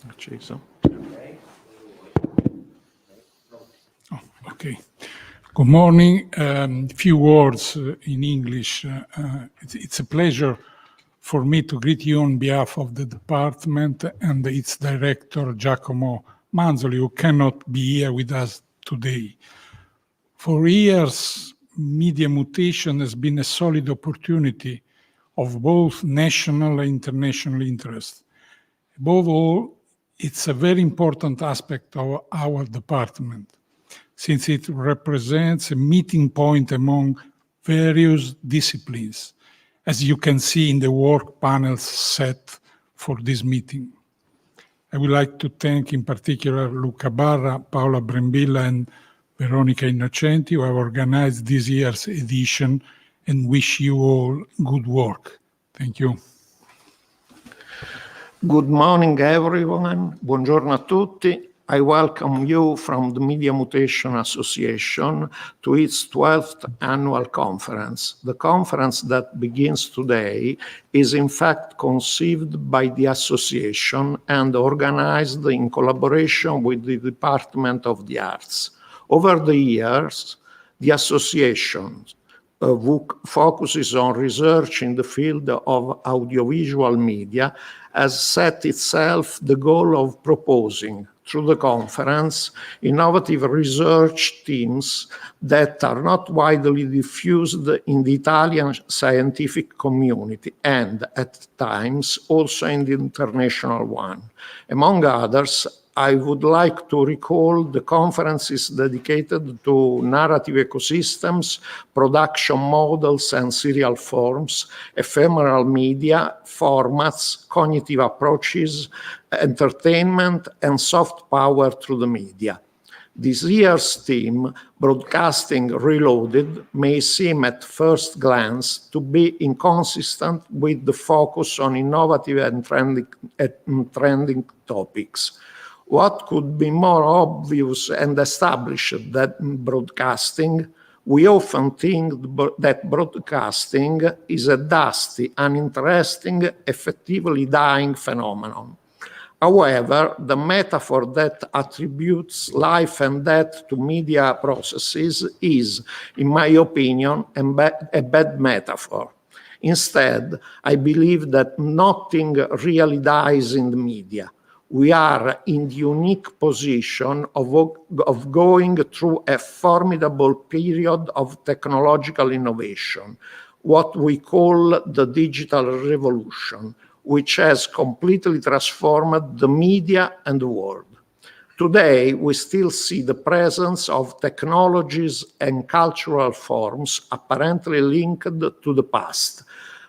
Acceso. Oh, okay. Good morning. Few words in English. It's a pleasure for me to greet you on behalf of the department and its director, Giacomo Manzoli, who cannot be here with us today. For years, Media Mutation has been a solid opportunity of both national and international interest. Above all, it's a very important aspect of our department, since it represents a meeting point among various disciplines, as you can see in the work panels set for this meeting. I would like to thank in particular Luca Barra, Paola Brembilla, and Veronica Innocenti, who have organized this year's edition, and wish you all good work. Thank you. Good morning, everyone. Buongiorno a tutti. I welcome you from the Media Mutation Association to its 12th annual conference. The conference that begins today is in fact conceived by the association and organized in collaboration with the Department of the Arts. Over the years, the association who focuses on research in the field of audiovisual media has set itself the goal of proposing, through the conference, innovative research teams that are not widely diffused in the Italian scientific community and, at times, also in the international one. Among others, I would like to recall the conferences dedicated to narrative ecosystems, production models and serial forms, ephemeral media, formats, cognitive approaches, entertainment, and soft power through the media. This year's theme, Broadcasting Reloaded, may seem at first glance to be inconsistent with the focus on innovative and trending topics. What could be more obvious and established than broadcasting? We often think that broadcasting is a dusty, uninteresting, effectively dying phenomenon. However, the metaphor that attributes life and death to media processes is, in my opinion, a bad metaphor. Instead, I believe that nothing really dies in the media. We are in the unique position of going through a formidable period of technological innovation, what we call the digital revolution, which has completely transformed the media and the world. Today, we still see the presence of technologies and cultural forms apparently linked to the past,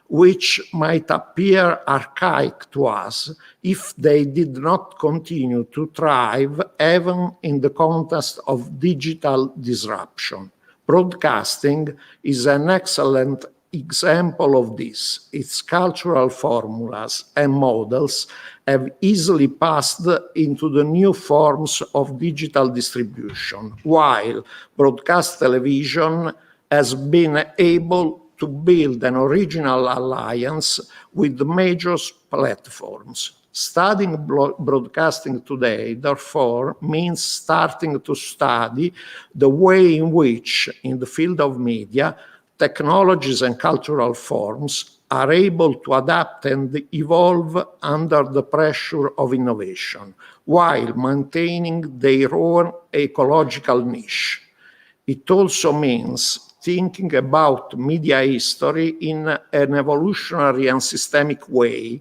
which might appear archaic to us if they did not continue to thrive even in the context of digital disruption. Broadcasting is an excellent example of this. Its cultural formulas and models have easily passed into the new forms of digital distribution, while broadcast television has been able to build an original alliance with the major platforms. Studying broadcasting today, therefore, means starting to study the way in which, in the field of media, technologies and cultural forms are able to adapt and evolve under the pressure of innovation, while maintaining their own ecological niche. It also means thinking about media history in an evolutionary and systemic way,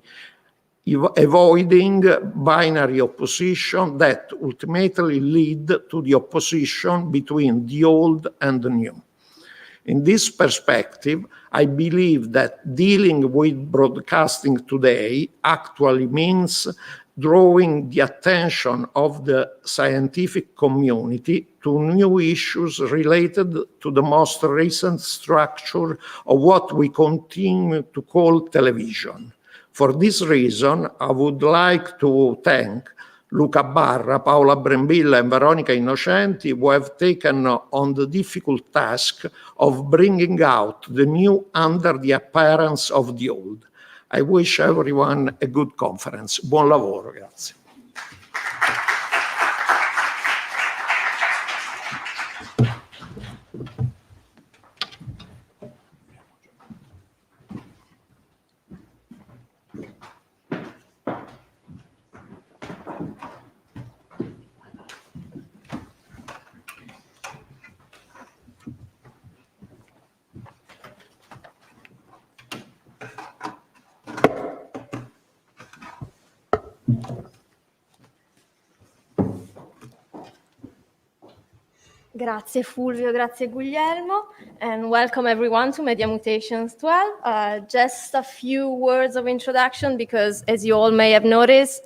avoiding binary opposition that ultimately lead to the opposition between the old and the new. In this perspective, I believe that dealing with broadcasting today actually means drawing the attention of the scientific community to new issues related to the most recent structure of what we continue to call television. For this reason, I would like to thank Luca Barra, Paola Brembilla, and Veronica Innocenti, who have taken on the difficult task of bringing out the new under the appearance of the old. I wish everyone a good conference. Buon lavoro, grazie. Grazie Fulvio, grazie Guglielmo, and welcome everyone to Media Mutations 12. Just a few words of introduction because, as you all may have noticed,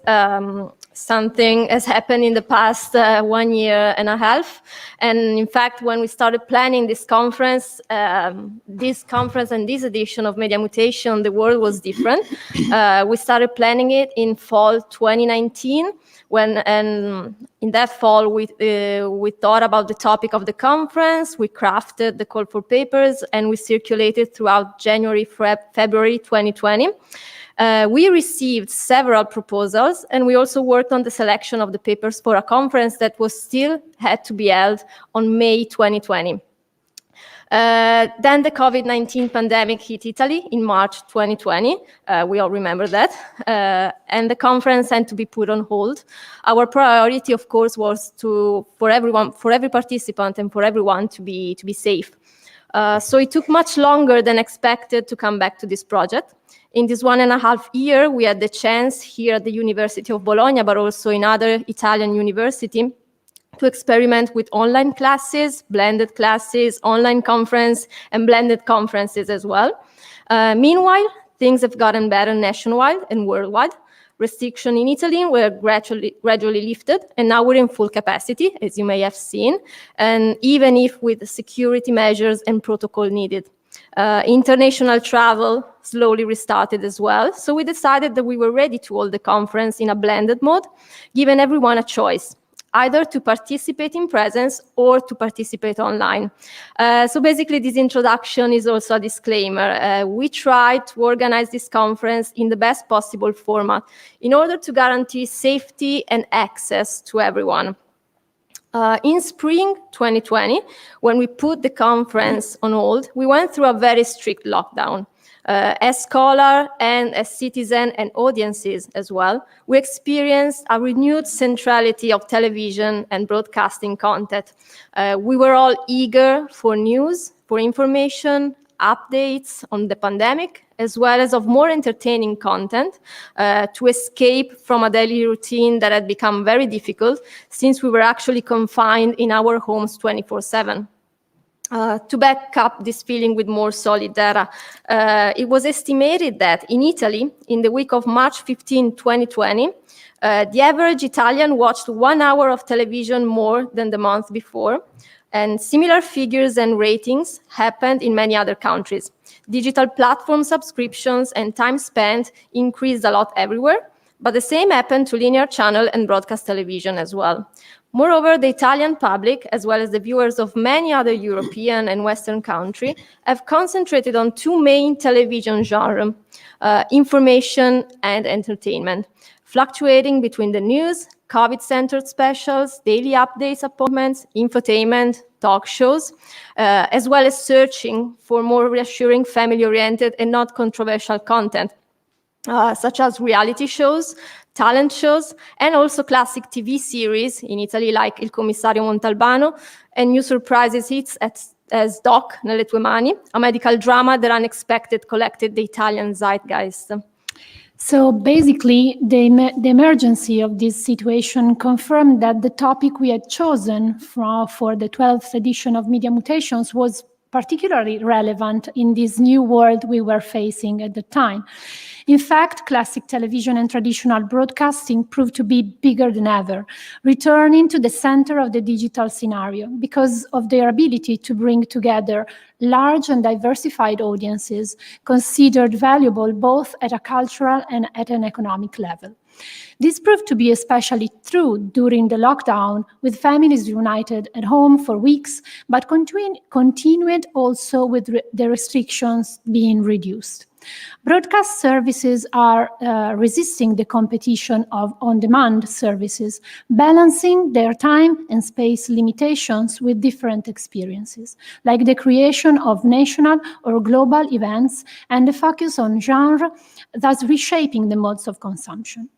something has happened in the past 1 year and a half. And in fact, when we started planning this conference and this edition of Media Mutation, the world was different. We started planning it in fall 2019. And in that fall, we thought about the topic of the conference, we crafted the call for papers, and we circulated throughout January, February 2020. We received several proposals, and we also worked on the selection of the papers for a conference that was still had to be held on May 2020. Then the COVID-19 pandemic hit Italy in March 2020. We all remember that. And the conference had to be put on hold. Our priority, of course, was for every participant and for everyone to be safe. So it took much longer than expected to come back to this project. In this 1.5 years, we had the chance here at the University of Bologna, but also in other Italian universities, to experiment with online classes, blended classes, online conference, and blended conferences as well. Meanwhile, things have gotten better nationwide and worldwide. Restrictions in Italy were gradually lifted, and now we're in full capacity, as you may have seen, and even if with the security measures and protocol needed. International travel slowly restarted as well, so we decided that we were ready to hold the conference in a blended mode, giving everyone a choice, either to participate in presence or to participate online. So basically, this introduction is also a disclaimer. We tried to organize this conference in the best possible format in order to guarantee safety and access to everyone. In spring 2020, when we put the conference on hold, we went through a very strict lockdown. As scholars and as citizens and audiences as well, we experienced a renewed centrality of television and broadcasting content. We were all eager for news, for information, updates on the pandemic, as well as of more entertaining content to escape from a daily routine that had become very difficult since we were actually confined in our homes 24/7. To back up this feeling with more solid data, it was estimated that in Italy, in the week of March 15, 2020, the average Italian watched 1 hour of television more than the month before, and similar figures and ratings happened in many other countries. Digital platform subscriptions and time spent increased a lot everywhere, but the same happened to linear channel and broadcast television as well. Moreover, the Italian public, as well as the viewers of many other European and Western countries, have concentrated on two main television genres, information and entertainment, fluctuating between the news, COVID-centered specials, daily updates, appointments, infotainment, talk shows, as well as searching for more reassuring, family-oriented and not controversial content, such as reality shows, talent shows, and also classic TV series in Italy like Il Commissario Montalbano and New Surprises hits as Doc Nelle Tue Mani, a medical drama that unexpected collected the Italian zeitgeist. So basically, the emergency of this situation confirmed that the topic we had chosen for the 12th edition of Media Mutations was particularly relevant in this new world we were facing at the time. In fact, classic television and traditional broadcasting proved to be bigger than ever, returning to the center of the digital scenario because of their ability to bring together large and diversified audiences considered valuable both at a cultural and at an economic level. This proved to be especially true during the lockdown, with families united at home for weeks, but continued also with the restrictions being reduced. Broadcast services are resisting the competition of on-demand services, balancing their time and space limitations with different experiences, like the creation of national or global events and the focus on genre, thus reshaping the modes of consumption.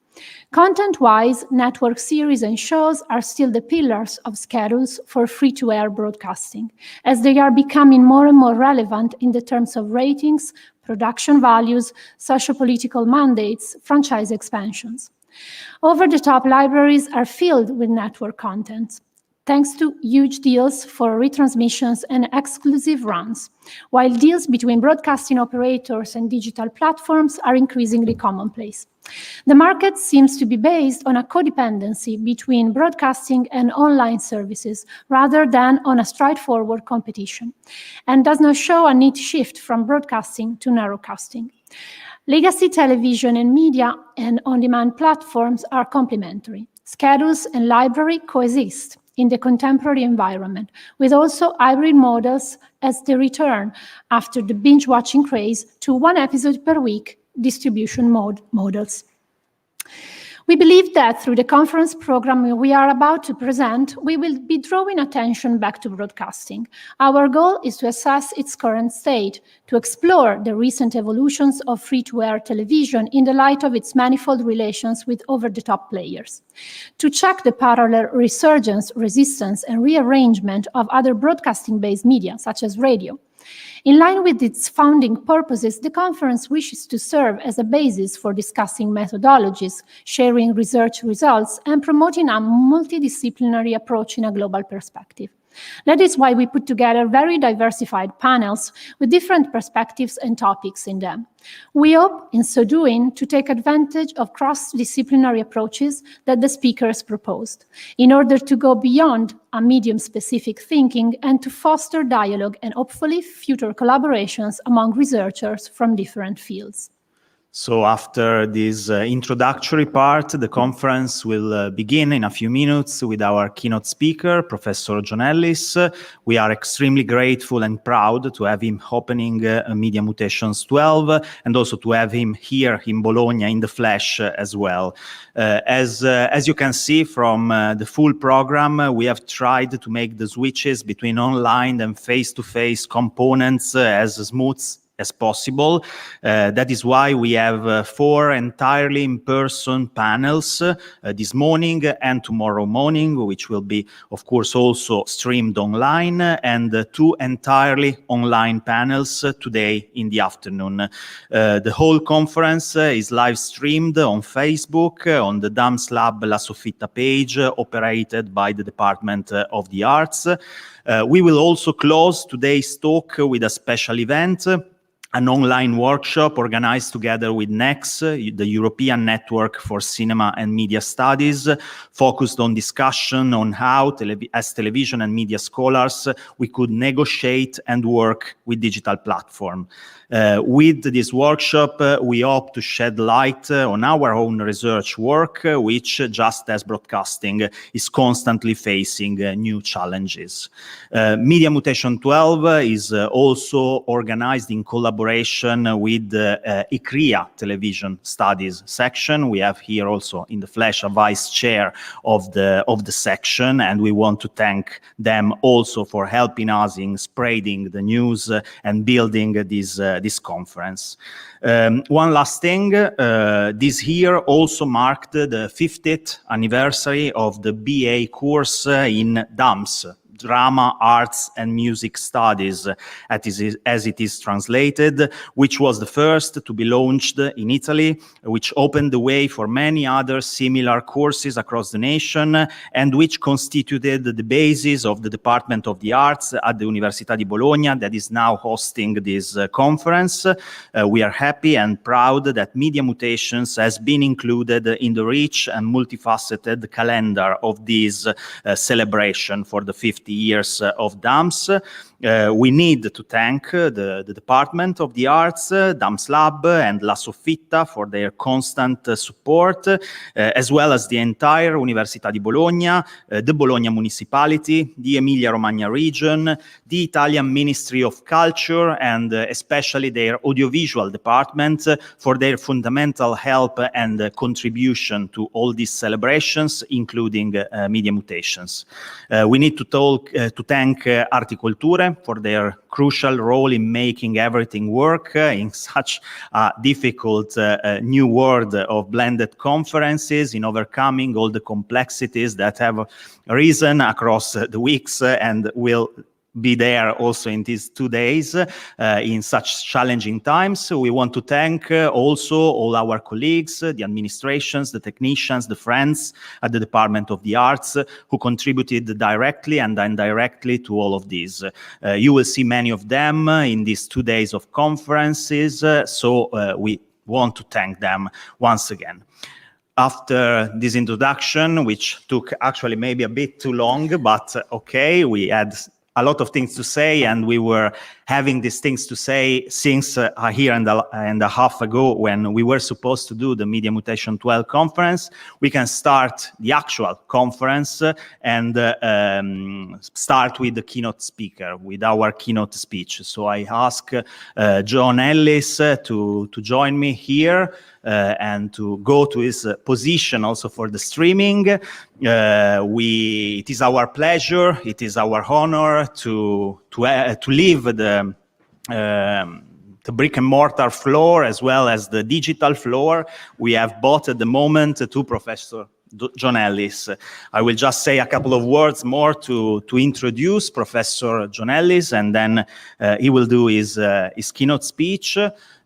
Content-wise, network series and shows are still the pillars of schedules for free-to-air broadcasting, as they are becoming more and more relevant in the terms of ratings, production values, socio-political mandates, franchise expansions. Over-the-top libraries are filled with network content, thanks to huge deals for retransmissions and exclusive runs, while deals between broadcasting operators and digital platforms are increasingly commonplace. The market seems to be based on a codependency between broadcasting and online services rather than on a straightforward competition, and does not show a neat shift from broadcasting to narrowcasting. Legacy television and media and on-demand platforms are complementary. Schedules and library coexist in the contemporary environment, with also hybrid models as the return after the binge-watching craze to one episode per week distribution models. We believe that through the conference program we are about to present, we will be drawing attention back to broadcasting. Our goal is to assess its current state, to explore the recent evolutions of free-to-air television in the light of its manifold relations with over-the-top players, to check the parallel resurgence, resistance, and rearrangement of other broadcasting-based media, such as radio. In line with its founding purposes, the conference wishes to serve as a basis for discussing methodologies, sharing research results, and promoting a multidisciplinary approach in a global perspective. That is why we put together very diversified panels with different perspectives and topics in them. We hope, in so doing, to take advantage of cross-disciplinary approaches that the speakers proposed, in order to go beyond a medium-specific thinking and to foster dialogue and hopefully future collaborations among researchers from different fields. So after this introductory part, the conference will begin in a few minutes with our keynote speaker, Professor John Ellis. We are extremely grateful and proud to have him opening Media Mutations 12 and also to have him here in Bologna in the flesh as well. As you can see from the full program, we have tried to make the switches between online and face-to-face components as smooth as possible. That is why we have 4 entirely in-person panels this morning and tomorrow morning, which will be, of course, also streamed online, and 2 entirely online panels today in the afternoon. The whole conference is live streamed on Facebook, on the Dams Lab La Soffitta page, operated by the Department of the Arts. We will also close today's talk with a special event, an online workshop organized together with NEX, the European Network for Cinema and Media Studies, focused on discussion on how, as television and media scholars, we could negotiate and work with digital platforms. With this workshop, we hope to shed light on our own research work, which, just as broadcasting, is constantly facing new challenges. Media Mutation 12 is also organized in collaboration with the ICRIA Television Studies section. We have here also in the flesh a vice chair of the section, and we want to thank them also for helping us in spreading the news and building this conference. One last thing, this year also marked the 50th anniversary of the BA course in DAMS, Drama, Arts and Music Studies, as it is translated, which was the first to be launched in Italy, which opened the way for many other similar courses across the nation, and which constituted the basis of the Department of the Arts at the Università di Bologna that is now hosting this conference. We are happy and proud that Media Mutations has been included in the rich and multifaceted calendar of this celebration for the 50th 50 years of DAMS. We need to thank the Department of the Arts, DAMS Lab, and La Soffitta for their constant support, as well as the entire Università di Bologna, the Bologna Municipality, the Emilia-Romagna region, the Italian Ministry of Culture, and especially their audiovisual department for their fundamental help and contribution to all these celebrations, including Media Mutations. We need to thank Arti for their crucial role in making everything work in such a difficult new world of blended conferences, in overcoming all the complexities that have arisen across the weeks and will be there also in these 2 days in such challenging times. So we want to thank also all our colleagues, the administrations, the technicians, the friends at the Department of the Arts who contributed directly and indirectly to all of this. You will see many of them in these 2 days of conferences, so we want to thank them once again. After this introduction, which took actually maybe a bit too long, but okay, we had a lot of things to say, and we were having these things to say since a year and a half ago when we were supposed to do the Media Mutation 12 conference. We can start the actual conference and start with the keynote speaker, with our keynote speech. So I ask John Ellis to join me here and to go to his position also for the streaming. It is our pleasure, it is our honor to leave the brick and mortar floor as well as the digital floor we have bought at the moment to Professor John Ellis. I will just say a couple of words more to introduce Professor John Ellis, and then he will do his keynote speech.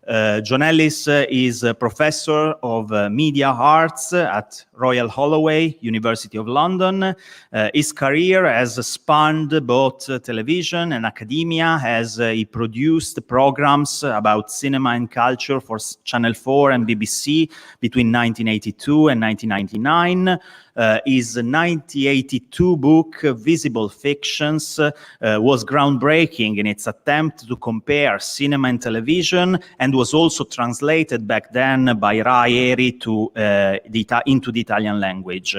John Ellis is a professor of media arts at Royal Holloway, University of London. His career has spanned both television and academia, as he produced programs about cinema and culture for Channel 4 and BBC between 1982 and 1999. His 1982 book, Visible Fictions, was groundbreaking in its attempt to compare cinema and television, and was also translated back then by Rai Eri into the Italian language.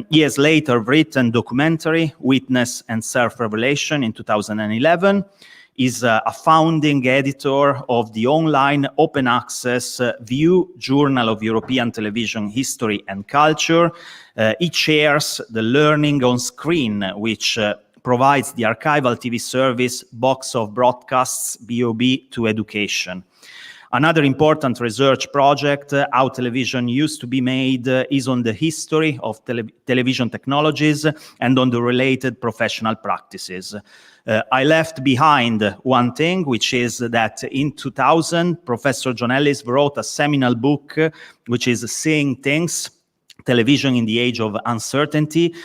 He has later written Documentary, Witness and Self-Revelation in 2011. Is a founding editor of the online open access View Journal of European Television History and Culture. He chairs the Learning on Screen, which provides the archival TV service Box of Broadcasts, BOB, to education. Another important research project, How Television Used to Be Made, is on the history of television technologies and on the related professional practices. I left behind one thing, which is that in 2000, Professor John Ellis wrote a seminal book, which is Seeing Things, Television in the Age of Uncertainty,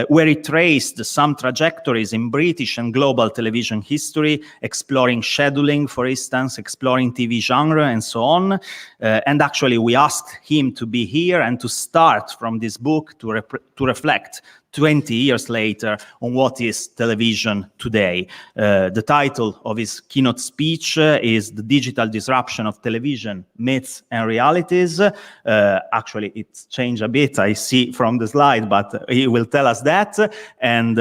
where he traced some trajectories in British and global television history, exploring scheduling, for instance, exploring TV genre, and so on. And actually, we asked him to be here and to start from this book to reflect 20 years later on what is television today. The title of his keynote speech is The Digital Disruption of Television, Myths and Realities. Actually, it's changed a bit, I see from the slide, but he will tell us that. And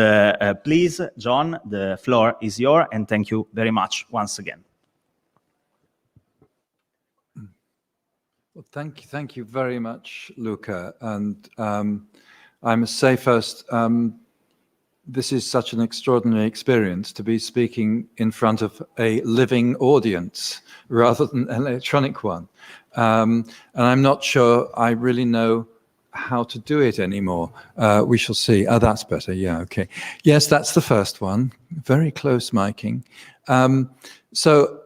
please, John, the floor is yours, and thank you very much once again. Well, thank you very much, Luca. And I must say first, this is such an extraordinary experience to be speaking in front of a living audience rather than an electronic one. And I'm not sure I really know how to do it anymore. We shall see. Oh, that's better. Yeah, okay. Yes, that's the first one. Very close miking. So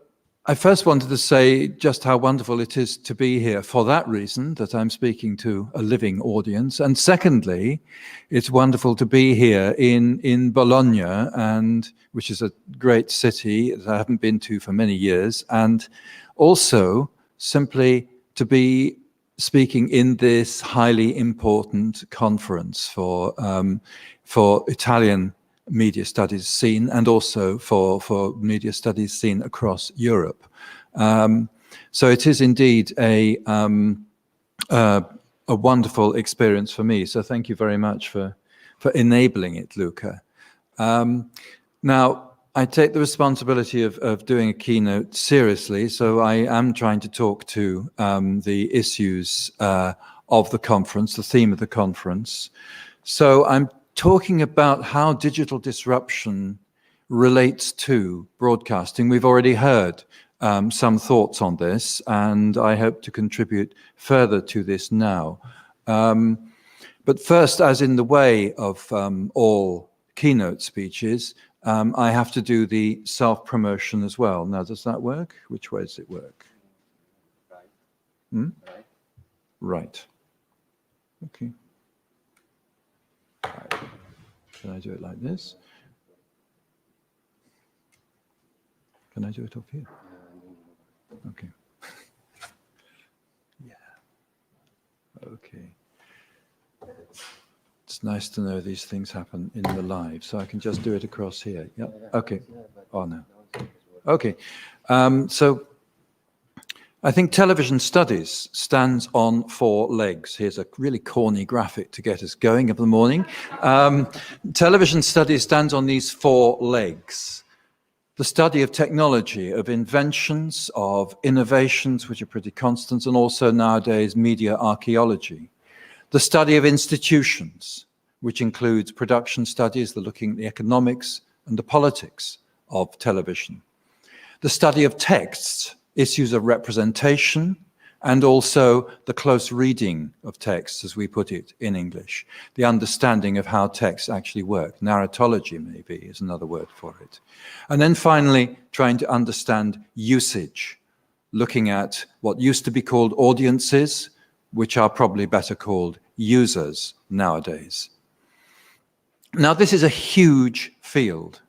I first wanted to say just how wonderful it is to be here for that reason, that I'm speaking to a living audience. And secondly, it's wonderful to be here in Bologna, and which is a great city that I haven't been to for many years. And also simply to be speaking in this highly important conference for Italian media studies scene and also for media studies scene across Europe. So it is indeed a wonderful experience for me. So thank you very much for enabling it, Luca. Now, I take the responsibility of doing a keynote seriously, so I am trying to talk to the issues of the conference, the theme of the conference. So I'm talking about how digital disruption relates to broadcasting. We've already heard some thoughts on this, and I hope to contribute further to this now. But first, as in the way of all keynote speeches, I have to do the self-promotion as well. Now, does that work? Which way does it work? Right. Okay. Right. Can I do it like this? Can I do it up here? Okay. Yeah. Okay. It's nice to know these things happen in the live, so I can just do it across here. Yep. Okay. Oh, no. Okay. So I think television studies stands on 4 legs. Here's a really corny graphic to get us going of the morning. Television studies stands on these 4 legs. The study of technology, of inventions, of innovations, which are pretty constant, and also nowadays media archaeology. The study of institutions, which includes production studies, the looking at the economics and the politics of television. The study of texts, issues of representation, and also the close reading of texts, as we put it in English, the understanding of how texts actually work. Narratology, maybe, is another word for it. And then finally, trying to understand usage, looking at what used to be called audiences, which are probably better called users nowadays. Now, this is a huge field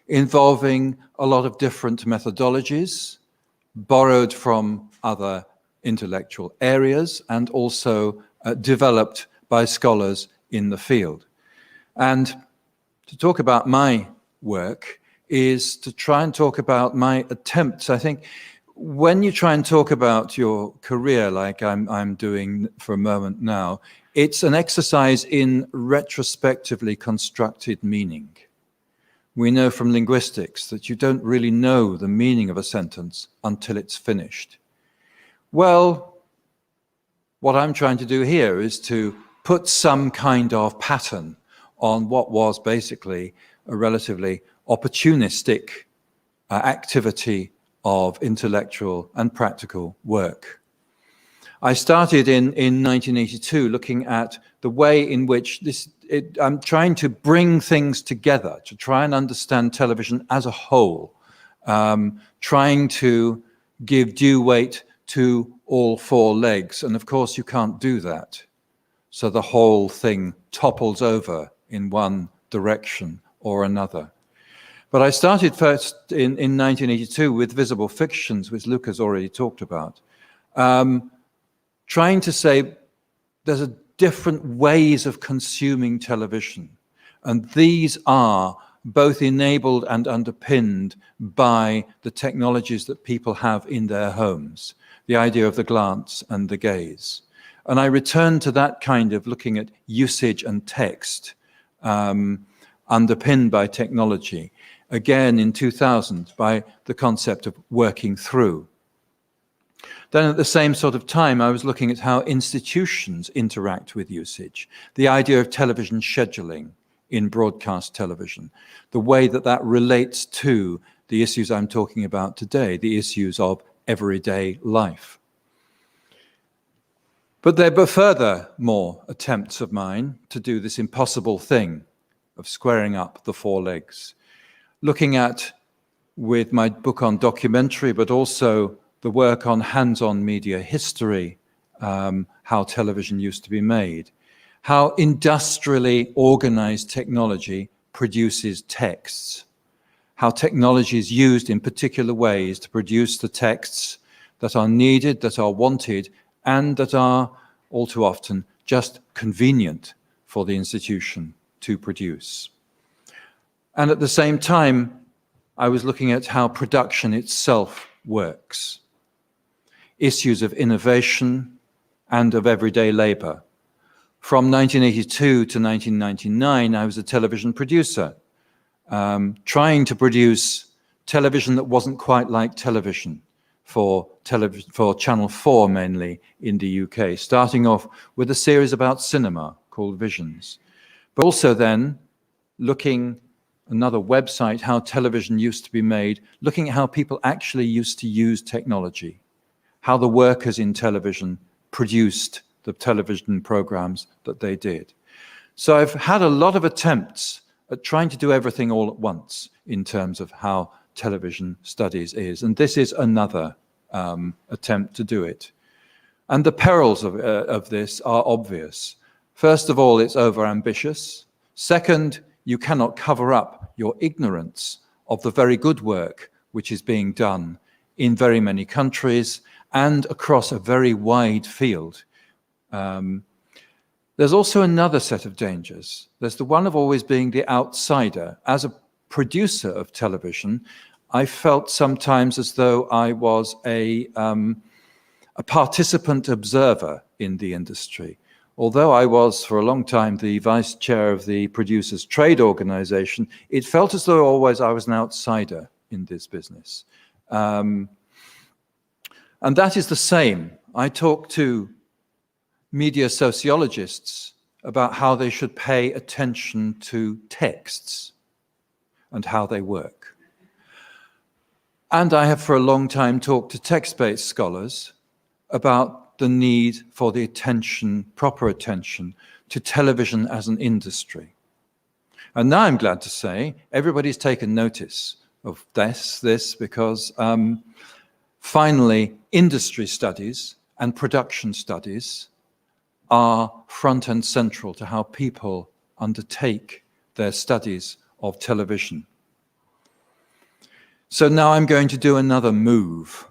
involving a lot of different methodologies, borrowed from other intellectual areas and also developed by scholars in the field. And to talk about my work is to try and talk about my attempts. I think when you try and talk about your career, like I'm doing for a moment now, it's an exercise in retrospectively constructed meaning. We know from linguistics that you don't really know the meaning of a sentence until it's finished. Well, what I'm trying to do here is to put some kind of pattern on what was basically a relatively opportunistic activity of intellectual and practical work. I started in 1982 looking at the way in which I'm trying to bring things together, to try and understand television as a whole, trying to give due weight to all 4 legs. And of course, you can't do that. So the whole thing topples over in one direction or another. But I started first in 1982 with Visible Fictions, which Luca's already talked about, trying to say there's a different ways of consuming television. And these are both enabled and underpinned by the technologies that people have in their homes, the idea of the glance and the gaze. And I returned to that kind of looking at usage and text, underpinned by technology, again in 2000 by the concept of working through. Then at the same sort of time, I was looking at how institutions interact with usage, the idea of television scheduling in broadcast television, the way that that relates to the issues I'm talking about today, the issues of everyday life. But there were further more attempts of mine to do this impossible thing of squaring up the 4 legs, looking at, with my book on documentary, but also the work on hands-on media history, how television used to be made, how industrially organized technology produces texts, how technology is used in particular ways to produce the texts that are needed, that are wanted, and that are all too often just convenient for the institution to produce. And at the same time, I was looking at how production itself works. Issues of innovation and of everyday labor. From 1982 to 1999, I was a television producer, trying to produce television that wasn't quite like television for Channel 4 mainly in the UK, starting off with a series about cinema called Visions. But also then looking another website, how television used to be made, looking at how people actually used to use technology, how the workers in television produced the television programs that they did. So I've had a lot of attempts at trying to do everything all at once in terms of how television studies is. And this is another attempt to do it. And the perils of this are obvious. First of all, it's overambitious. Second, you cannot cover up your ignorance of the very good work which is being done in very many countries and across a very wide field. There's also another set of dangers. There's the one of always being the outsider. As a producer of television, I felt sometimes as though I was a participant observer in the industry. Although I was for a long time the vice chair of the producers' trade organization, it felt as though always I was an outsider in this business. And that is the same. I talk to media sociologists about how they should pay attention to texts and how they work. And I have for a long time talked to text-based scholars about the need for the attention, proper attention, to television as an industry. And now I'm glad to say everybody's taken notice of this because finally industry studies and production studies are front and central to how people undertake their studies of television. So now I'm going to do another move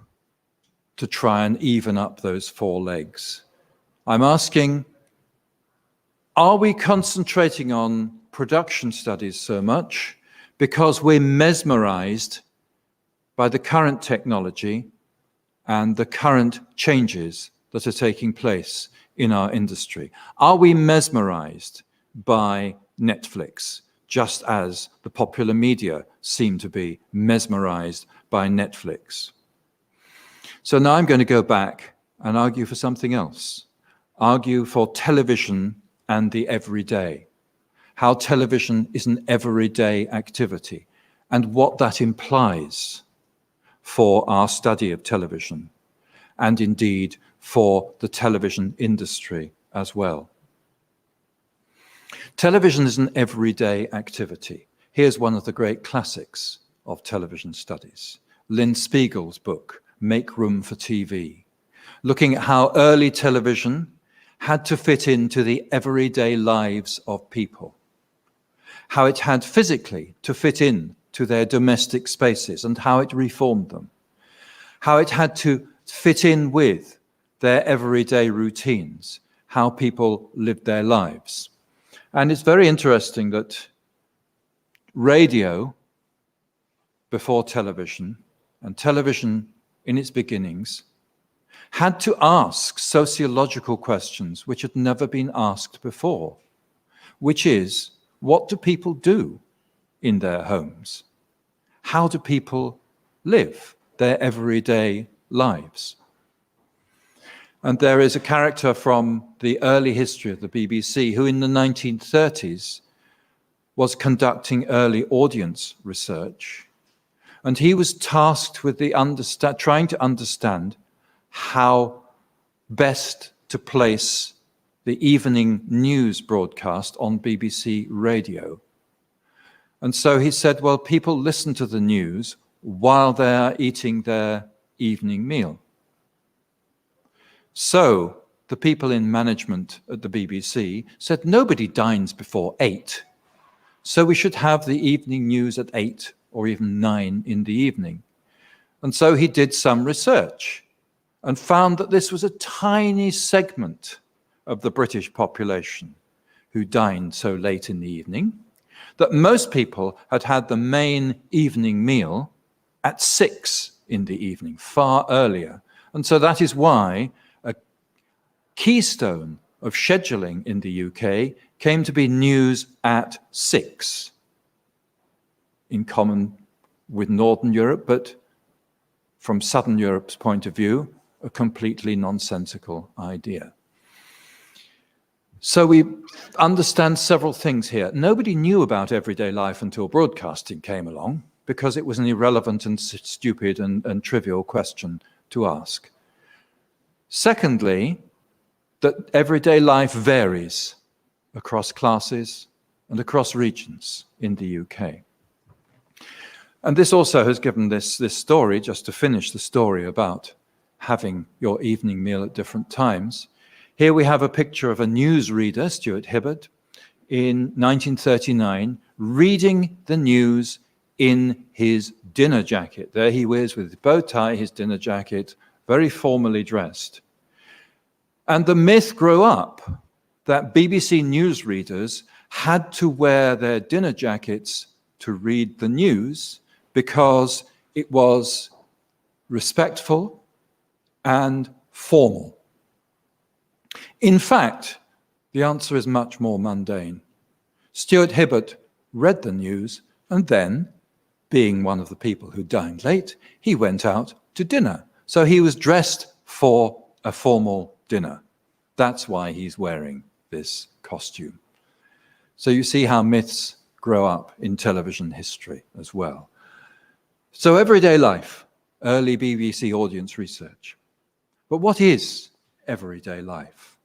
to try and even up those four legs. I'm asking, are we concentrating on production studies so much because we're mesmerized by the current technology and the current changes that are taking place in our industry? Are we mesmerized by Netflix, just as the popular media seem to be mesmerized by Netflix? So now I'm going to go back and argue for something else. Argue for television and the everyday. How television is an everyday activity and what that implies for our study of television and indeed for the television industry as well. Television is an everyday activity. Here's one of the great classics of television studies, Lynn Spiegel's book, Make Room for TV, looking at how early television had to fit into the everyday lives of people, how it had physically to fit in to their domestic spaces and how it reformed them, how it had to fit in with their everyday routines, how people lived their lives. And it's very interesting that radio before television and television in its beginnings, had to ask sociological questions which had never been asked before, which is, what do people do in their homes? How do people live their everyday lives? And there is a character from the early history of the BBC who in the 1930s was conducting early audience research. And he was tasked with trying to understand how best to place the evening news broadcast on BBC radio. And so he said, well, people listen to the news while they're eating their evening meal. So the people in management at the BBC said, nobody dines before 8. So we should have the evening news at 8 or even 9 in the evening. And so he did some research and found that this was a tiny segment of the British population who dined so late in the evening. that most people had had the main evening meal at 6 in the evening, far earlier. And so that is why a keystone of scheduling in the UK came to be news at 6, in common with Northern Europe, but from Southern Europe's point of view, a completely nonsensical idea. So we understand several things here. Nobody knew about everyday life until broadcasting came along, because it was an irrelevant and stupid and trivial question to ask. Secondly, that everyday life varies across classes and across regions in the UK. And this also has given this story, just to finish the story about having your evening meal at different times. Here we have a picture of a newsreader, Stuart Hibbert, in 1939, reading the news in his dinner jacket. There he was with his bow tie, his dinner jacket, very formally dressed. And the myth grew up that BBC newsreaders had to wear their dinner jackets to read the news because it was respectful and formal. In fact, the answer is much more mundane. Stuart Hibbert read the news and then, being one of the people who dined late, he went out to dinner. So he was dressed for a formal dinner. That's why he's wearing this costume. So you see how myths grow up in television history as well. So everyday life, early BBC audience research. But what is everyday life?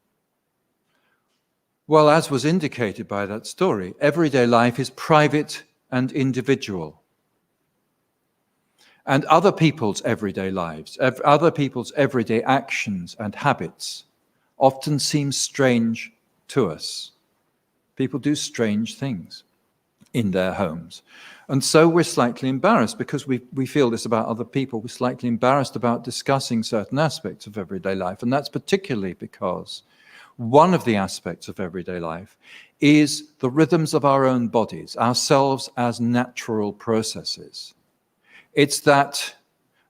Well, as was indicated by that story, everyday life is private and individual. And other people's everyday lives, other people's everyday actions and habits often seem strange to us. People do strange things in their homes. And so we're slightly embarrassed because we feel this about other people. We're slightly embarrassed about discussing certain aspects of everyday life. And that's particularly because one of the aspects of everyday life is the rhythms of our own bodies, ourselves as natural processes. It's that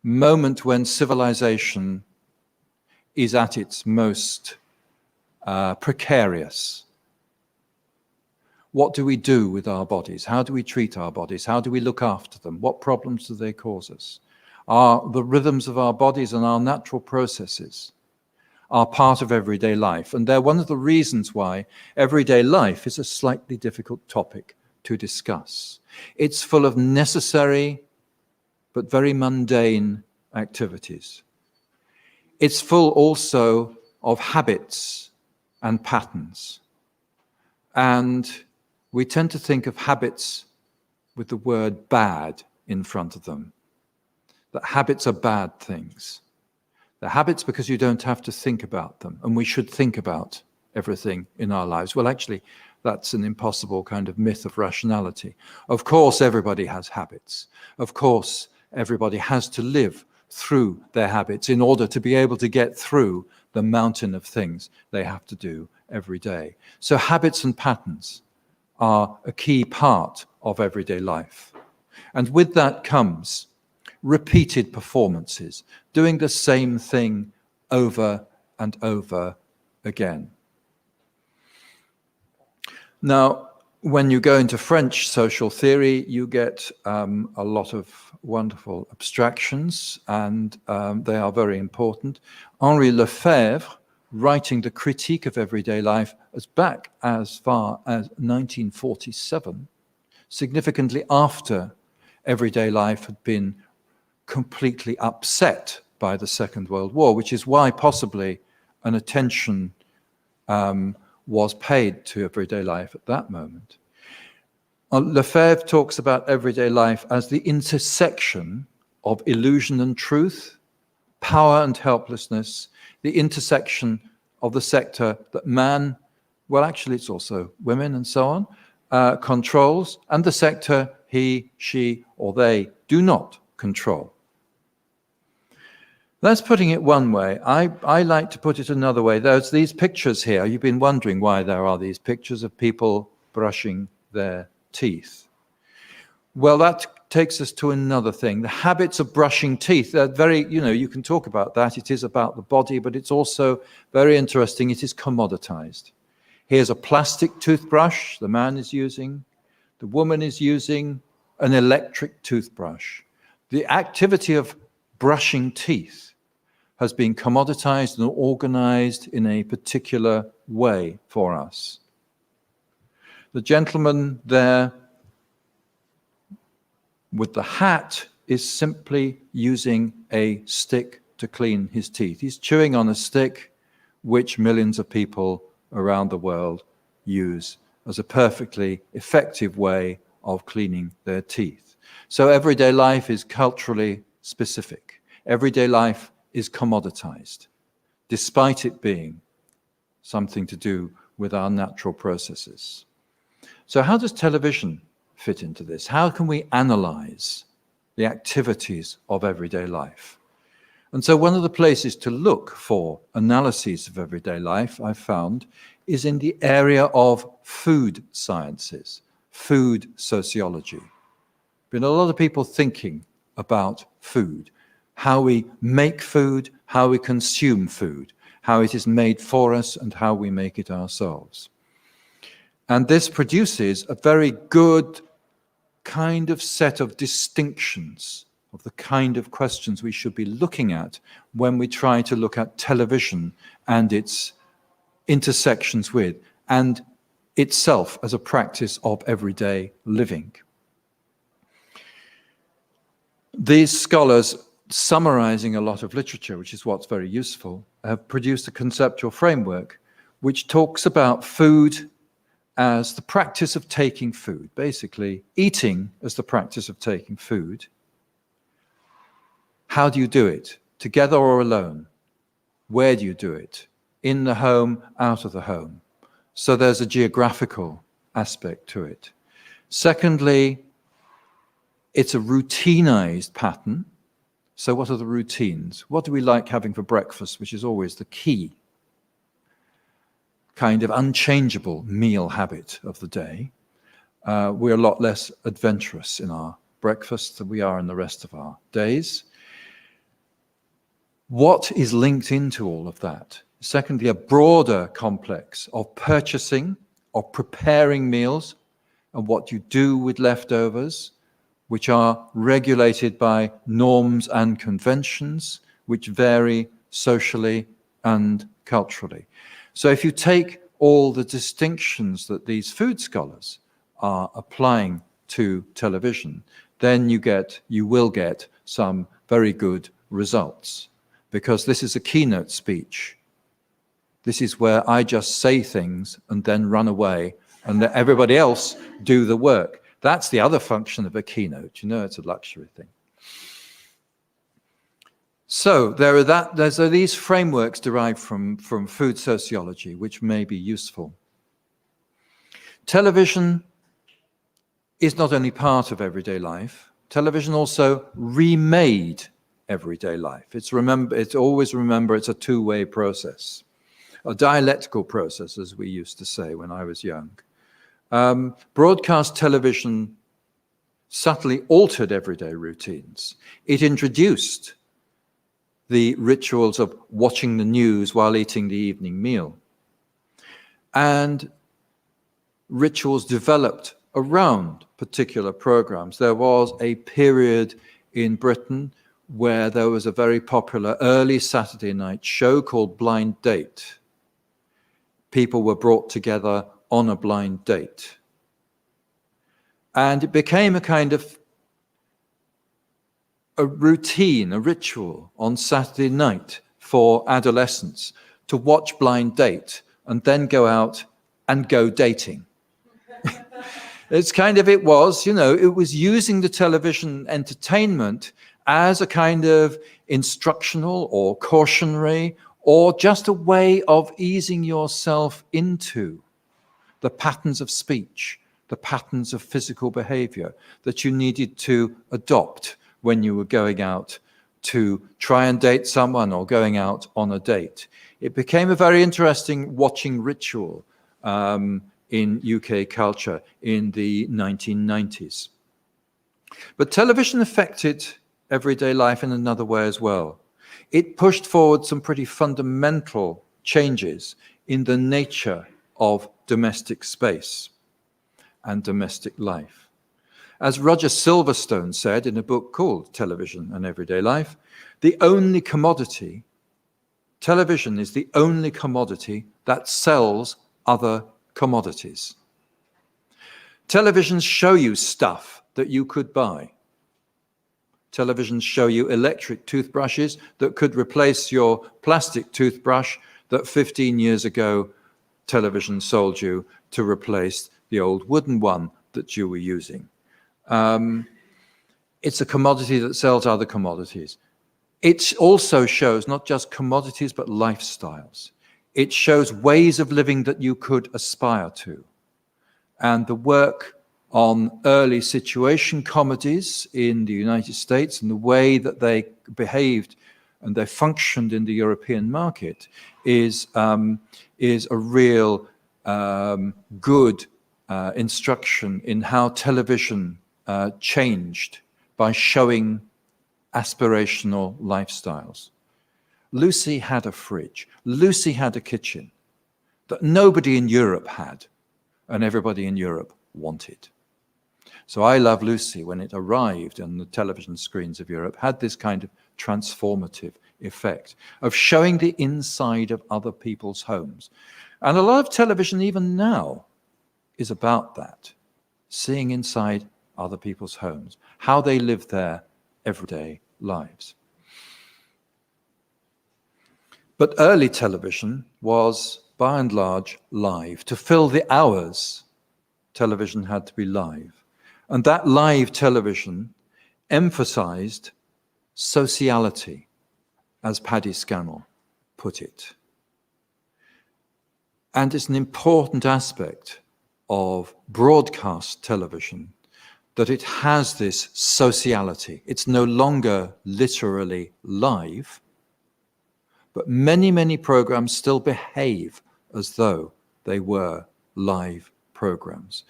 moment when civilization is at its most precarious. What do we do with our bodies? How do we treat our bodies? How do we look after them? What problems do they cause us? The rhythms of our bodies and our natural processes are part of everyday life. And they're one of the reasons why everyday life is a slightly difficult topic to discuss. It's full of necessary but very mundane activities. It's full also of habits and patterns. And we tend to think of habits with the word bad in front of them. That habits are bad things. They're habits because you don't have to think about them, and we should think about everything in our lives. Well, actually, that's an impossible kind of myth of rationality. Of course, everybody has habits. Of course, everybody has to live through their habits in order to be able to get through the mountain of things they have to do every day. So habits and patterns are a key part of everyday life. And with that comes repeated performances, doing the same thing over and over again. Now, when you go into French social theory, you get a lot of wonderful abstractions, and they are very important. Henri Lefebvre, writing the Critique of Everyday Life as back as far as 1947, significantly after everyday life had been completely upset by the Second World War, which is why possibly an attention was paid to everyday life at that moment. Lefebvre talks about everyday life as the intersection of illusion and truth, power and helplessness, the intersection of the sector that man, well, actually it's also women and so on, controls, and the sector he, she, or they do not control. That's putting it one way. I like to put it another way. There's these pictures here. You've been wondering why there are these pictures of people brushing their teeth. Well, that takes us to another thing. The habits of brushing teeth. Very, you can talk about that. It is about the body, but it's also very interesting. It is commoditized. Here's a plastic toothbrush the man is using. The woman is using an electric toothbrush. The activity of brushing teeth has been commoditized and organized in a particular way for us. The gentleman there with the hat is simply using a stick to clean his teeth. He's chewing on a stick which millions of people around the world use as a perfectly effective way of cleaning their teeth. So everyday life is culturally specific. Everyday life is commoditized, despite it being something to do with our natural processes. So how does television fit into this? How can we analyze the activities of everyday life? And so one of the places to look for analyses of everyday life, I've found, is in the area of food sciences, food sociology. Been a lot of people thinking about food, how we make food, how we consume food, how it is made for us, and how we make it ourselves. And this produces a very good kind of set of distinctions of the kind of questions we should be looking at when we try to look at television and its intersections with, and itself as a practice of everyday living. These scholars, summarizing a lot of literature, which is what's very useful, have produced a conceptual framework which talks about food as the practice of taking food, basically eating as the practice of taking food. How do you do it? Together or alone? Where do you do it? In the home, out of the home. So there's a geographical aspect to it. Secondly, it's a routinized pattern. So what are the routines? What do we like having for breakfast, which is always the key kind of unchangeable meal habit of the day? We're a lot less adventurous in our breakfasts than we are in the rest of our days. What is linked into all of that? Secondly, a broader complex of purchasing, of preparing meals, and what you do with leftovers, which are regulated by norms and conventions, which vary socially and culturally. So if you take all the distinctions that these food scholars are applying to television, then you will get some very good results. Because this is a keynote speech. This is where I just say things and then run away and let everybody else do the work. That's the other function of a keynote. It's a luxury thing. So there's these frameworks derived from food sociology, which may be useful. Television is not only part of everyday life, television also remade everyday life. Always remember it's a two-way process, a dialectical process, as we used to say when I was young. Broadcast television subtly altered everyday routines. It introduced the rituals of watching the news while eating the evening meal. And rituals developed around particular programs. There was a period in Britain where there was a very popular early Saturday night show called Blind Date. People were brought together on a blind date. And it became a kind of a routine, a ritual on Saturday night for adolescents to watch Blind Date and then go out and go dating. It was using the television entertainment as a kind of instructional or cautionary or just a way of easing yourself into the patterns of speech, the patterns of physical behavior that you needed to adopt when you were going out to try and date someone or going out on a date. It became a very interesting watching ritual in UK culture in the 1990s. But television affected everyday life in another way as well. It pushed forward some pretty fundamental changes in the nature of domestic space and domestic life. As Roger Silverstone said in a book called Television and Everyday Life, television is the only commodity that sells other commodities. Televisions show you stuff that you could buy. Televisions show you electric toothbrushes that could replace your plastic toothbrush that 15 years ago television sold you to replace the old wooden one that you were using. It's a commodity that sells other commodities. It also shows not just commodities, but lifestyles. It shows ways of living that you could aspire to. And the work on early situation comedies in the United States and the way that they behaved and they functioned in the European market is a real good instruction in how television changed by showing aspirational lifestyles. Lucy had a fridge. Lucy had a kitchen that nobody in Europe had, and everybody in Europe wanted. So I Love Lucy, when it arrived on the television screens of Europe, had this kind of transformative effect of showing the inside of other people's homes. And a lot of television, even now, is about that, seeing inside other people's homes, how they live their everyday lives. But early television was, by and large, live. To fill the hours, television had to be live. And that live television emphasized sociality, as Paddy Scannell put it. And it's an important aspect of broadcast television that it has this sociality. It's no longer literally live, but many, many programs still behave as though they were live programs.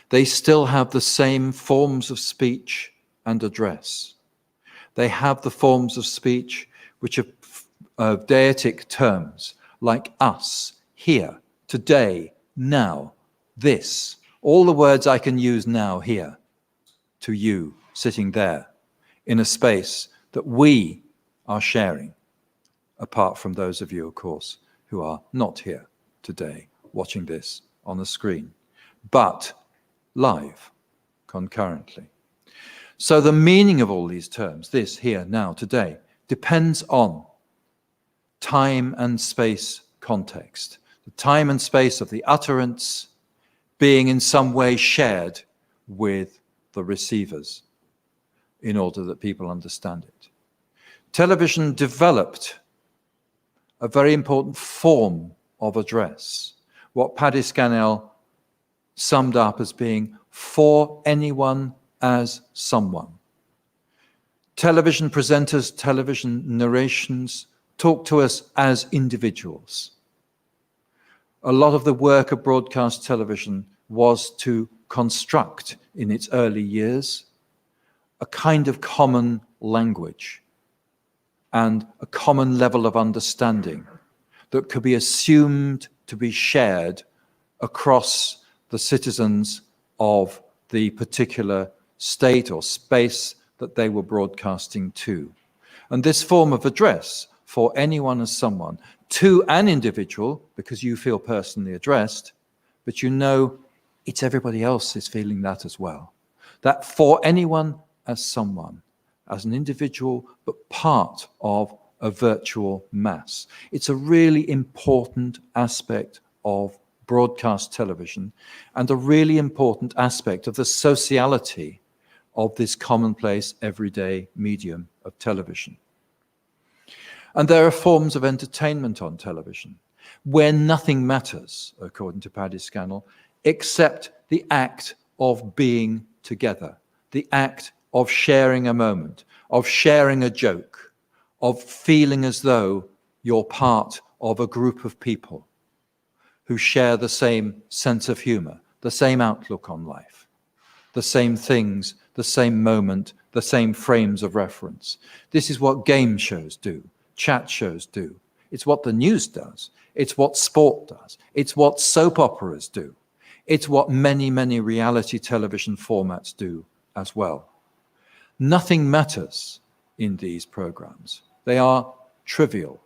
They still have the same forms of speech and address. They have the forms of speech which are deictic terms, like us, here, today, now, this. All the words I can use now, here, to you, sitting there, in a space that we are sharing, apart from those of you, of course, who are not here today, watching this on the screen, but live, concurrently. So the meaning of all these terms, this, here, now, today, depends on time and space context. The time and space of the utterance being in some way shared with the receivers in order that people understand it. Television developed a very important form of address, what Paddy Scannell summed up as being for anyone as someone. Television presenters, television narrations talk to us as individuals. A lot of the work of broadcast television was to construct, in its early years, a kind of common language and a common level of understanding that could be assumed to be shared across the citizens of the particular state or space that they were broadcasting to. And this form of address, for anyone as someone, to an individual, because you feel personally addressed, but you know it's everybody else is feeling that as well. That for anyone as someone, as an individual, but part of a virtual mass. It's a really important aspect of broadcast television and a really important aspect of the sociality of this commonplace everyday medium of television. And there are forms of entertainment on television where nothing matters, according to Paddy Scannell, except the act of being together, the act of sharing a moment, of sharing a joke, of feeling as though you're part of a group of people. who share the same sense of humor, the same outlook on life, the same things, the same moment, the same frames of reference. This is what game shows do, chat shows do. It's what the news does. It's what sport does. It's what soap operas do. It's what many, many reality television formats do as well. Nothing matters in these programs. They are trivial,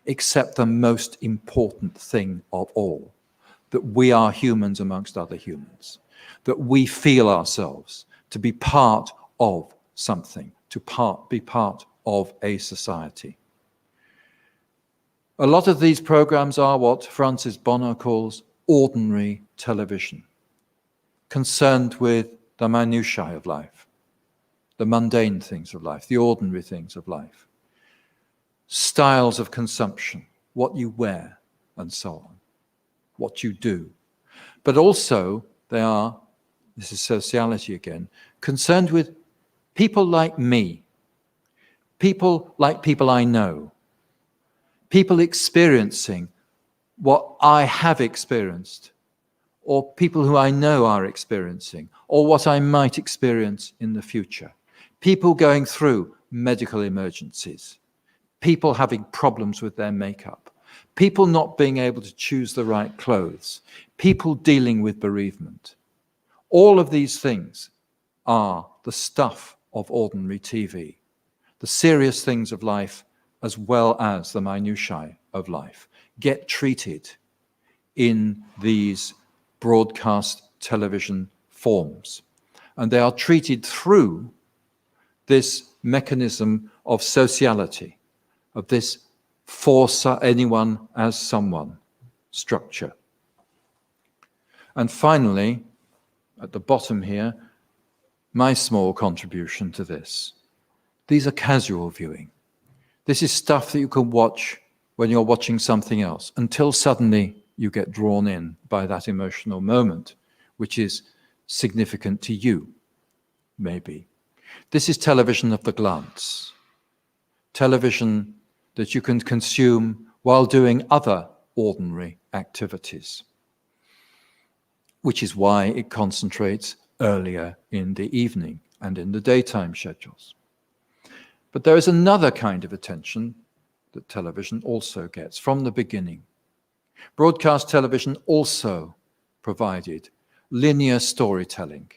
except the most important thing of all, that we are humans amongst other humans, that we feel ourselves to be part of something, to be part of a society. A lot of these programs are what Francis Bonner calls ordinary television, concerned with the minutiae of life, the mundane things of life, the ordinary things of life, styles of consumption, what you wear, and so on, what you do. But also, they are, this is sociality again, concerned with people like me, people like people I know, people experiencing what I have experienced, or people who I know are experiencing, or what I might experience in the future. People going through medical emergencies, people having problems with their makeup, people not being able to choose the right clothes, people dealing with bereavement. All of these things are the stuff of ordinary TV, the serious things of life as well as the minutiae of life get treated in these broadcast television forms. And they are treated through this mechanism of sociality, of this for anyone as someone structure. And finally, at the bottom here, my small contribution to this. These are casual viewing. This is stuff that you can watch when you're watching something else, until suddenly you get drawn in by that emotional moment, which is significant to you, maybe. This is television of the glance. Television that you can consume while doing other ordinary activities, which is why it concentrates earlier in the evening and in the daytime schedules. But there is another kind of attention that television also gets from the beginning. Broadcast television also provided linear storytelling,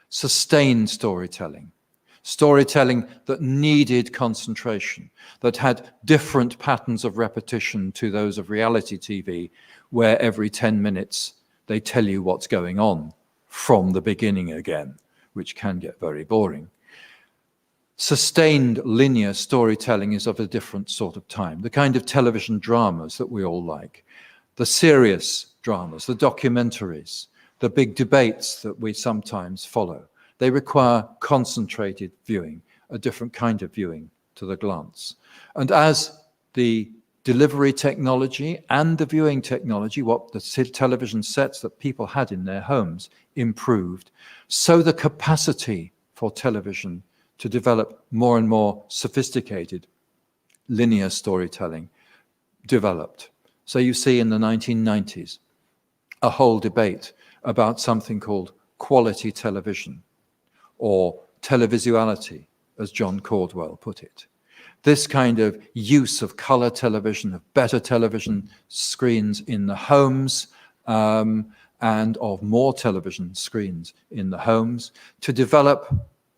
sustained storytelling, storytelling that needed concentration, that had different patterns of repetition to those of reality TV, where every 10 minutes they tell you what's going on from the beginning again, which can get very boring. Sustained linear storytelling is of a different sort of time, the kind of television dramas that we all like, the serious dramas, the documentaries, the big debates that we sometimes follow. They require concentrated viewing, a different kind of viewing to the glance. And as the delivery technology and the viewing technology, what the television sets that people had in their homes, improved, so the capacity for television to develop more and more sophisticated linear storytelling developed. So you see in the 1990s a whole debate about something called quality television, or televisuality, as John Caldwell put it. This kind of use of color television, of better television screens in the homes, and of more television screens in the homes, to develop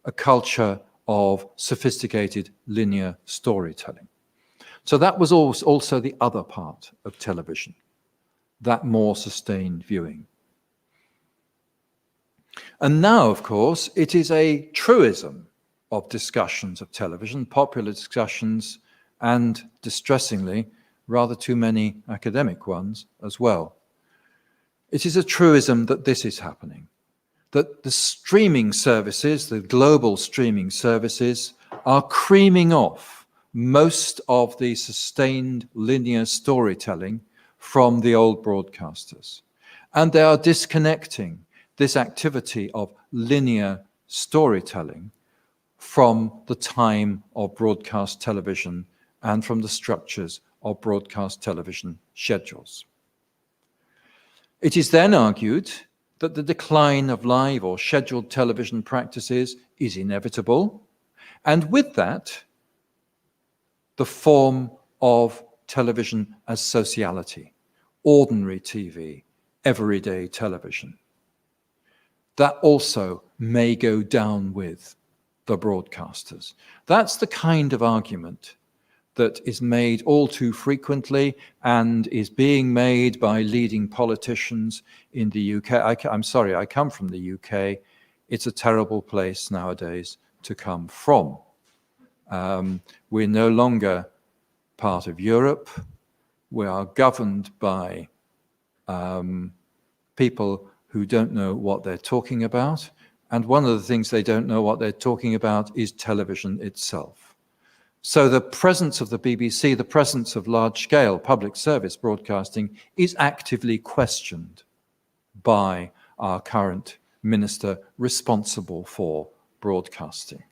a culture of sophisticated linear storytelling. So that was also the other part of television, that more sustained viewing. And now, of course, it is a truism of discussions of television, popular discussions, and distressingly, rather too many academic ones as well. It is a truism that this is happening, that the streaming services, the global streaming services, are creaming off most of the sustained linear storytelling from the old broadcasters. And they are disconnecting this activity of linear storytelling from the time of broadcast television and from the structures of broadcast television schedules. It is then argued that the decline of live or scheduled television practices is inevitable, and with that, the form of television as sociality, ordinary TV, everyday television, that also may go down with the broadcasters. That's the kind of argument that is made all too frequently and is being made by leading politicians in the UK. I'm sorry, I come from the UK. It's a terrible place nowadays to come from. We're no longer part of Europe. We are governed by people who don't know what they're talking about. And one of the things they don't know what they're talking about is television itself. So the presence of the BBC, the presence of large-scale public service broadcasting is actively questioned by our current minister responsible for broadcasting.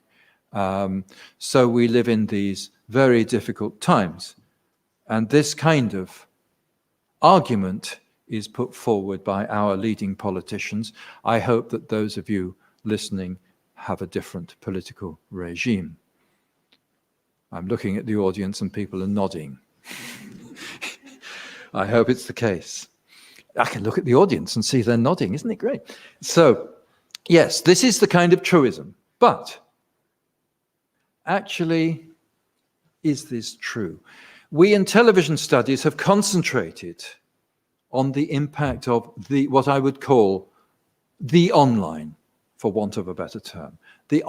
So we live in these very difficult times. And this kind of argument is put forward by our leading politicians. I hope that those of you listening have a different political regime. I'm looking at the audience and people are nodding. I hope it's the case. I can look at the audience and see they're nodding. Isn't it great? So, yes, this is the kind of truism. But actually, is this true? We in television studies have concentrated on the impact of what I would call the online, for want of a better term, the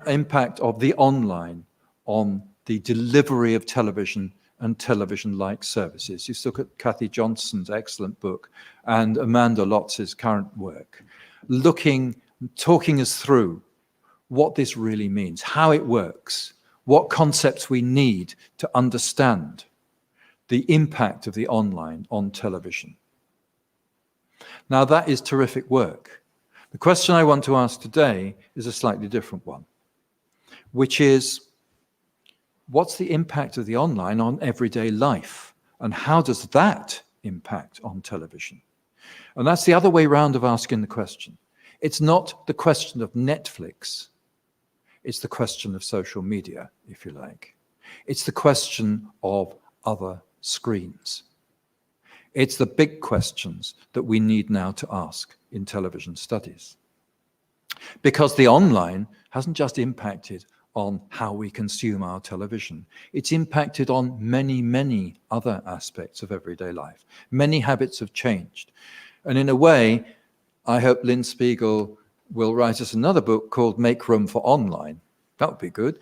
impact of the online on the delivery of television and television-like services. You look at Kathy Johnson's excellent book and Amanda Lotz's current work, talking us through what this really means, how it works, what concepts we need to understand the impact of the online on television. Now, that is terrific work. The question I want to ask today is a slightly different one, which is, what's the impact of the online on everyday life? And how does that impact on television? And that's the other way round of asking the question. It's not the question of Netflix. It's the question of social media, if you like. It's the question of other screens. It's the big questions that we need now to ask in television studies. Because the online hasn't just impacted on how we consume our television. It's impacted on many, many other aspects of everyday life. Many habits have changed. And in a way, I hope Lynn Spiegel will write us another book called Make Room for Online. That would be good.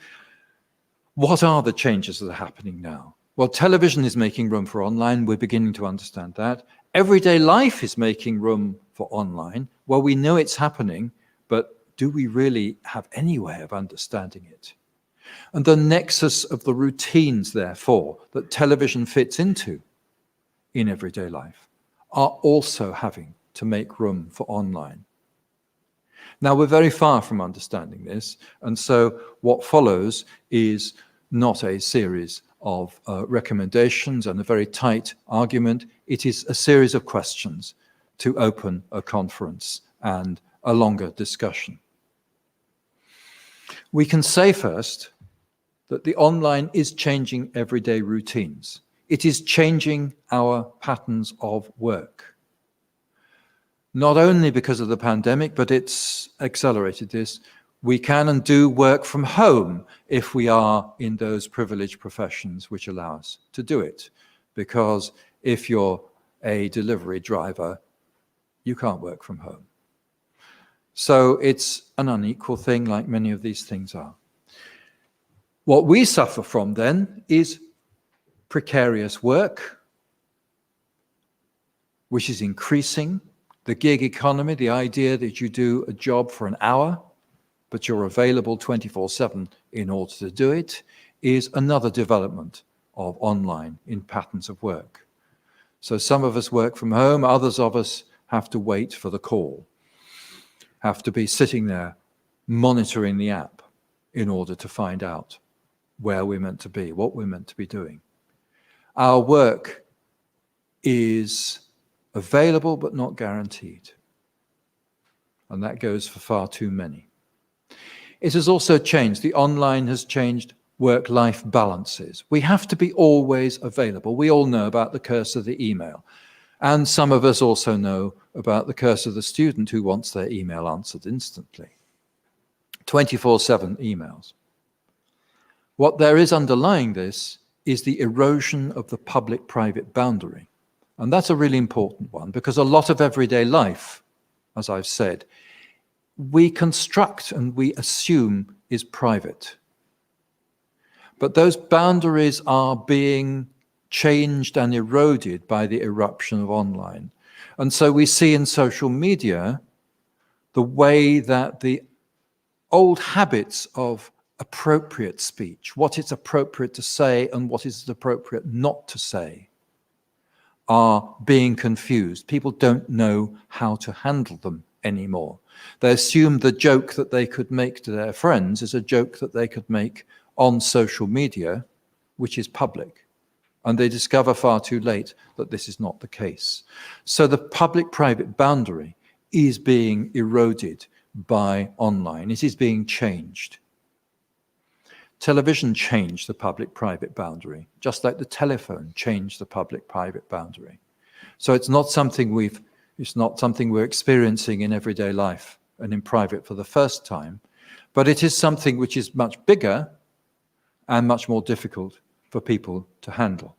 What are the changes that are happening now? Well, television is making room for online. We're beginning to understand that. Everyday life is making room for online. Well, we know it's happening, but do we really have any way of understanding it? And the nexus of the routines, therefore, that television fits into in everyday life are also having to make room for online. Now, we're very far from understanding this, and so what follows is not a series of recommendations and a very tight argument. It is a series of questions to open a conference and a longer discussion. We can say first that the online is changing everyday routines. It is changing our patterns of work. Not only because of the pandemic, but it's accelerated this. We can and do work from home if we are in those privileged professions which allow us to do it. Because if you're a delivery driver, you can't work from home. So it's an unequal thing, like many of these things are. What we suffer from then is precarious work, which is increasing. The gig economy, the idea that you do a job for an hour, but you're available 24/7 in order to do it, is another development of online in patterns of work. So some of us work from home, others of us have to wait for the call, have to be sitting there monitoring the app in order to find out where we're meant to be, what we're meant to be doing. Our work is available but not guaranteed. And that goes for far too many. It has also changed. The online has changed work-life balances. We have to be always available. We all know about the curse of the email. And some of us also know about the curse of the student who wants their email answered instantly. 24/7 emails. What there is underlying this is the erosion of the public-private boundary. And that's a really important one, because a lot of everyday life, as I've said, we construct and we assume is private. But those boundaries are being changed and eroded by the eruption of online. And so we see in social media the way that the old habits of appropriate speech, what is appropriate to say and what is appropriate not to say, are being confused. People don't know how to handle them anymore. They assume the joke that they could make to their friends is a joke that they could make on social media, which is public. And they discover far too late that this is not the case. So the public-private boundary is being eroded by online. It is being changed. Television changed the public-private boundary, just like the telephone changed the public-private boundary. So it's not something we're experiencing in everyday life and in private for the first time, but it is something which is much bigger and much more difficult for people to handle.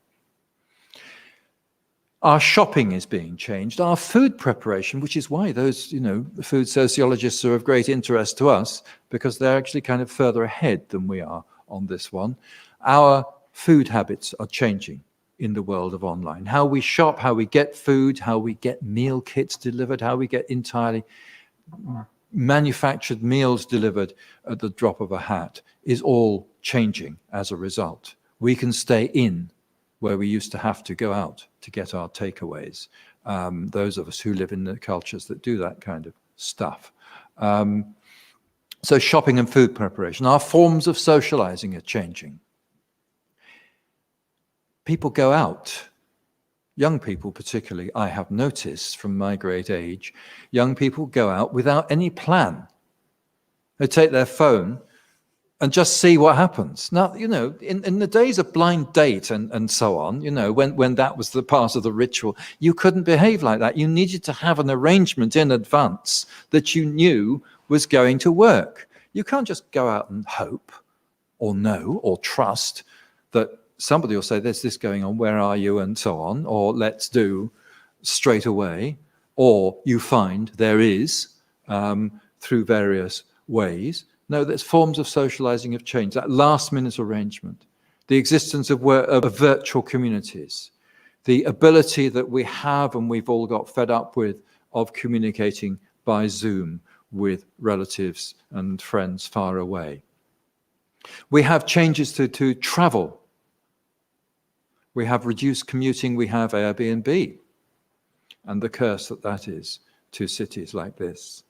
Our shopping is being changed, our food preparation, which is why those, the food sociologists are of great interest to us, because they're actually kind of further ahead than we are on this one. Our food habits are changing in the world of online. How we shop, how we get food, how we get meal kits delivered, how we get entirely manufactured meals delivered at the drop of a hat is all changing as a result. We can stay in where we used to have to go out to get our takeaways. Those of us who live in the cultures that do that kind of stuff. So shopping and food preparation, our forms of socializing are changing. People go out, young people particularly, I have noticed from my great age, young people go out without any plan. They take their phone and just see what happens. Now, in the days of blind date and so on, when that was the part of the ritual, you couldn't behave like that. You needed to have an arrangement in advance that you knew was going to work. You can't just go out and hope or know or trust that somebody will say, there's this going on, where are you, and so on, or let's do straight away, or you find there is through various ways. No, there's forms of socializing have changed. That last-minute arrangement, the existence of virtual communities, the ability that we have, and we've all got fed up with, of communicating by Zoom with relatives and friends far away. We have changes to travel. We have reduced commuting. We have Airbnb, and the curse that is to cities like this.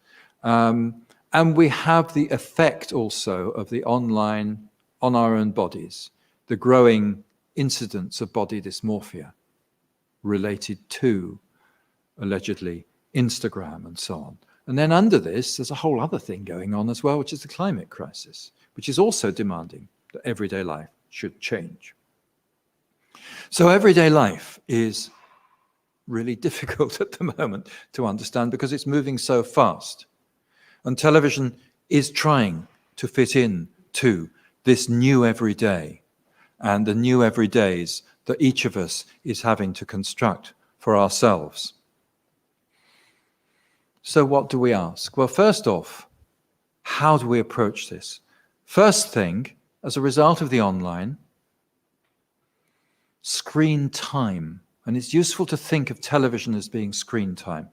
And we have the effect also of the online on our own bodies, the growing incidence of body dysmorphia related to, allegedly, Instagram and so on. And then under this, there's a whole other thing going on as well, which is the climate crisis, which is also demanding that everyday life should change. So everyday life is really difficult at the moment to understand because it's moving so fast. And television is trying to fit in to this new everyday and the new everydays that each of us is having to construct for ourselves. So what do we ask? Well, first off, how do we approach this? First thing, as a result of the online, screen time. And it's useful to think of television as being screen time.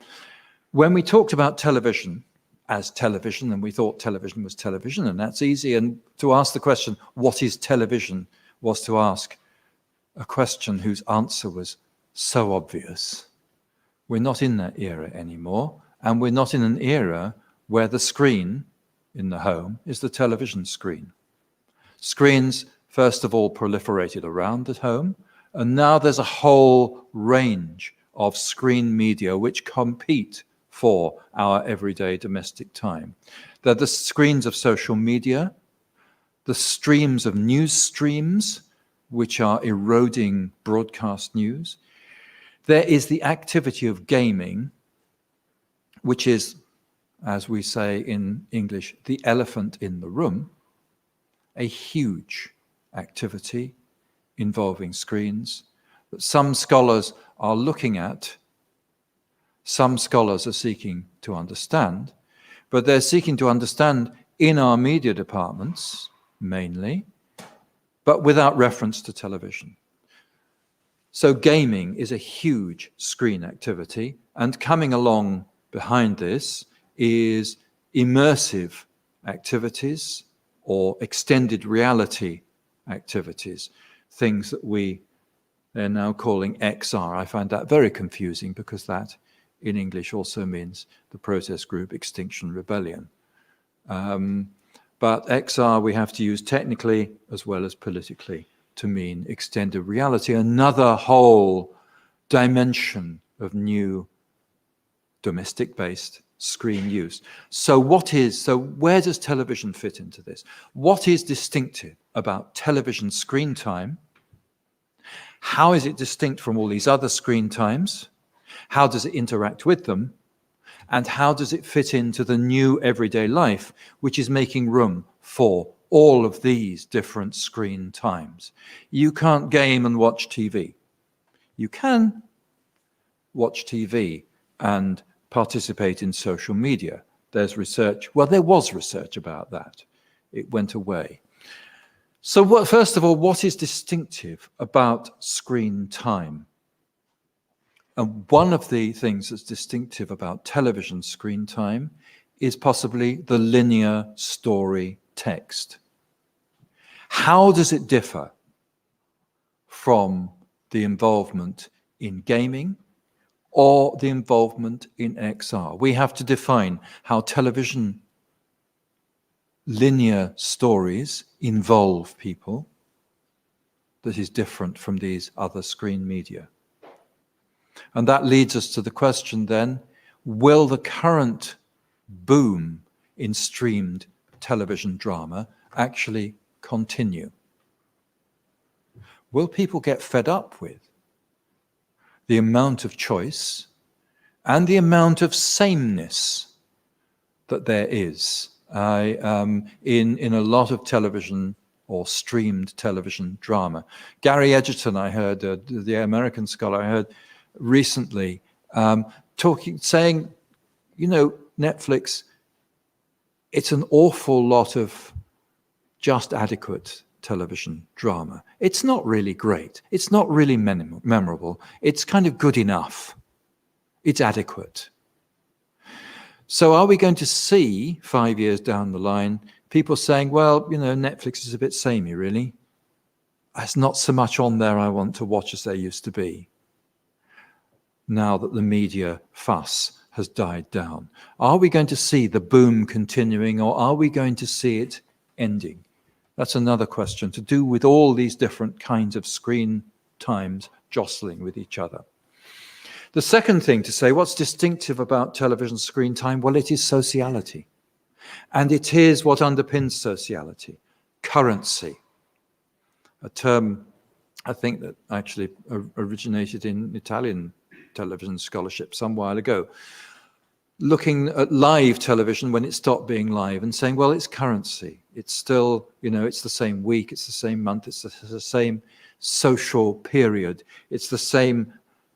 When we talked about television as television, and we thought television was television, and that's easy. And to ask the question, what is television, was to ask a question whose answer was so obvious. We're not in that era anymore, and we're not in an era where the screen in the home is the television screen. Screens, first of all, proliferated around the home, and now there's a whole range of screen media which compete for our everyday domestic time. They're the screens of social media, the streams of news streams, which are eroding broadcast news. There is the activity of gaming, which is, as we say in English, the elephant in the room, a huge activity involving screens that some scholars are looking at, some scholars are seeking to understand, but they're seeking to understand in our media departments, mainly, but without reference to television. So gaming is a huge screen activity, and coming along behind this is immersive activities or extended reality activities, things that they're now calling XR. I find that very confusing because that in English also means the protest group Extinction Rebellion. But XR we have to use technically as well as politically to mean extended reality, another whole dimension of new domestic-based screen use. So where does television fit into this? What is distinctive about television screen time? How is it distinct from all these other screen times? How does it interact with them? And how does it fit into the new everyday life, which is making room for all of these different screen times? You can't game and watch TV. You can watch TV and participate in social media. There's research. Well, there was research about that. It went away. So first of all, what is distinctive about screen time? And one of the things that's distinctive about television screen time is possibly the linear story text. How does it differ from the involvement in gaming or the involvement in XR? We have to define how television linear stories involve people that is different from these other screen media. And that leads us to the question then, will the current boom in streamed television drama actually continue? Will people get fed up with the amount of choice and the amount of sameness that there is in a lot of television or streamed television drama? Gary Edgerton, I heard, the American scholar, I heard recently saying, Netflix, it's an awful lot of just adequate television drama. It's not really great. It's not really memorable. It's kind of good enough. It's adequate. So are we going to see 5 years down the line people saying, well, Netflix is a bit samey, really. There's not so much on there I want to watch as there used to be, now that the media fuss has died down? Are we going to see the boom continuing, or are we going to see it ending? That's another question to do with all these different kinds of screen times jostling with each other. The second thing to say, what's distinctive about television screen time? Well, it is sociality. And it is what underpins sociality, currency, a term I think that actually originated in Italian television scholarship some while ago, looking at live television when it stopped being live and saying, well, it's currency. It's still, it's the same week, it's the same month, it's the same social period, it's the same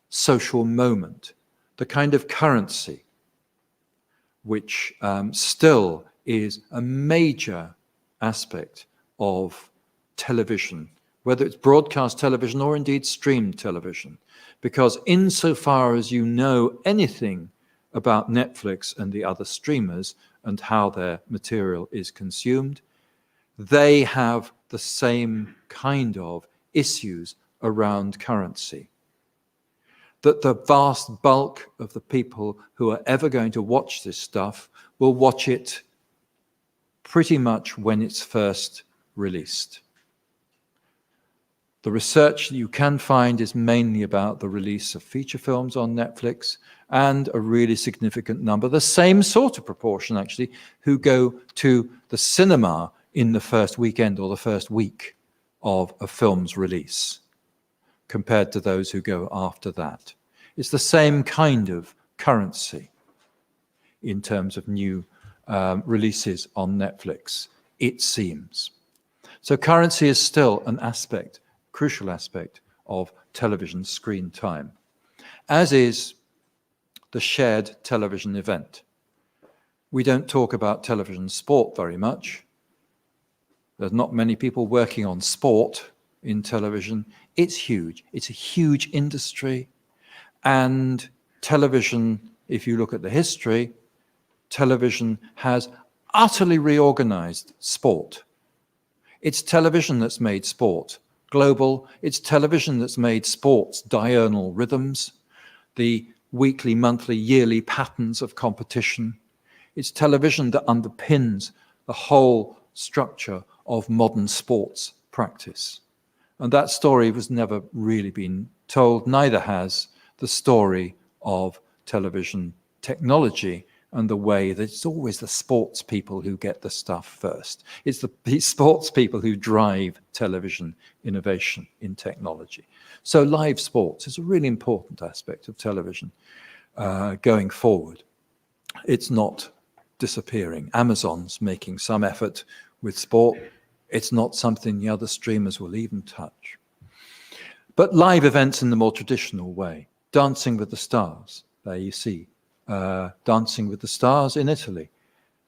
social moment, the kind of currency which still is a major aspect of television, whether it's broadcast television or indeed streamed television. Because insofar as you know anything about Netflix and the other streamers and how their material is consumed, they have the same kind of issues around currency. That the vast bulk of the people who are ever going to watch this stuff will watch it pretty much when it's first released. The research that you can find is mainly about the release of feature films on Netflix, and a really significant number, the same sort of proportion actually, who go to the cinema in the first weekend or the first week of a film's release, compared to those who go after that. It's the same kind of currency in terms of new releases on Netflix, it seems. So currency is still an aspect, crucial aspect of television screen time, as is the shared television event. We don't talk about television sport very much. There's not many people working on sport in television. It's huge. It's a huge industry. And television, if you look at the history, television has utterly reorganized sport. It's television that's made sport global. It's television that's made sports diurnal rhythms, the weekly, monthly, yearly patterns of competition. It's television that underpins the whole structure of modern sports practice. And that story was never really been told, neither has the story of television technology and the way that it's always the sports people who get the stuff first. It's the sports people who drive television innovation in technology. So live sports is a really important aspect of television going forward. It's not disappearing. Amazon's making some effort with sport. It's not something the other streamers will even touch. But live events in the more traditional way, Dancing with the Stars, there you see, Dancing with the Stars in Italy,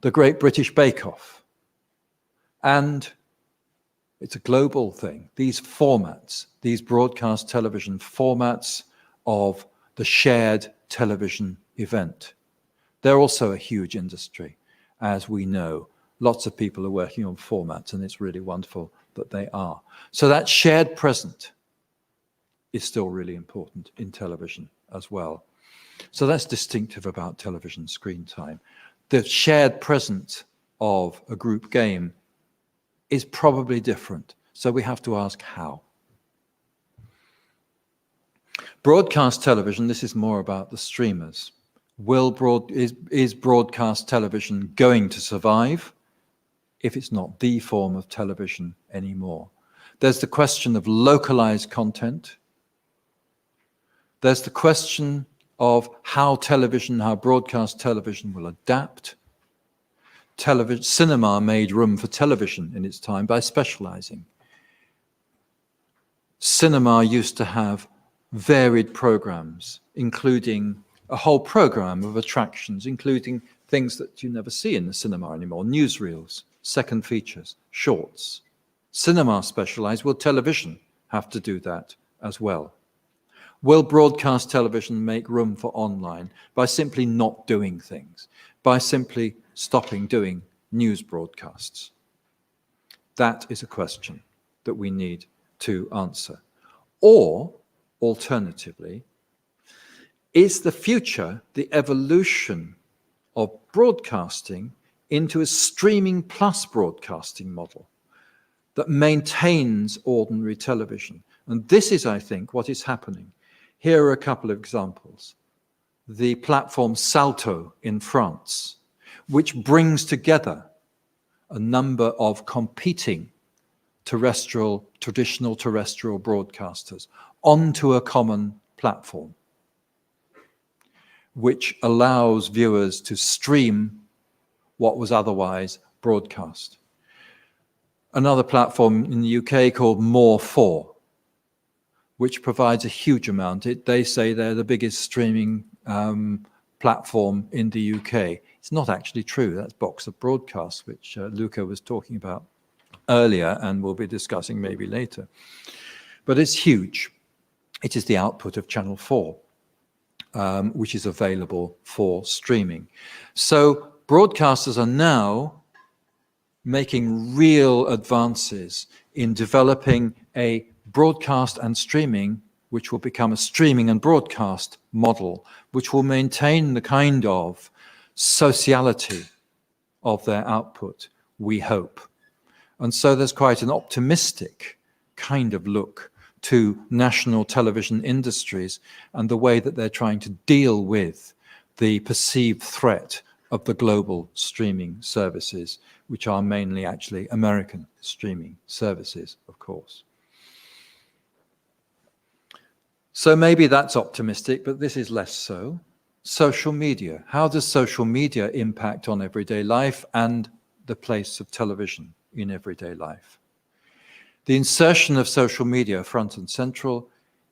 the Great British Bake Off. And it's a global thing. These formats, these broadcast television formats of the shared television event, they're also a huge industry, as we know. Lots of people are working on formats, and it's really wonderful that they are. So that shared present is still really important in television as well. So that's distinctive about television screen time. The shared present of a group game is probably different. So we have to ask how. Broadcast television, this is more about the streamers. Is broadcast television going to survive if it's not the form of television anymore? There's the question of localized content. There's the question of how broadcast television will adapt. Cinema made room for television in its time by specializing. Cinema used to have varied programs, including a whole program of attractions, including things that you never see in the cinema anymore, newsreels, second features, shorts. Cinema specialized. Will television have to do that as well? Will broadcast television make room for online by simply not doing things, by simply stopping doing news broadcasts? That is a question that we need to answer. Or, alternatively, is the future the evolution of broadcasting into a streaming plus broadcasting model that maintains ordinary television? And this is, I think, what is happening. Here are a couple of examples. The platform Salto in France, which brings together a number of competing traditional terrestrial broadcasters onto a common platform, which allows viewers to stream what was otherwise broadcast. Another platform in the UK called More4, which provides a huge amount. They say they're the biggest streaming platform in the UK. It's not actually true. That's Box of Broadcast, which Luca was talking about earlier and we'll be discussing maybe later. But it's huge. It is the output of Channel 4, which is available for streaming. So broadcasters are now making real advances in developing a broadcast and streaming, which will become a streaming and broadcast model, which will maintain the kind of sociality of their output, we hope. And so there's quite an optimistic kind of look to national television industries and the way that they're trying to deal with the perceived threat of the global streaming services, which are mainly actually American streaming services, of course. So maybe that's optimistic, but this is less so. Social media. How does social media impact on everyday life and the place of television in everyday life? The insertion of social media front and central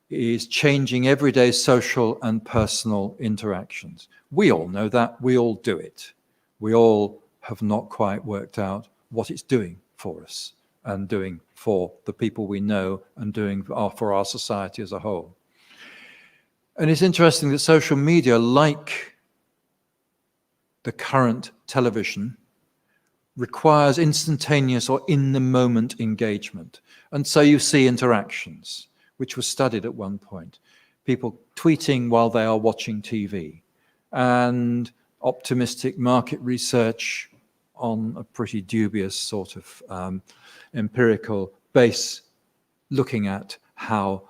is changing everyday social and personal interactions. We all know that, we all do it. We all have not quite worked out what it's doing for us and doing for the people we know and doing for our society as a whole. And it's interesting that social media, like the current television, requires instantaneous or in-the-moment engagement. And so you see interactions, which was studied at one point. People tweeting while they are watching TV, and optimistic market research on a pretty dubious sort of empirical base, looking at how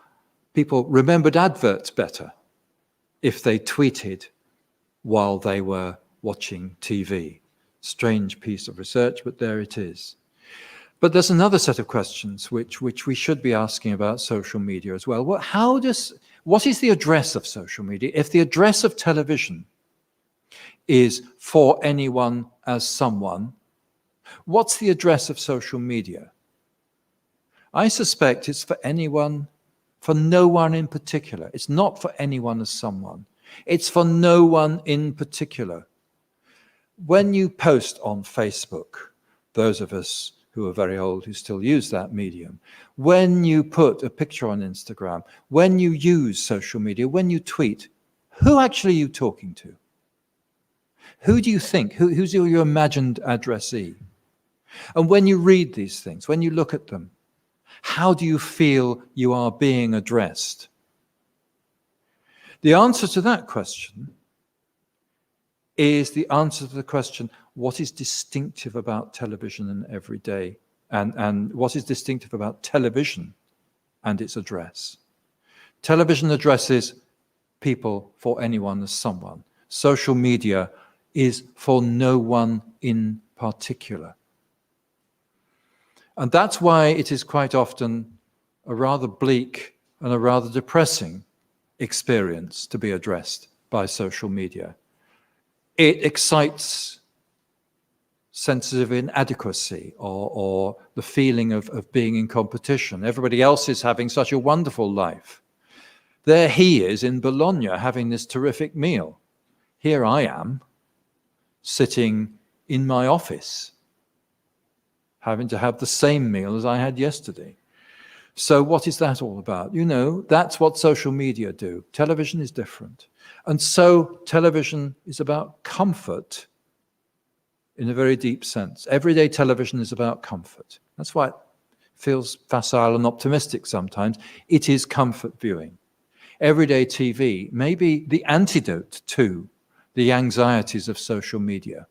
people remembered adverts better if they tweeted while they were watching TV. Strange piece of research, but there it is. But there's another set of questions which we should be asking about social media as well. What is the address of social media? If the address of television is for anyone as someone, what's the address of social media? I suspect it's for anyone, for no one in particular. It's not for anyone as someone. It's for no one in particular. When you post on Facebook, those of us who are very old who still use that medium, when you put a picture on Instagram, when you use social media, when you tweet, who actually are you talking to? Who do you think? Who's your imagined addressee? And when you read these things, when you look at them, how do you feel you are being addressed? The answer to that question is the answer to the question, what is distinctive about television and everyday, and what is distinctive about television and its address? Television addresses people for anyone as someone. Social media is for no one in particular. And that's why it is quite often a rather bleak and a rather depressing experience to be addressed by social media. It excites senses of inadequacy or the feeling of being in competition. Everybody else is having such a wonderful life. There he is in Bologna having this terrific meal. Here I am, sitting in my office, having to have the same meal as I had yesterday. So what is that all about? You know, that's what social media do. Television is different. And so television is about comfort in a very deep sense. Everyday television is about comfort. That's why it feels facile and optimistic sometimes. It is comfort viewing. Everyday TV may be the antidote to the anxieties of social media.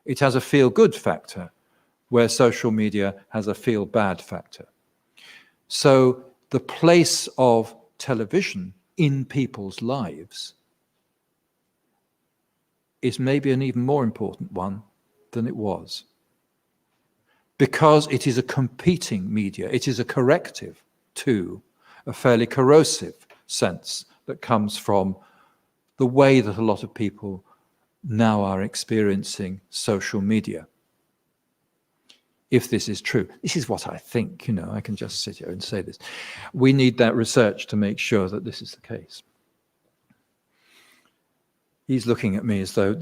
It has a feel-good factor, where social media has a feel-bad factor. So the place of television in people's lives is maybe an even more important one than it was, because it is a competing media. It is a corrective to a fairly corrosive sense that comes from the way that a lot of people now are experiencing social media. If this is true, this is what I think, you know, I can just sit here and say this. We need that research to make sure that this is the case. He's looking at me as though,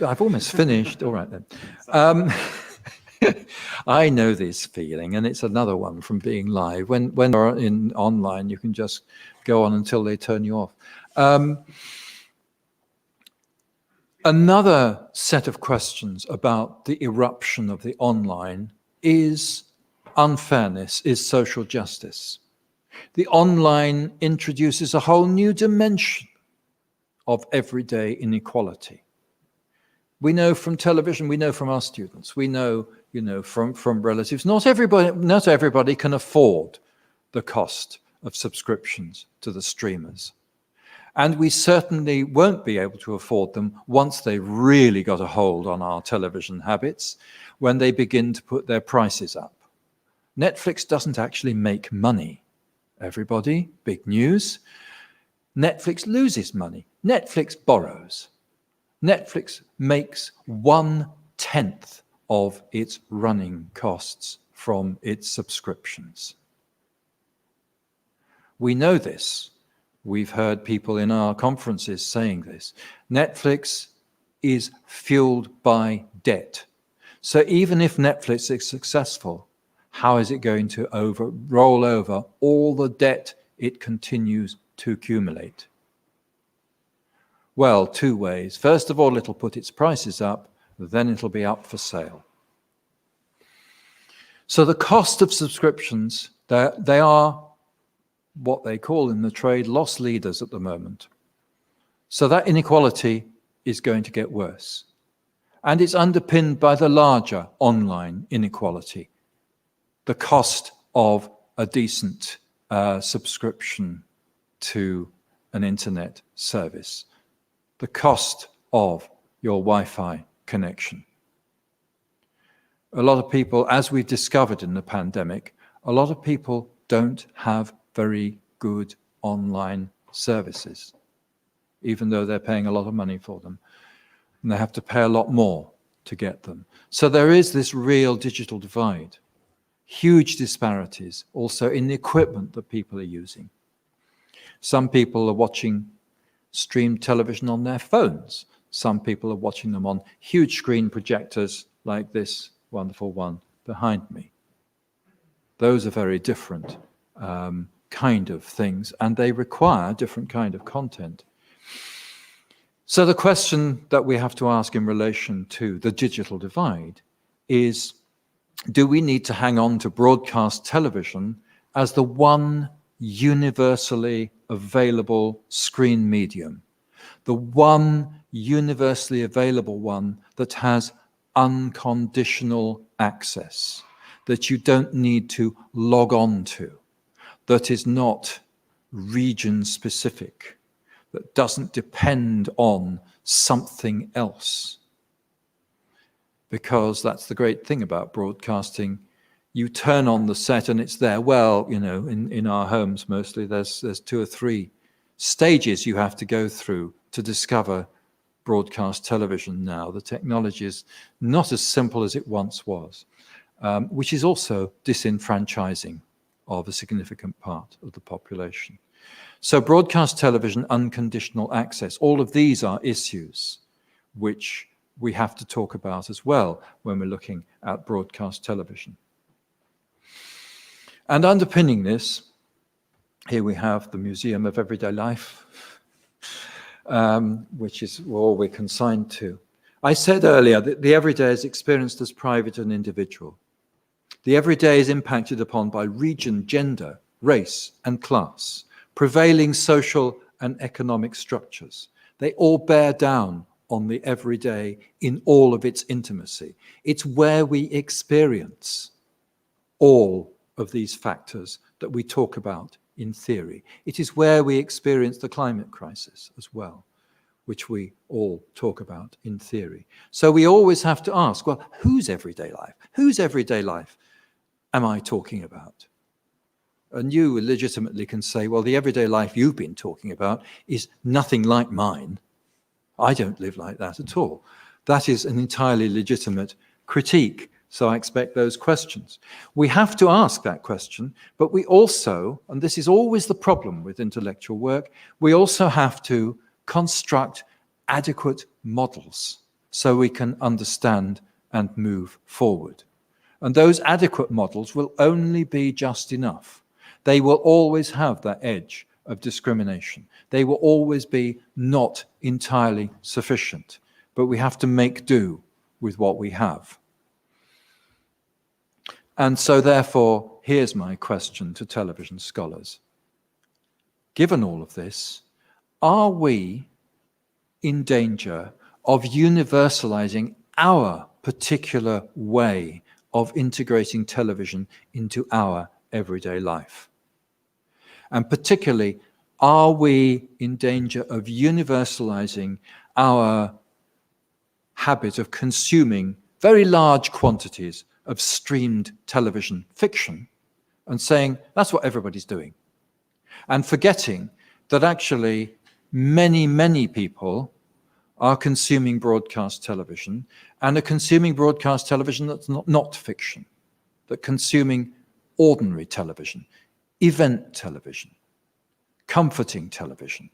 I've almost finished. All right then. I know this feeling, and it's another one from being live. When you're in online, you can just go on until they turn you off. Another set of questions about the eruption of the online is unfairness, is social justice. The online introduces a whole new dimension of everyday inequality. We know from television, we know from our students, we know, you know, from relatives, not everybody can afford the cost of subscriptions to the streamers. And we certainly won't be able to afford them once they've really got a hold on our television habits, when they begin to put their prices up. Netflix doesn't actually make money. Everybody, big news. Netflix loses money. Netflix borrows. Netflix makes 1/10 of its running costs from its subscriptions. We know this. We've heard people in our conferences saying this. Netflix is fueled by debt. So even if Netflix is successful, how is it going to roll over all the debt it continues to accumulate? Well, two ways. First of all, it'll put its prices up, then it'll be up for sale. So the cost of subscriptions, they are what they call in the trade loss leaders at the moment. So that inequality is going to get worse. And it's underpinned by the larger online inequality, the cost of a decent subscription to an internet service, the cost of your Wi-Fi connection. A lot of people, as we've discovered in the pandemic, a lot of people don't have very good online services, even though they're paying a lot of money for them. And they have to pay a lot more to get them. So there is this real digital divide. Huge disparities also in the equipment that people are using. Some people are watching streamed television on their phones. Some people are watching them on huge screen projectors like this wonderful one behind me. Those are very different kind of things, and they require different kind of content. So the question that we have to ask in relation to the digital divide is, do we need to hang on to broadcast television as the one universally available screen medium, the one universally available one that has unconditional access, that you don't need to log on to, that is not region specific, that doesn't depend on something else? Because that's the great thing about broadcasting. You turn on the set and it's there. Well, you know, in our homes mostly, there's 2 or 3 stages you have to go through to discover broadcast television now. The technology is not as simple as it once was, which is also disenfranchising of a significant part of the population. So broadcast television, unconditional access, all of these are issues which we have to talk about as well when we're looking at broadcast television. And underpinning this, here we have the Museum of Everyday Life, which is all we're consigned to. I said earlier that the everyday is experienced as private and individual. The everyday is impacted upon by region, gender, race, and class, prevailing social and economic structures. They all bear down on the everyday in all of its intimacy. It's where we experience all of these factors that we talk about in theory. It is where we experience the climate crisis as well, which we all talk about in theory. So we always have to ask, well, whose everyday life? Whose everyday life am I talking about? And you legitimately can say, well, the everyday life you've been talking about is nothing like mine. I don't live like that at all. That is an entirely legitimate critique. So I expect those questions. We have to ask that question, but we also, and this is always the problem with intellectual work, we also have to construct adequate models so we can understand and move forward. And those adequate models will only be just enough. They will always have that edge of discrimination. They will always be not entirely sufficient, but we have to make do with what we have. And so therefore, here's my question to television scholars. Given all of this, are we in danger of universalizing our particular way of integrating television into our everyday life? And particularly, are we in danger of universalizing our habit of consuming very large quantities of streamed television fiction and saying that's what everybody's doing, and forgetting that actually many, many people are consuming broadcast television and are consuming broadcast television that's not fiction, but consuming ordinary television, event television, comforting television,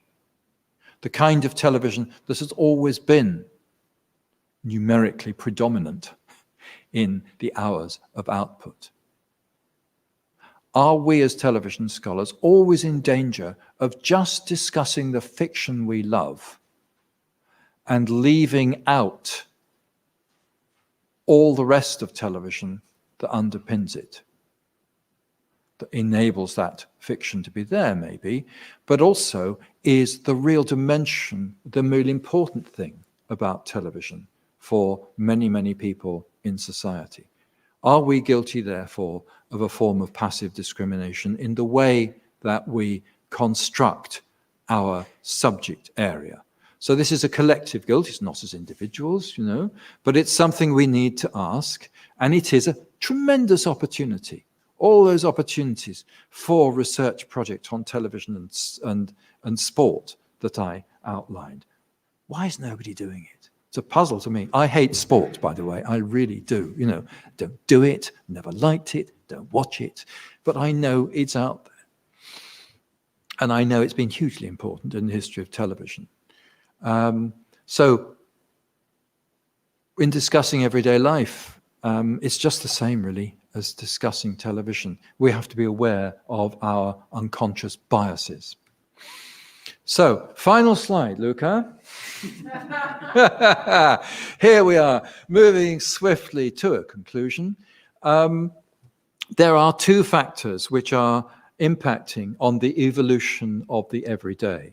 the kind of television that has always been numerically predominant in the hours of output. Are we as television scholars always in danger of just discussing the fiction we love and leaving out all the rest of television that underpins it, that enables that fiction to be there maybe, but also is the real dimension, the really important thing about television for many, many people in society? Are we guilty, therefore, of a form of passive discrimination in the way that we construct our subject area? So this is a collective guilt. It's not as individuals, you know, but it's something we need to ask, and it is a tremendous opportunity. All those opportunities for research projects on television and sport that I outlined. Why is nobody doing it? It's a puzzle to me. I hate sport, by the way. I really do. You know, don't do it, never liked it, don't watch it. But I know it's out there. And I know it's been hugely important in the history of television. So in discussing everyday life, it's just the same, really, as discussing television. We have to be aware of our unconscious biases. So, final slide, Luca. Here we are, moving swiftly to a conclusion. There are two factors which are impacting on the evolution of the everyday.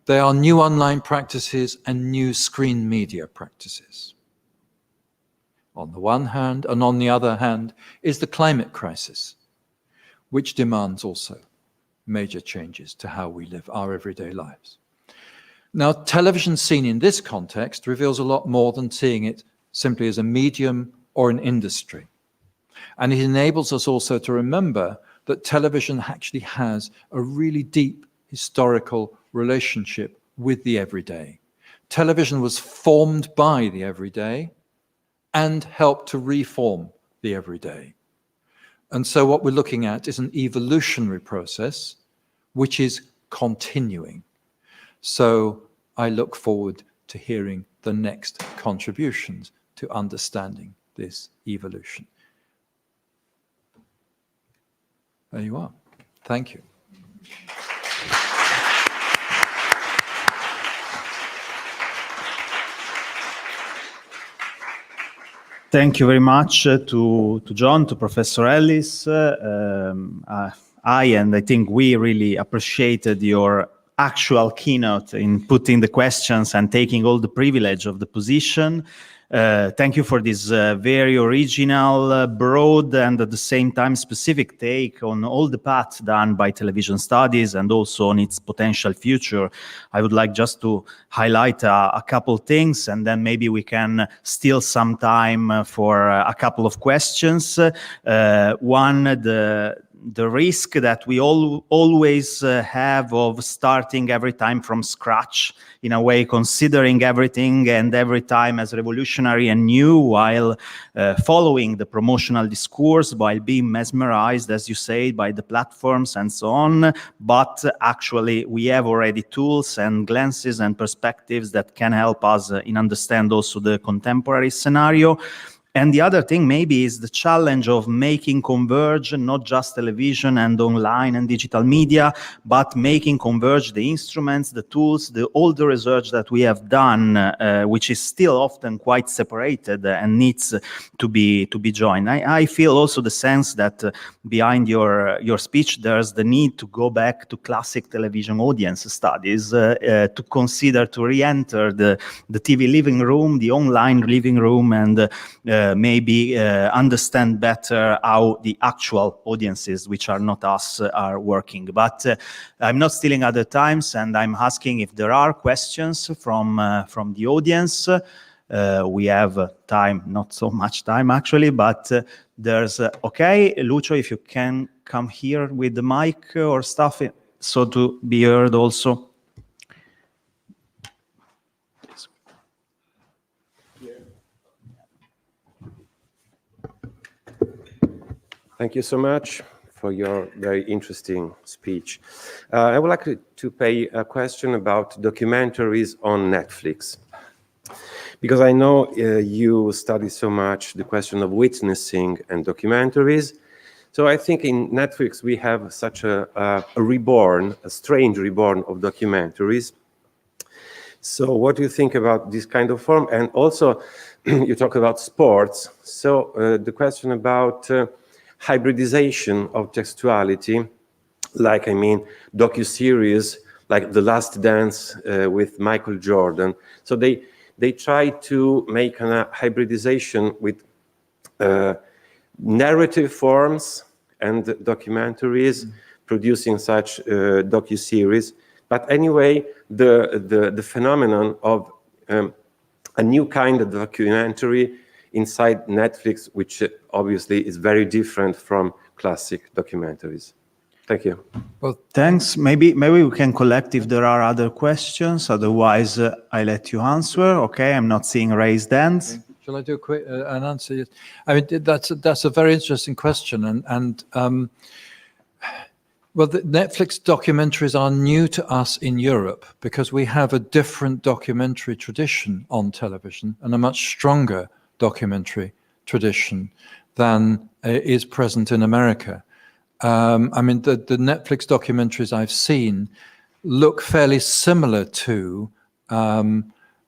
They are new online practices and new screen media practices. On the one hand, and on the other hand, is the climate crisis, which demands also major changes to how we live our everyday lives. Now, television seen in this context reveals a lot more than seeing it simply as a medium or an industry. And it enables us also to remember that television actually has a really deep historical relationship with the everyday. Television was formed by the everyday and helped to reform the everyday. And so what we're looking at is an evolutionary process which is continuing. So I look forward to hearing the next contributions to understanding this evolution. There you are. Thank you. Thank you very much to John, to Professor Ellis. I think we really appreciated your actual keynote in putting the questions and taking all the privilege of the position. Thank you for this very original, broad, and at the same time specific take on all the paths done by television studies and also on its potential future. I would like just to highlight a couple things, and then maybe we can steal some time for a couple of questions. One, the risk that we always have of starting every time from scratch, in a way considering everything and every time as revolutionary and new, while following the promotional discourse, while being mesmerized, as you say, by the platforms and so on. But actually we have already tools and glances and perspectives that can help us in understand also the contemporary scenario. And the other thing maybe is the challenge of making converge not just television and online and digital media, but making converge the instruments, the tools, all the research that we have done, which is still often quite separated and needs to be joined. I feel also the sense that behind your speech, there's the need to go back to classic television audience studies, to consider to re-enter the TV living room, the online living room, and maybe understand better how the actual audiences, which are not us, are working. But I'm not stealing other times, and I'm asking if there are questions from the audience. We have time, not so much time actually, but there's, okay, Lucio, if you can come here with the mic or stuff, so to be heard also. Thank you so much for your very interesting speech. I would like to pay a question about documentaries on Netflix. Because I know you study so much the question of witnessing and documentaries. So I think in Netflix we have such a reborn, a strange reborn of documentaries. So what do you think about this kind of form? And also you talk about sports. So the question about hybridization of textuality, like, I mean, docuseries, like The Last Dance with Michael Jordan. So they try to make a hybridization with narrative forms and documentaries, producing such docuseries. But anyway, the phenomenon of a new kind of documentary inside Netflix, which obviously is very different from classic documentaries. Thank you. Well, thanks. Maybe we can collect if there are other questions. Otherwise, I let you answer. Okay, I'm not seeing raised hands. Shall I do a quick an answer? I mean, that's a very interesting question, and well, the Netflix documentaries are new to us in Europe because we have a different documentary tradition on television and a much stronger documentary tradition than is present in America. I mean, the Netflix documentaries I've seen look fairly similar to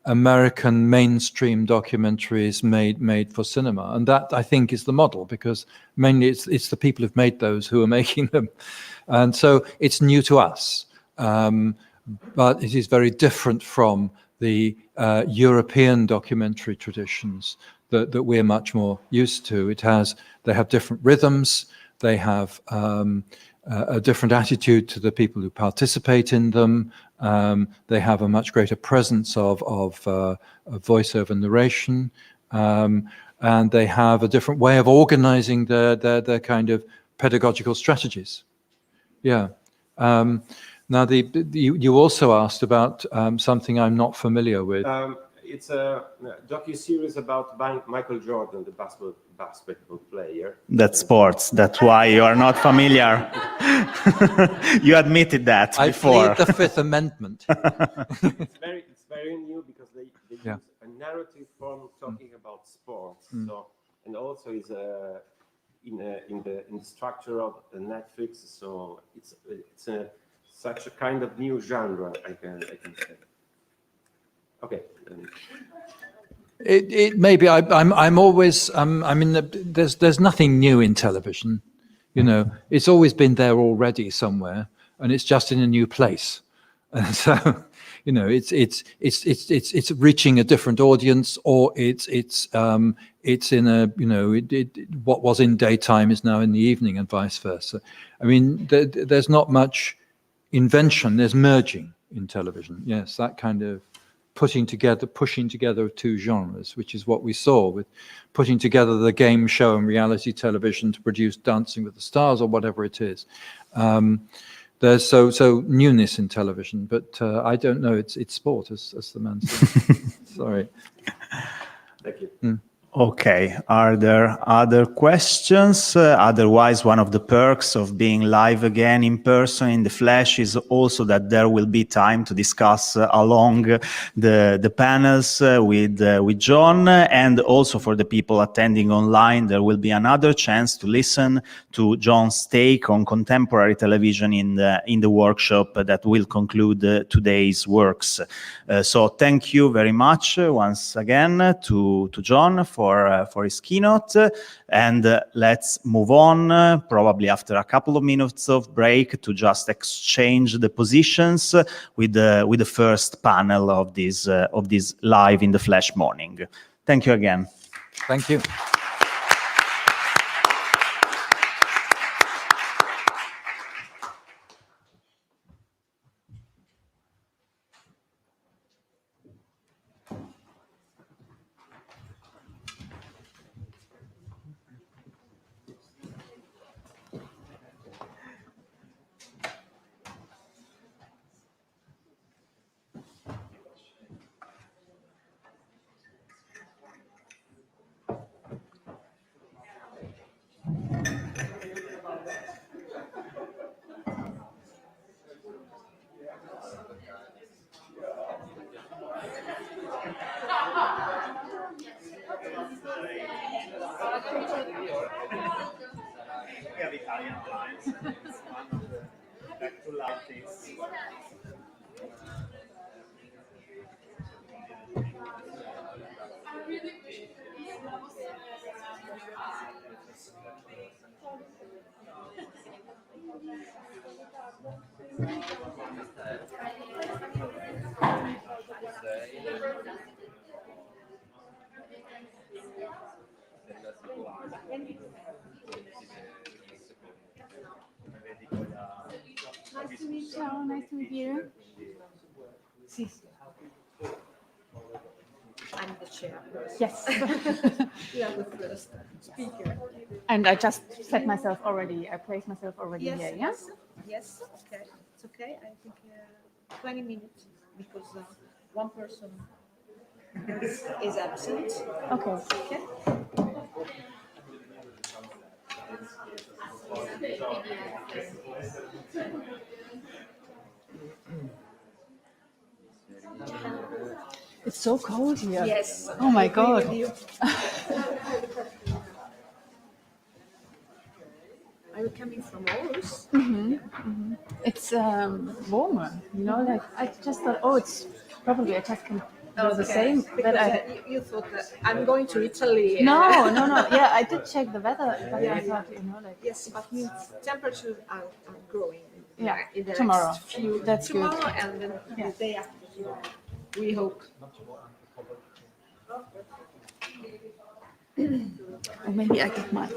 American mainstream documentaries made for cinema, and that I think is the model, because mainly it's the people who've made those who are making them, and so it's new to us, but it is very different from the European documentary traditions that we're much more used to. They have different rhythms. They have a different attitude to the people who participate in them. They have a much greater presence of voiceover narration, and they have a different way of organizing their kind of pedagogical strategies. Yeah. Now, you also asked about something I'm not familiar with. It's a docu-series about Michael Jordan, the basketball player. That's sports. That's why you are not familiar. You admitted that before. I plead the Fifth Amendment. It's very new because they use a narrative form talking about sports. So, and also is in the structure of Netflix. So it's such a kind of new genre, I can say. Okay. It maybe I'm always I mean, there's nothing new in television, you know. It's always been there already somewhere, and it's just in a new place. And so, you know, it's reaching a different audience, or it's in a, you know, what was in daytime is now in the evening, and vice versa. I mean, there's not much invention. There's merging in television. Yes, that kind of pushing together of two genres, which is what we saw with putting together the game show and reality television to produce Dancing with the Stars or whatever it is. There's so newness in television, but I don't know. It's sport, as the man said. Sorry. Thank you. Okay, are there other questions? Otherwise, one of the perks of being live again in person in the flesh is also that there will be time to discuss along the panels with John, and also for the people attending online, there will be another chance to listen to John's take on contemporary television in the workshop that will conclude today's works. So thank you very much once again to John for his keynote, and let's move on, probably after a couple of minutes of break, to just exchange the positions with the first panel of this live in the flesh morning. Thank you again. Thank you. Ciao, nice to meet you. I'm the chair. Yes. You are the first speaker. And I just set myself already, I placed myself already Yes, here, yeah? yes, okay. It's okay. I think 20 minutes because one person is absent. Okay. Okay. It's so cold here. Yes. Oh my I agree God. with you. Are you coming from Aarhus? It's warmer, you know, like I just thought, oh, it's probably I just can do the same. But Because you thought that I'm going to Italy. no. Yeah, I did check the weather, but I thought, you know, like Yes, but temperatures are growing. Yeah, in the tomorrow. Next few, That's good. tomorrow and then Yeah. the day after tomorrow. We hope. or maybe I get my.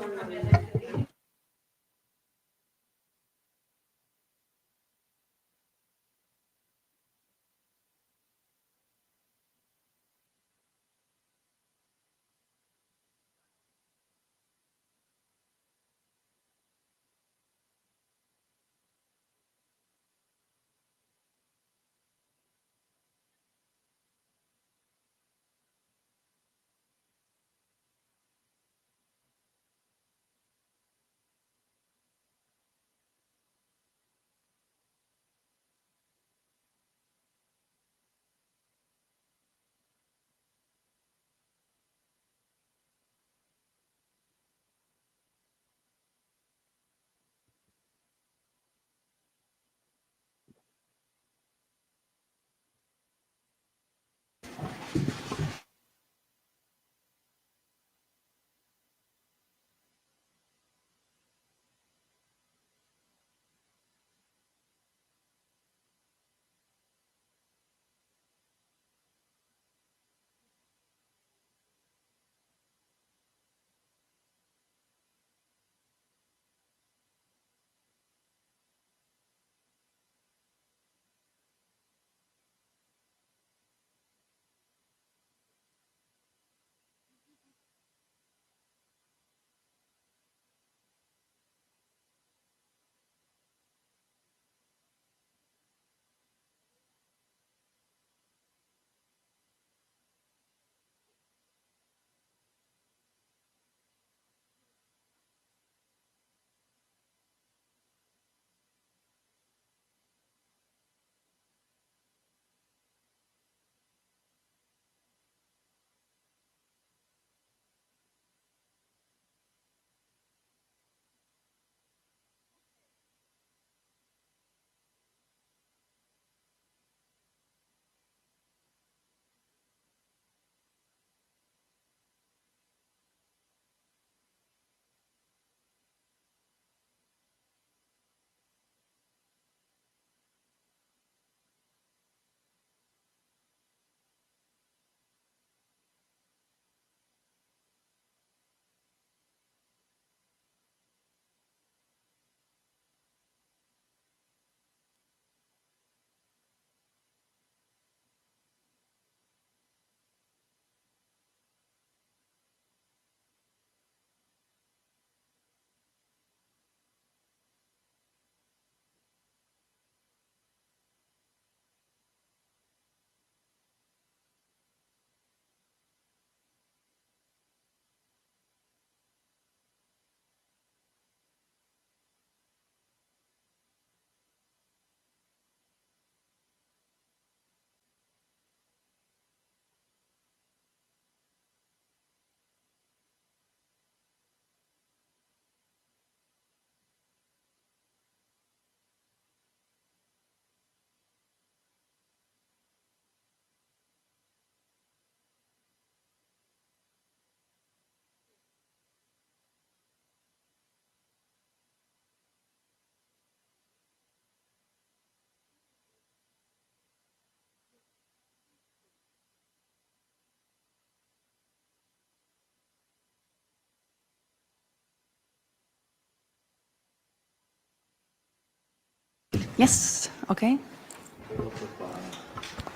Yes, okay.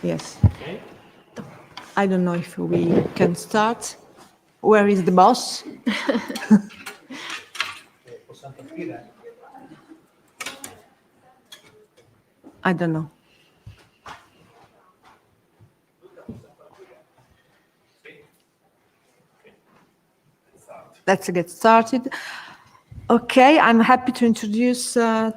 Yes. I don't know if we can start. Where is the boss? I don't know. Let's get started. Okay, I'm happy to introduce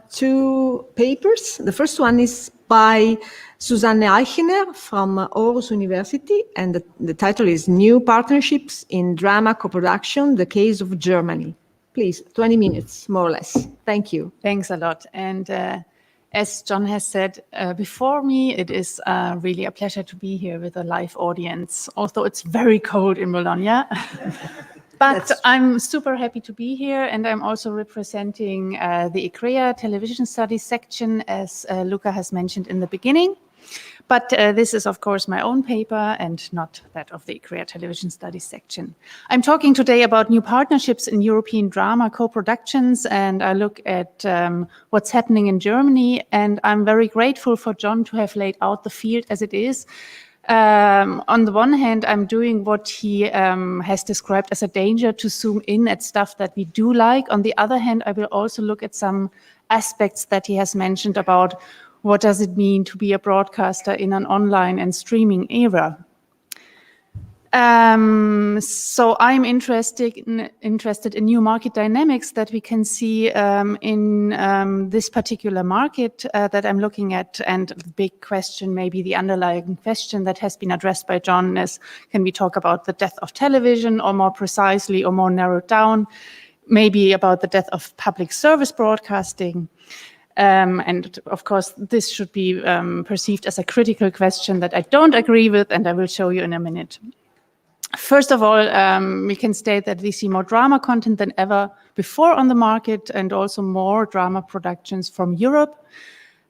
two papers. The first one is by Susanne Eichner from Aarhus University, and the title is New Partnerships in Drama Co-Production, the Case of Germany. Please, 20 minutes, more or less. Thank you. Thanks a lot. And as John has said before me, it is really a pleasure to be here with a live audience, although it's very cold in Bologna. But I'm super happy to be here, and I'm also representing the ICREA Television Studies section, as Luca has mentioned in the beginning. But this is, of course, my own paper and not that of the ICREA Television Studies section. I'm talking today about new partnerships in European drama co-productions, and I look at what's happening in Germany, and I'm very grateful for John to have laid out the field as it is. On the one hand, I'm doing what he has described as a danger to zoom in at stuff that we do like. On the other hand, I will also look at some aspects that he has mentioned about what does it mean to be a broadcaster in an online and streaming era. So I'm interested in new market dynamics that we can see in this particular market that I'm looking at. And the big question, maybe the underlying question that has been addressed by John is, can we talk about the death of television, or more precisely or more narrowed down, maybe about the death of public service broadcasting? And of course, this should be perceived as a critical question that I don't agree with, and I will show you in a minute. First of all, we can state that we see more drama content than ever before on the market, and also more drama productions from Europe.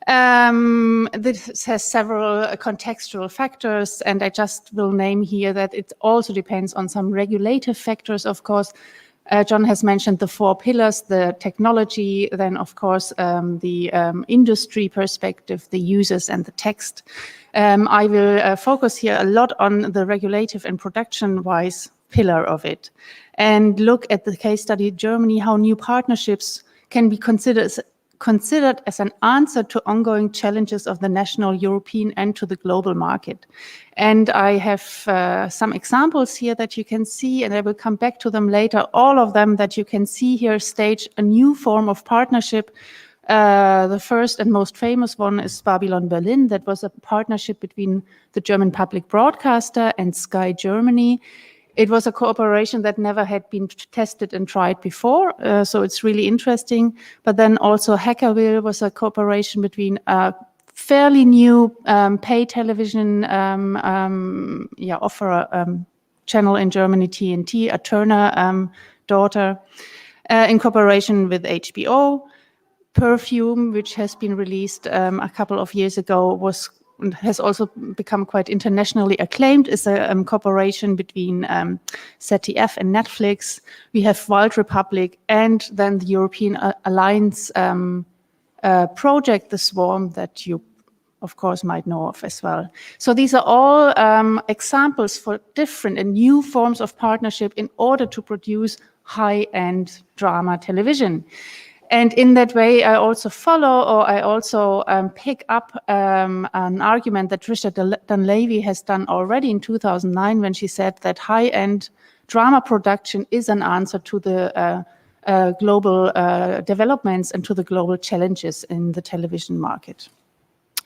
This has several contextual factors, and I just will name here that it also depends on some regulative factors, of course. John has mentioned the 4 pillars, the technology, then of course the industry perspective, the users, and the text. I will focus here a lot on the regulative and production-wise pillar of it, and look at the case study Germany, how new partnerships can be considered as an answer to ongoing challenges of the national, European, and to the global market. And I have some examples here that you can see, and I will come back to them later. All of them that you can see here stage a new form of partnership. The first and most famous one is Babylon Berlin. That was a partnership between the German public broadcaster and Sky Germany. It was a cooperation that never had been tested and tried before, so it's really interesting. But then also Hackerville was a cooperation between a fairly new pay television offer channel in Germany, TNT, a Turner daughter, in cooperation with HBO. Perfume, which has been released a couple of years ago, has also become quite internationally acclaimed, is a cooperation between ZDF and Netflix. We have Wild Republic, and then the European Alliance project, The Swarm, that you, of course, might know of as well. So these are all examples for different and new forms of partnership in order to produce high-end drama television. And in that way, I also pick up an argument that Trisha Dunleavy has done already in 2009, when she said that high-end drama production is an answer to the global developments and to the global challenges in the television market.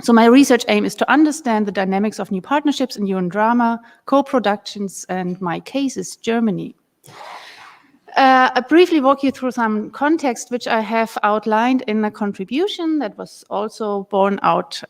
So my research aim is to understand the dynamics of new partnerships in European drama, co-productions, and my case is Germany. I briefly walk you through some context, which I have outlined in a contribution that was also born out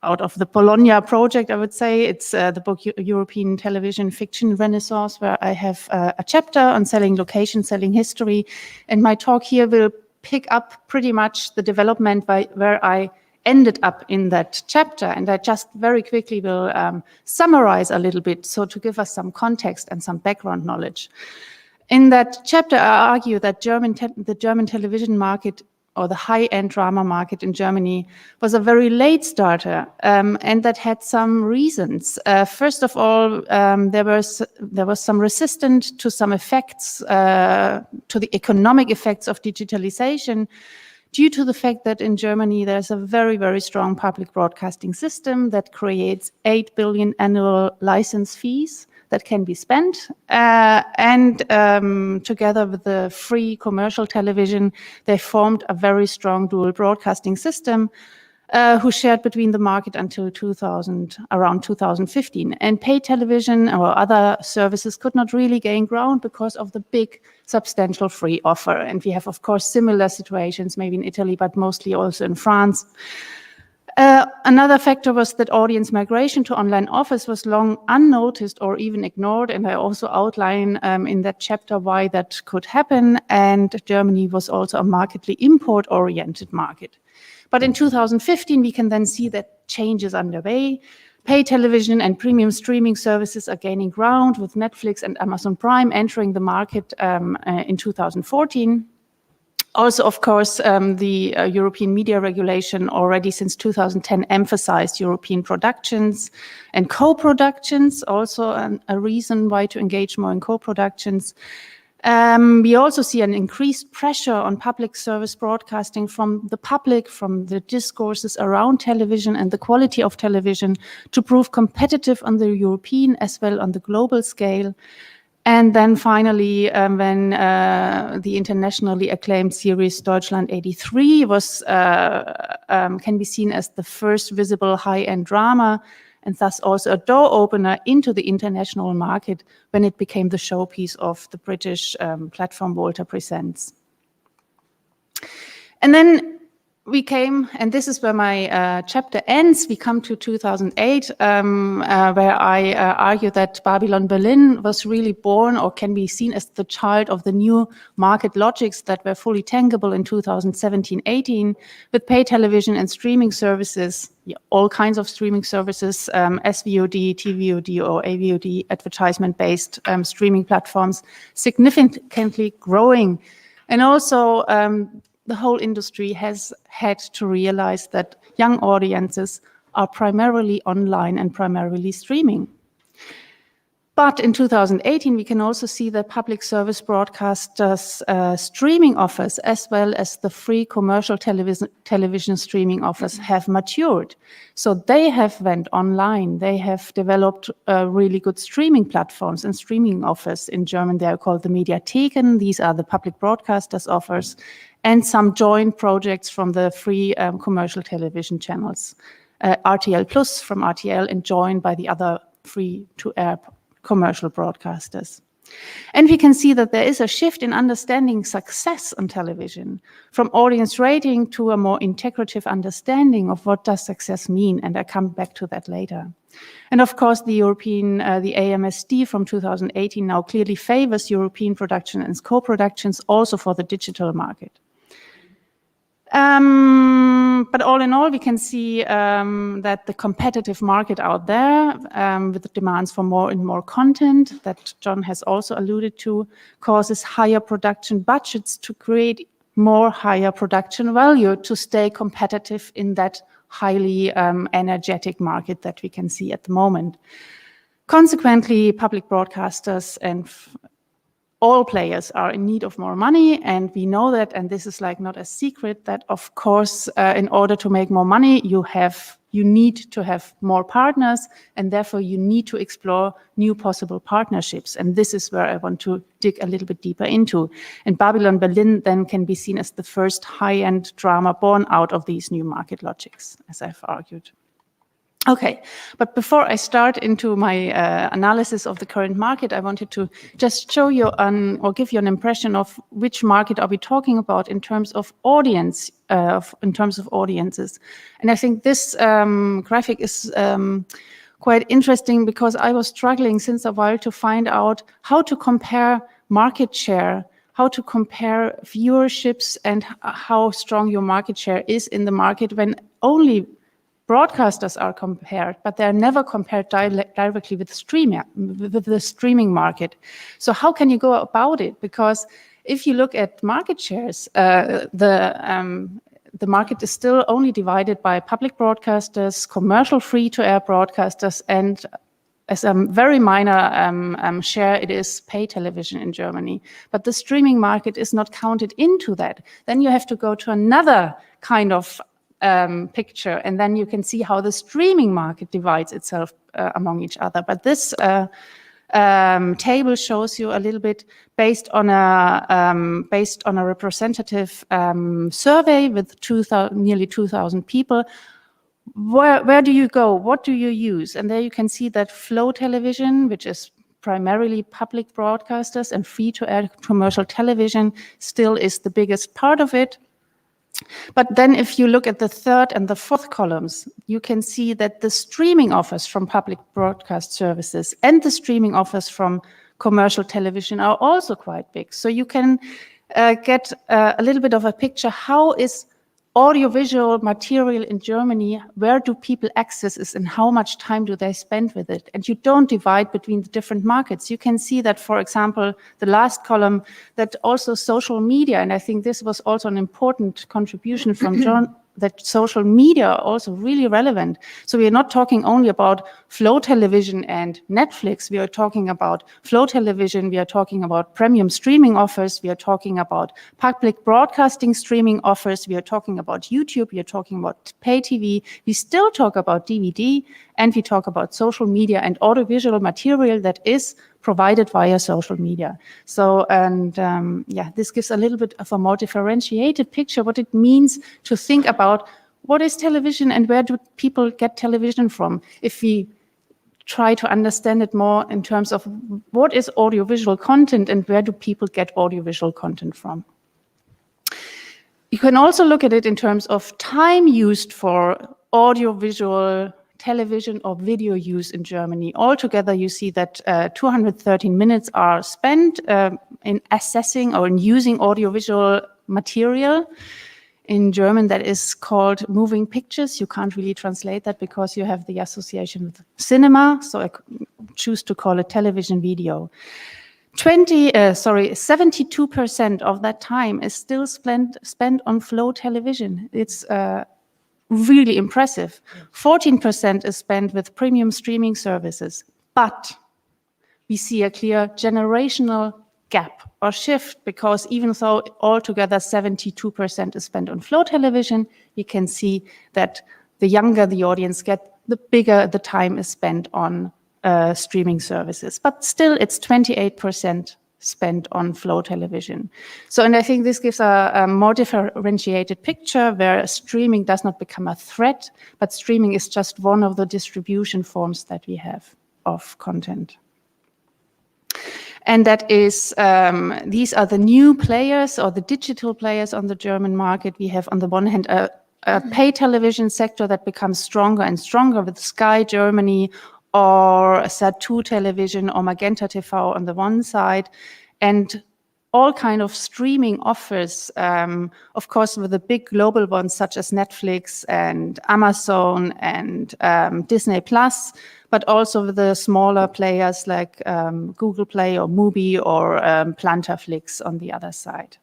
of the Bologna project, I would say. It's the book European Television Fiction Renaissance, where I have a chapter on selling location, selling history. And my talk here will pick up pretty much the development where I ended up in that chapter. And I just very quickly will summarize a little bit, so to give us some context and some background knowledge. In that chapter, I argue that the German television market or the high-end drama market in Germany was a very late starter, and that had some reasons. First of all, there was some resistance to some effects, to the economic effects of digitalization, due to the fact that in Germany there's a very, very strong public broadcasting system that creates 8 billion annual license fees that can be spent. And together with the free commercial television, they formed a very strong dual broadcasting system who shared between the market until around 2015. And paid television or other services could not really gain ground because of the big substantial free offer. And we have, of course, similar situations, maybe in Italy, but mostly also in France. Another factor was that audience migration to online offers was long unnoticed or even ignored, and I also outline in that chapter why that could happen, and Germany was also a markedly import-oriented market. But in 2015, we can then see that change is underway. Pay television and premium streaming services are gaining ground, with Netflix and Amazon Prime entering the market in 2014. Also, of course, the European media regulation already since 2010 emphasized European productions and co-productions, also a reason why to engage more in co-productions. We also see an increased pressure on public service broadcasting from the public, from the discourses around television and the quality of television to prove competitive on the European as well on the global scale. And then finally, when the internationally acclaimed series Deutschland 83 can be seen as the first visible high-end drama, and thus also a door opener into the international market when it became the showpiece of the British platform Walter Presents. And then we came, and this is where my chapter ends, we come to 2008, where I argue that Babylon Berlin was really born or can be seen as the child of the new market logics that were fully tangible in 2017-18 with pay television and streaming services, all kinds of streaming services, SVOD, TVOD or AVOD, advertisement-based streaming platforms, significantly growing. And also, the whole industry has had to realize that young audiences are primarily online and primarily streaming. But in 2018, we can also see that public service broadcasters' streaming offers, as well as the free commercial television streaming offers, have matured. So they have went online. They have developed really good streaming platforms and streaming offers. In German, they are called the Mediatheken. These are the public broadcasters' offers, and some joint projects from the free commercial television channels. RTL Plus from RTL and joined by the other free-to-air commercial broadcasters. And we can see that there is a shift in understanding success on television, from audience rating to a more integrative understanding of what does success mean, and I come back to that later. And of course, the AMSD from 2018 now clearly favors European production and co-productions also for the digital market. But all in all, we can see that the competitive market out there, with the demands for more and more content that John has also alluded to, causes higher production budgets to create more higher production value to stay competitive in that highly energetic market that we can see at the moment. Consequently, public broadcasters and all players are in need of more money, and we know that, and this is like not a secret, that of course, in order to make more money, you need to have more partners, and therefore you need to explore new possible partnerships. And this is where I want to dig a little bit deeper into. And Babylon Berlin then can be seen as the first high-end drama born out of these new market logics, as I've argued. Okay, but before I start into my analysis of the current market, I wanted to just show you or give you an impression of which market are we talking about in terms of audience, in terms of audiences. And I think this graphic is quite interesting because I was struggling since a while to find out how to compare market share, how to compare viewerships, and how strong your market share is in the market when only broadcasters are compared, but they're never compared directly with the streaming market. So how can you go about it? Because if you look at market shares, the market is still only divided by public broadcasters, commercial free-to-air broadcasters, and as a very minor share, it is pay television in Germany. But the streaming market is not counted into that. Then you have to go to another kind of picture, and then you can see how the streaming market divides itself among each other. But this table shows you a little bit based on a representative survey with nearly 2,000 people. Where do you go? What do you use? And there you can see that Flow Television, which is primarily public broadcasters, and free-to-air commercial television still is the biggest part of it. But then if you look at the third and the fourth columns, you can see that the streaming offers from public broadcast services and the streaming offers from commercial television are also quite big. So you can get a little bit of a picture. How is audiovisual material in Germany, where do people access it and how much time do they spend with it? And you don't divide between the different markets. You can see that, for example, the last column, that also social media, and I think this was also an important contribution from John, that social media are also really relevant. So we are not talking only about Flow Television and Netflix. We are talking about Flow Television. We are talking about premium streaming offers. We are talking about public broadcasting streaming offers. We are talking about YouTube. We are talking about pay TV. We still talk about DVD, and we talk about social media and audiovisual material that is provided via social media. So, and this gives a little bit of a more differentiated picture, what it means to think about what is television and where do people get television from. If we try to understand it more in terms of what is audiovisual content and where do people get audiovisual content from. You can also look at it in terms of time used for audiovisual television or video use in Germany. Altogether, you see that 213 minutes are spent in assessing or in using audiovisual material. In German, that is called moving pictures. You can't really translate that because you have the association with cinema, so I choose to call it television video. 72% of that time is still spent on Flow Television. It's really impressive. 14% is spent with premium streaming services, but we see a clear generational gap or shift, because even though altogether 72% is spent on Flow Television, you can see that the younger the audience get, the bigger the time is spent on streaming services. But still, it's 28% spent on Flow Television. So, and I think this gives a more differentiated picture where streaming does not become a threat, but streaming is just one of the distribution forms that we have of content. And that is, these are the new players or the digital players on the German market. We have on the one hand a pay television sector that becomes stronger and stronger with Sky Germany or Sat2 Television or Magenta TV on the one side, and all kind of streaming offers, of course, with the big global ones such as Netflix and Amazon and Disney Plus, but also with the smaller players like Google Play or Mubi or Plantaflix on the other side.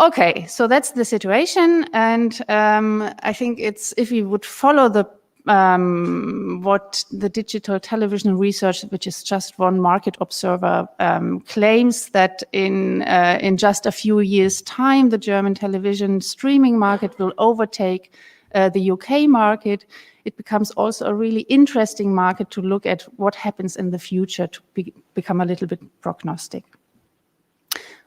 Okay, so that's the situation, and I think it's, if we would follow the what the digital television research, which is just one market observer, claims that in just a few years' time, the German television streaming market will overtake the UK market. It becomes also a really interesting market to look at what happens in the future, to become a little bit prognostic.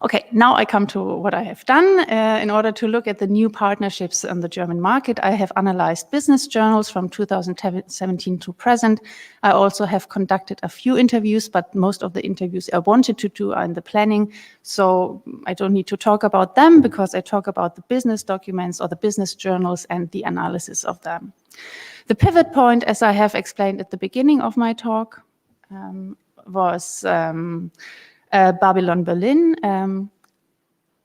Okay, now I come to what I have done. In order to look at the new partnerships on the German market, I have analyzed business journals from 2017 to present. I also have conducted a few interviews, but most of the interviews I wanted to do are in the planning. So I don't need to talk about them because I talk about the business documents or the business journals and the analysis of them. The pivot point, as I have explained at the beginning of my talk, was Babylon Berlin.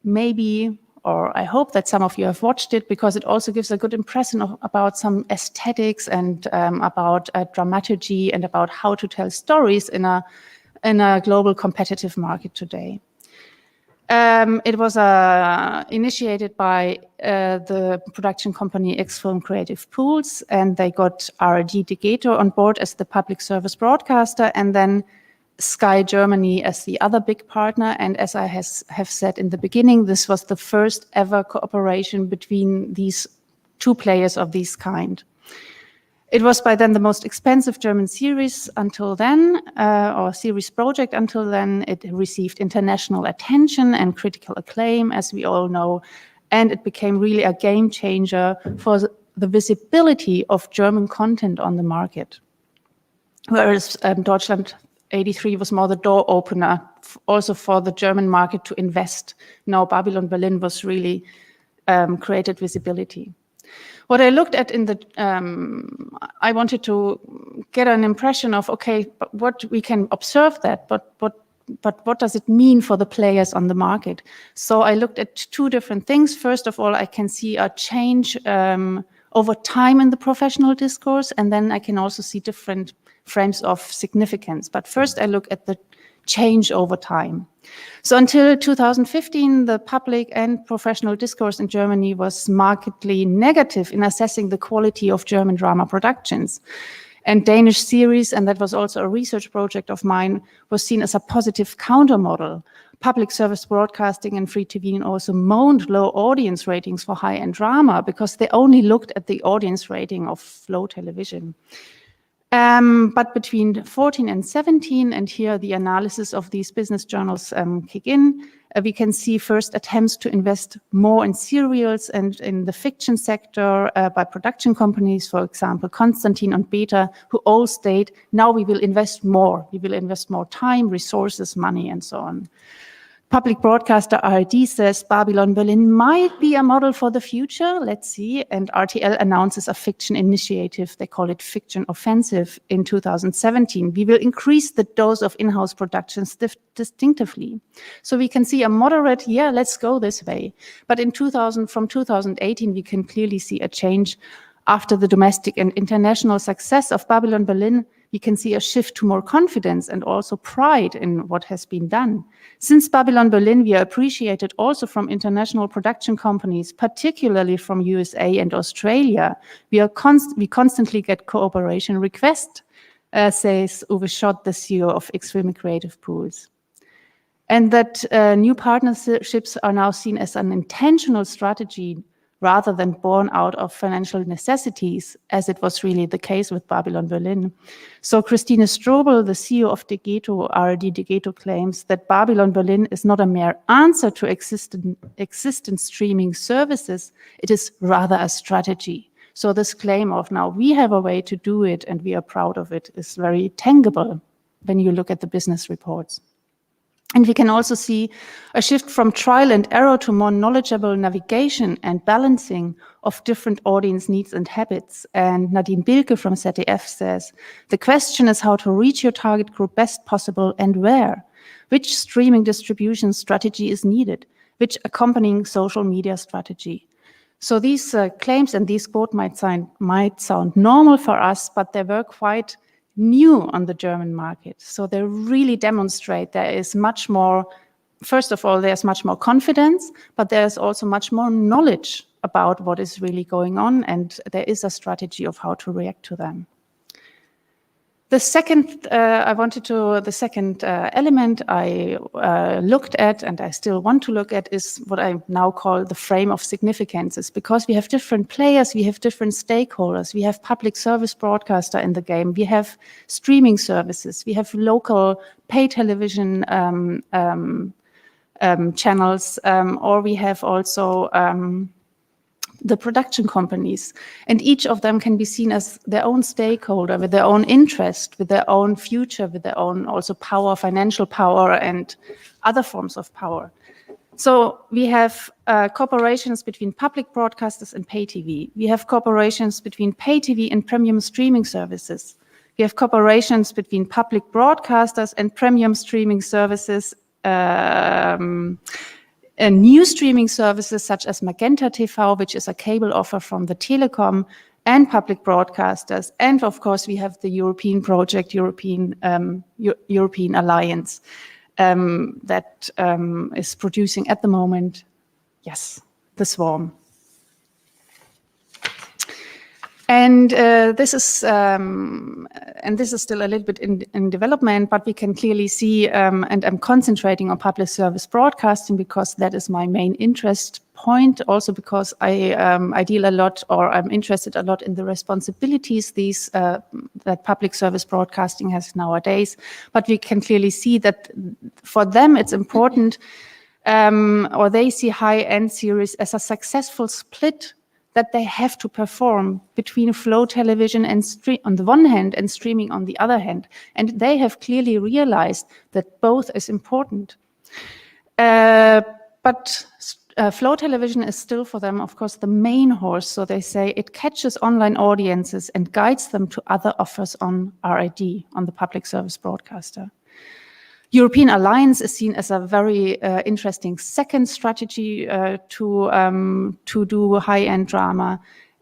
Maybe, or I hope that some of you have watched it, because it also gives a good impression about some aesthetics and about dramaturgy and about how to tell stories in a in a global competitive market today. It was initiated by the production company X-Film Creative Pools, and they got ARD Degeto on board as the public service broadcaster, and then Sky Germany as the other big partner. And as I have said in the beginning, this was the first ever cooperation between these two players of this kind. It was by then the most expensive German series until then, or series project until then. It received international attention and critical acclaim, as we all know, and it became really a game changer for the visibility of German content on the market. Whereas Deutschland 83 was more the door opener, also for the German market to invest. Now Babylon Berlin was really created visibility. What I looked at in the, I wanted to get an impression of, okay, but what we can observe that, but what does it mean for the players on the market? So I looked at two different things. First of all, I can see a change over time in the professional discourse, and then I can also see different frames of significance. But first I look at the change over time. So until 2015, the public and professional discourse in Germany was markedly negative in assessing the quality of German drama productions. And Danish series, and that was also a research project of mine, was seen as a positive countermodel. Public service broadcasting and free TV also moaned low audience ratings for high-end drama because they only looked at the audience rating of low television. But between 14 and 17, and here the analysis of these business journals kick in, we can see first attempts to invest more in serials and in the fiction sector by production companies, for example, Constantin and Beta, who all state, now we will invest more. We will invest more time, resources, money, and so on. Public broadcaster ARD says Babylon Berlin might be a model for the future. Let's see. And RTL announces a fiction initiative. They call it Fiction Offensive in 2017. We will increase the dose of in-house productions distinctively. So we can see a moderate, yeah, let's go this way. But from 2018, we can clearly see a change. After the domestic and international success of Babylon Berlin, we can see a shift to more confidence and also pride in what has been done. Since Babylon Berlin, we are appreciated also from international production companies, particularly from USA and Australia. We constantly get cooperation requests, says Uwe Schott, the CEO of X-Film Creative Pools. And that new partnerships are now seen as an intentional strategy rather than born out of financial necessities, as it was really the case with Babylon Berlin. So Christine Strobel, the CEO of Degeto, ARD Degeto, claims that Babylon Berlin is not a mere answer to existent streaming services, it is rather a strategy. So this claim of now we have a way to do it and we are proud of it is very tangible when you look at the business reports. And we can also see a shift from trial and error to more knowledgeable navigation and balancing of different audience needs and habits. And Nadine Bilke from ZDF says, the question is how to reach your target group best possible and where. Which streaming distribution strategy is needed? Which accompanying social media strategy? So these claims and these quotes might sound normal for us, but they were quite new on the German market. So they really demonstrate there is much more, first of all, there's much more confidence, but there's also much more knowledge about what is really going on, and there is a strategy of how to react to them. The second element I looked at, and I still want to look at, is what I now call the frame of significances, because we have different players, we have different stakeholders, we have public service broadcaster in the game, we have streaming services, we have local pay television channels, or we have also the production companies, and each of them can be seen as their own stakeholder with their own interest, with their own future, with their own also power, financial power, and other forms of power. So we have cooperations between public broadcasters and pay TV. We have cooperations between pay TV and premium streaming services. We have cooperations between public broadcasters and premium streaming services, new streaming services such as Magenta TV, which is a cable offer from the Telecom, and public broadcasters. And of course, we have the European project, European Alliance, that is producing at the moment, yes, The Swarm. And this is still a little bit in development, but we can clearly see, and I'm concentrating on public service broadcasting because that is my main interest point, also because I deal a lot, or I'm interested a lot in the responsibilities that public service broadcasting has nowadays. But we can clearly see that for them it's important, or they see high-end series as a successful split that they have to perform between flow television and on the one hand and streaming on the other hand. And they have clearly realized that both is important. But flow television is still for them, of course, the main horse. So they say it catches online audiences and guides them to other offers on RAD, on the public service broadcaster. European Alliance is seen as a very interesting second strategy to do high-end drama.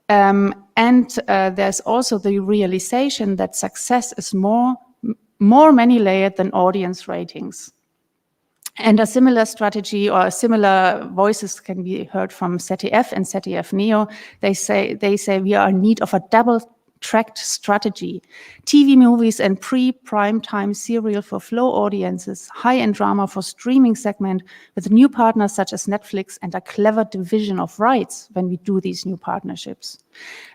And there's also the realization that success is more many-layered than audience ratings. And a similar strategy or similar voices can be heard from ZDF and ZDF Neo. They say we are in need of a double-tracked strategy. TV movies and pre-prime time serial for flow audiences, high-end drama for streaming segment with new partners such as Netflix and a clever division of rights when we do these new partnerships.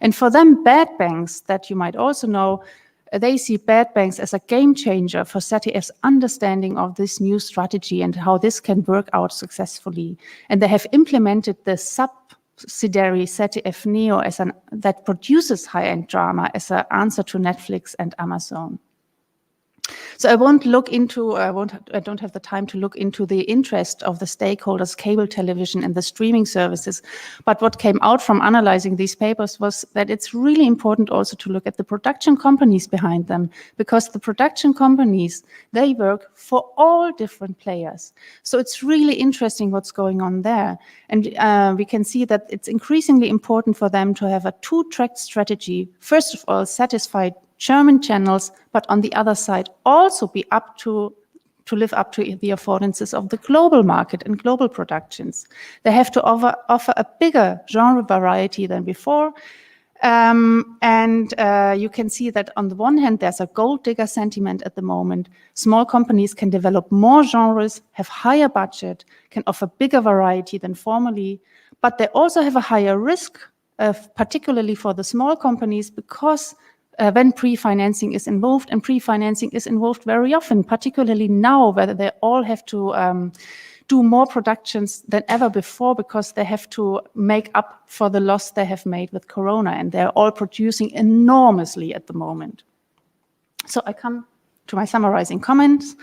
And for them, Bad Banks, that you might also know, they see Bad Banks as a game changer for ZDF's understanding of this new strategy and how this can work out successfully. And they have implemented the subsidiary ZDF Neo that produces high-end drama as an answer to Netflix and Amazon. So I don't have the time to look into the interest of the stakeholders, cable television and the streaming services. But what came out from analyzing these papers was that it's really important also to look at the production companies behind them, because the production companies, they work for all different players. So it's really interesting what's going on there. And we can see that it's increasingly important for them to have a two-track strategy. First of all, satisfy German channels, but on the other side also be up to live up to the affordances of the global market and global productions. They have to offer a bigger genre variety than before. You can see that on the one hand, there's a gold digger sentiment at the moment. Small companies can develop more genres, have higher budget, can offer bigger variety than formerly, but they also have a higher risk, particularly for the small companies, because when pre-financing is involved, and pre-financing is involved very often, particularly now, where they all have to do more productions than ever before because they have to make up for the loss they have made with Corona, and they're all producing enormously at the moment. So I come to my summarizing comments.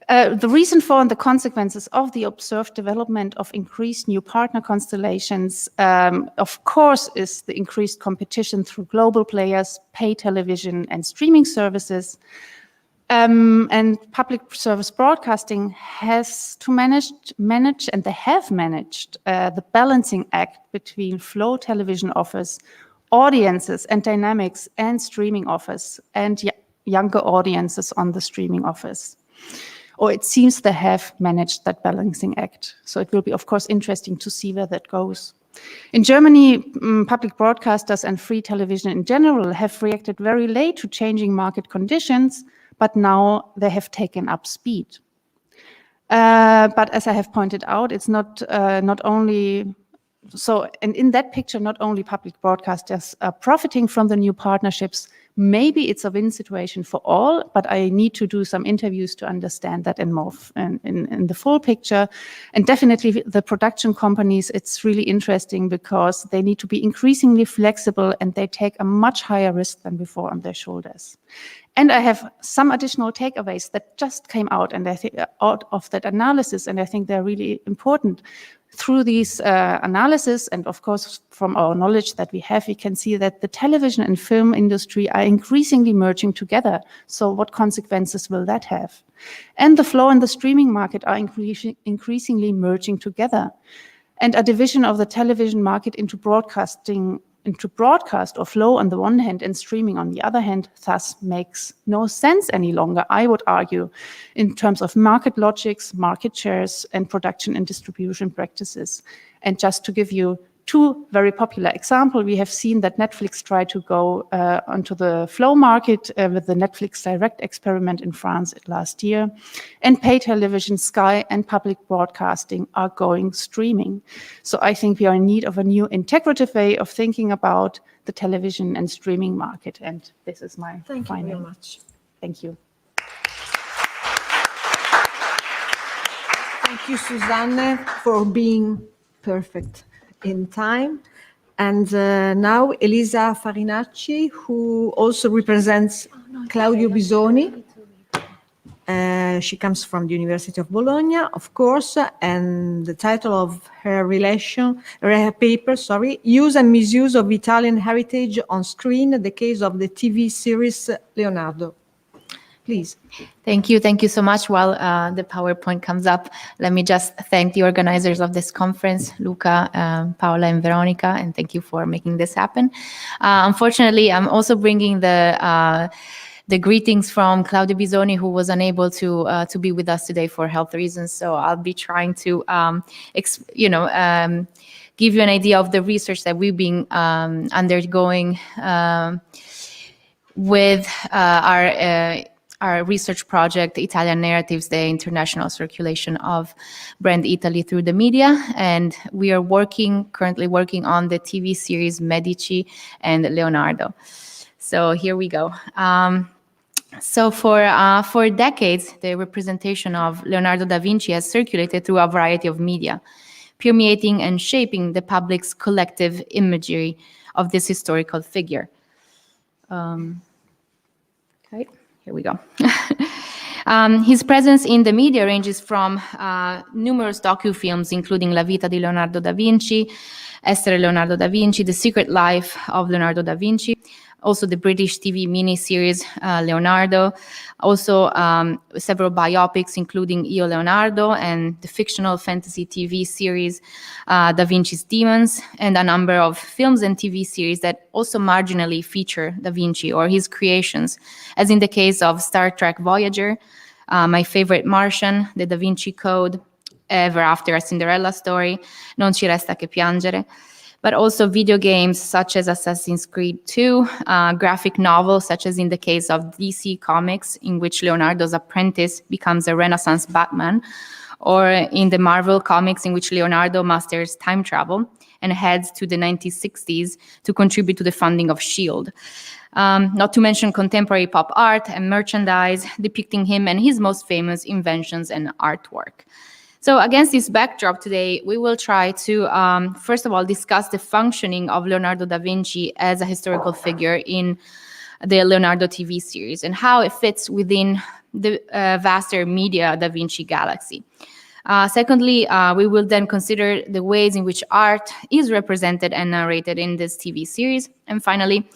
The reason for and the consequences of the observed development of increased new partner constellations, of course, is the increased competition through global players, pay television and streaming services. And public service broadcasting has to manage, and they have managed the balancing act between flow television offers, audiences and dynamics, and streaming offers, and younger audiences on the streaming offers. Or it seems they have managed that balancing act. So it will be, of course, interesting to see where that goes. In Germany, public broadcasters and free television in general have reacted very late to changing market conditions, but now they have taken up speed. But as I have pointed out, it's not only so, and in that picture, not only public broadcasters are profiting from the new partnerships. Maybe it's a win situation for all, but I need to do some interviews to understand that in the full picture. And definitely the production companies, it's really interesting because they need to be increasingly flexible and they take a much higher risk than before on their shoulders. And I have some additional takeaways that just came out, and I think out of that analysis, and I think they're really important. Through these analysis, and of course from our knowledge that we have, we can see that the television and film industry are increasingly merging together. So what consequences will that have? And the flow and the streaming market are increasingly merging together. And a division of the television market into broadcasting into broadcast or flow on the one hand and streaming on the other hand thus makes no sense any longer, I would argue, in terms of market logics, market shares, and production and distribution practices. And just to give you two very popular examples, we have seen that Netflix tried to go onto the flow market with the Netflix Direct experiment in France last year. And pay television, Sky, and public broadcasting are going streaming. So I think we are in need of a new integrative way of thinking about the television and streaming market. And this is my Thank final. you very much. Thank you. Thank you, Susanne, for being perfect in time. And now Elisa Farinacci, who also represents Claudio Bisoni. She comes from the University of Bologna, of course, and the title of her paper, Use and Misuse of Italian Heritage on Screen, the case of the TV series Leonardo. Please. Thank you so much. While the PowerPoint comes up, let me just thank the organizers of this conference, Luca, Paola, and Veronica, and thank you for making this happen. Unfortunately, I'm also bringing the greetings from Claudio Bisoni, who was unable to be with us today for health reasons. So I'll be trying to, give you an idea of the research that we've been undergoing with our research project, Italian Narratives, the international circulation of brand Italy through the media. And we are currently working on the TV series Medici and Leonardo. So here we go. So for decades, the representation of Leonardo da Vinci has circulated through a variety of media, permeating and shaping the public's collective imagery of this historical figure. Okay. Here we go. His presence in the media ranges from numerous docufilms, including La Vita di Leonardo da Vinci, Essere Leonardo da Vinci, The Secret Life of Leonardo da Vinci, also the British TV miniseries Leonardo, also several biopics, including Io Leonardo, and the fictional fantasy TV series Da Vinci's Demons, and a number of films and TV series that also marginally feature Da Vinci or his creations, as in the case of Star Trek Voyager, My Favorite Martian, The Da Vinci Code, Ever After, A Cinderella Story, Non ci resta che piangere, but also video games such as Assassin's Creed 2, graphic novels such as in the case of DC Comics, in which Leonardo's apprentice becomes a Renaissance Batman, or in the Marvel Comics, in which Leonardo masters time travel and heads to the 1960s to contribute to the funding of S.H.I.E.L.D. Not to mention contemporary pop art and merchandise depicting him and his most famous inventions and artwork. So against this backdrop today, we will try to, first of all, discuss the functioning of Leonardo da Vinci as a historical figure in the Leonardo TV series and how it fits within the vaster media Da Vinci galaxy. Secondly, we will then consider the ways in which art is represented and narrated in this TV series. And finally,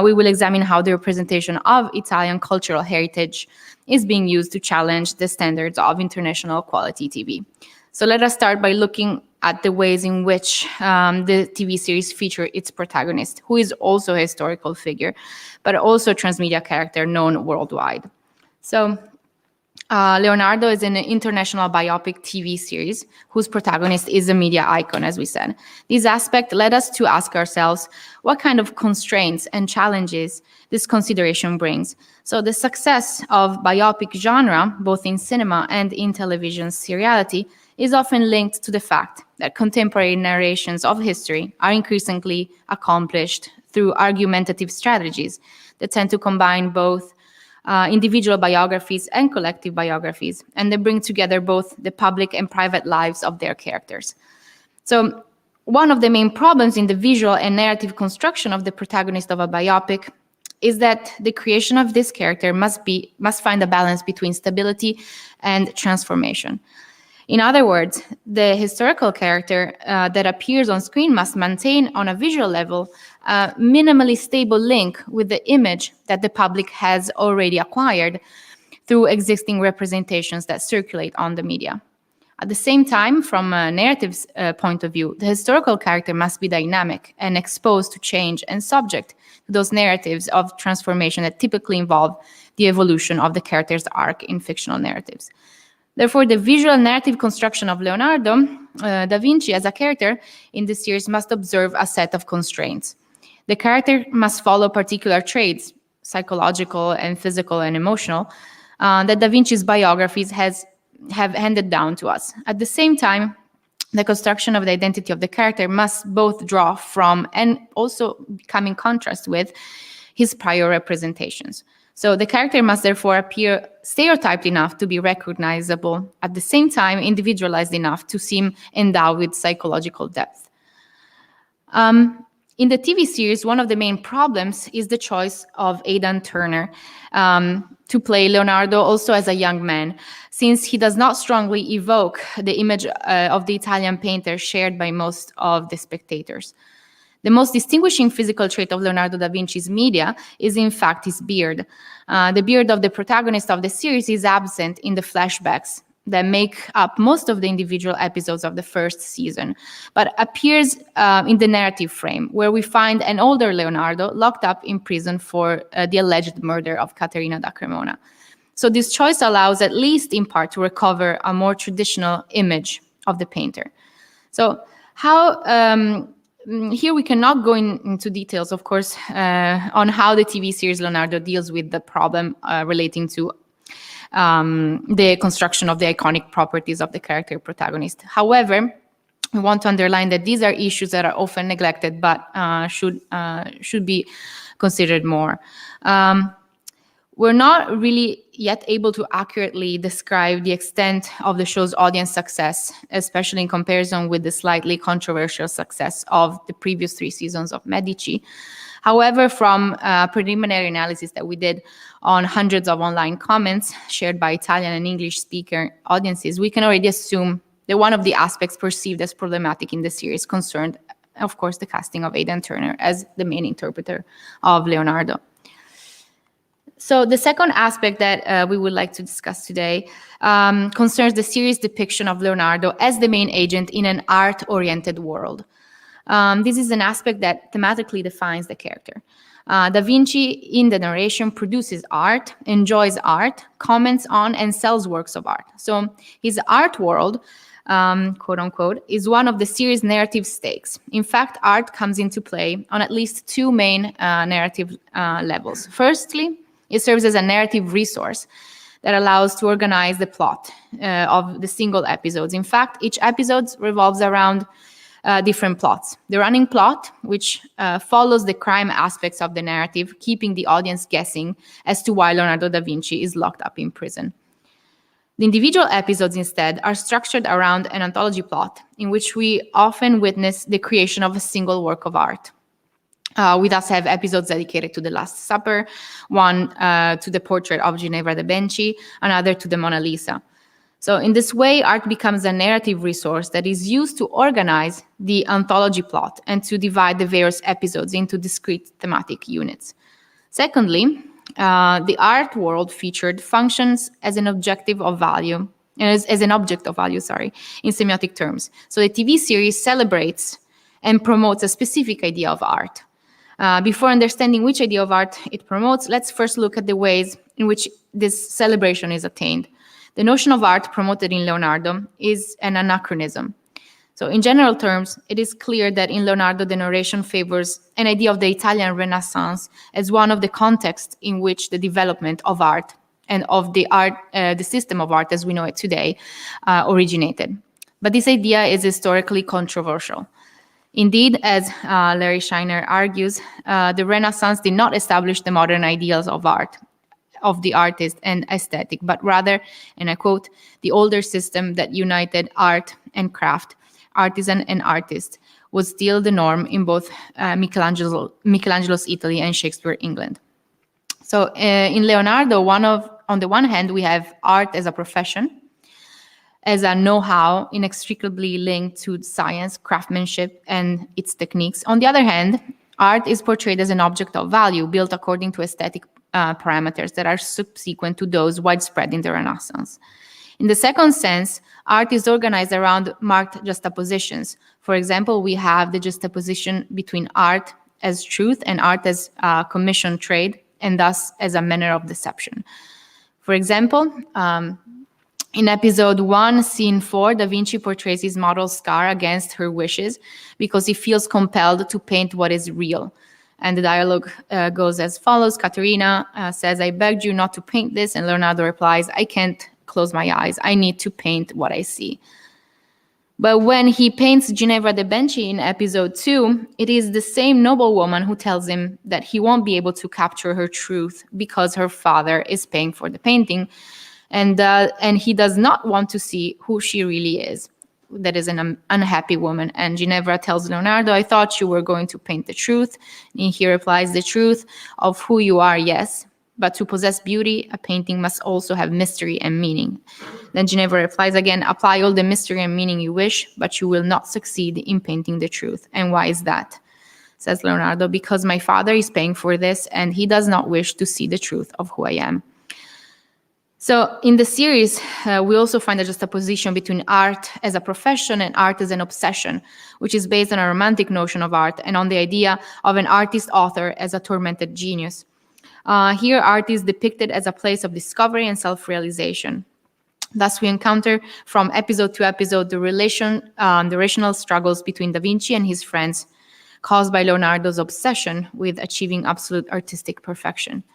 we will examine how the representation of Italian cultural heritage is being used to challenge the standards of international quality TV. So let us start by looking at the ways in which the TV series feature its protagonist, who is also a historical figure, but also a transmedia character known worldwide. So Leonardo is an international biopic TV series whose protagonist is a media icon, as we said. This aspect led us to ask ourselves what kind of constraints and challenges this consideration brings. So the success of biopic genre, both in cinema and in television seriality, is often linked to the fact that contemporary narrations of history are increasingly accomplished through argumentative strategies that tend to combine both individual biographies and collective biographies, and they bring together both the public and private lives of their characters. So one of the main problems in the visual and narrative construction of the protagonist of a biopic is that the creation of this character must find a balance between stability and transformation. In other words, the historical character that appears on screen must maintain, on a visual level, a minimally stable link with the image that the public has already acquired through existing representations that circulate on the media. At the same time, from a narrative point of view, the historical character must be dynamic and exposed to change and subject to those narratives of transformation that typically involve the evolution of the character's arc in fictional narratives. Therefore, the visual narrative construction of Leonardo da Vinci as a character in this series must observe a set of constraints. The character must follow particular traits, psychological and physical and emotional, that Da Vinci's biographies have handed down to us. At the same time, the construction of the identity of the character must both draw from and also come in contrast with his prior representations. So the character must therefore appear stereotyped enough to be recognizable, at the same time individualized enough to seem endowed with psychological depth. In the TV series, one of the main problems is the choice of Aidan Turner to play Leonardo also as a young man, since he does not strongly evoke the image of the Italian painter shared by most of the spectators. The most distinguishing physical trait of Leonardo da Vinci's media is in fact his beard. The beard of the protagonist of the series is absent in the flashbacks that make up most of the individual episodes of the first season, but appears in the narrative frame, where we find an older Leonardo locked up in prison for the alleged murder of Caterina da Cremona. So this choice allows, at least in part, to recover a more traditional image of the painter. So how here we cannot go into details, of course, on how the TV series Leonardo deals with the problem relating to the construction of the iconic properties of the character protagonist. However, we want to underline that these are issues that are often neglected, but should be considered more. We're not really yet able to accurately describe the extent of the show's audience success, especially in comparison with the slightly controversial success of the previous 3 seasons of Medici. However, from preliminary analysis that we did on hundreds of online comments shared by Italian and English speaker audiences, we can already assume that one of the aspects perceived as problematic in the series concerned, of course, the casting of Aidan Turner as the main interpreter of Leonardo. So the second aspect that we would like to discuss today concerns the series' depiction of Leonardo as the main agent in an art-oriented world. This is an aspect that thematically defines the character. Da Vinci, in the narration, produces art, enjoys art, comments on and sells works of art. So his art world, quote unquote, is one of the series' narrative stakes. In fact, art comes into play on at least 2 main narrative levels. Firstly, it serves as a narrative resource that allows to organize the plot of the single episodes. In fact, each episode revolves around different plots. The running plot, which follows the crime aspects of the narrative, keeping the audience guessing as to why Leonardo da Vinci is locked up in prison. The individual episodes, instead, are structured around an anthology plot in which we often witness the creation of a single work of art. We thus have episodes dedicated to the Last Supper, one to the portrait of Ginevra de' Benci, another to the Mona Lisa. So in this way, art becomes a narrative resource that is used to organize the anthology plot and to divide the various episodes into discrete thematic units. Secondly, the art world featured functions as an objective of value, as an object of value, in semiotic terms. So the TV series celebrates and promotes a specific idea of art. Before understanding which idea of art it promotes, let's first look at the ways in which this celebration is attained. The notion of art promoted in Leonardo is an anachronism. So in general terms, it is clear that in Leonardo, the narration favors an idea of the Italian Renaissance as one of the contexts in which the development of art and of the system of art as we know it today originated. But this idea is historically controversial. Indeed, as Larry Scheiner argues, the Renaissance did not establish the modern ideals of art, of the artist and aesthetic, but rather, and I quote, the older system that united art and craft, artisan and artist, was still the norm in both Michelangelo's Italy and Shakespeare England. So in Leonardo, on the one hand, we have art as a profession, as a know-how inextricably linked to science, craftsmanship, and its techniques. On the other hand, art is portrayed as an object of value built according to aesthetic parameters that are subsequent to those widespread in the Renaissance. In the second sense, art is organized around marked juxtapositions. For example, we have the juxtaposition between art as truth and art as commission trade, and thus as a manner of deception. For example, in episode 1, scene 4, Da Vinci portrays his model Scar against her wishes because he feels compelled to paint what is real. And the dialogue goes as follows. Caterina says, I begged you not to paint this. And Leonardo replies, I can't close my eyes. I need to paint what I see. But when he paints Ginevra de' Benci in episode 2, it is the same noblewoman who tells him that he won't be able to capture her truth because her father is paying for the painting. And he does not want to see who she really is. That is an unhappy woman. And Ginevra tells Leonardo, I thought you were going to paint the truth. And he replies, the truth of who you are, yes. But to possess beauty, a painting must also have mystery and meaning. Then Ginevra replies again, apply all the mystery and meaning you wish, but you will not succeed in painting the truth. And why is that? Says Leonardo, because my father is paying for this and he does not wish to see the truth of who I am. So in the series, we also find a juxtaposition between art as a profession and art as an obsession, which is based on a romantic notion of art and on the idea of an artist-author as a tormented genius. Here, art is depicted as a place of discovery and self-realization. Thus, we encounter from episode to episode the rational struggles between Da Vinci and his friends, caused by Leonardo's obsession with achieving absolute artistic perfection.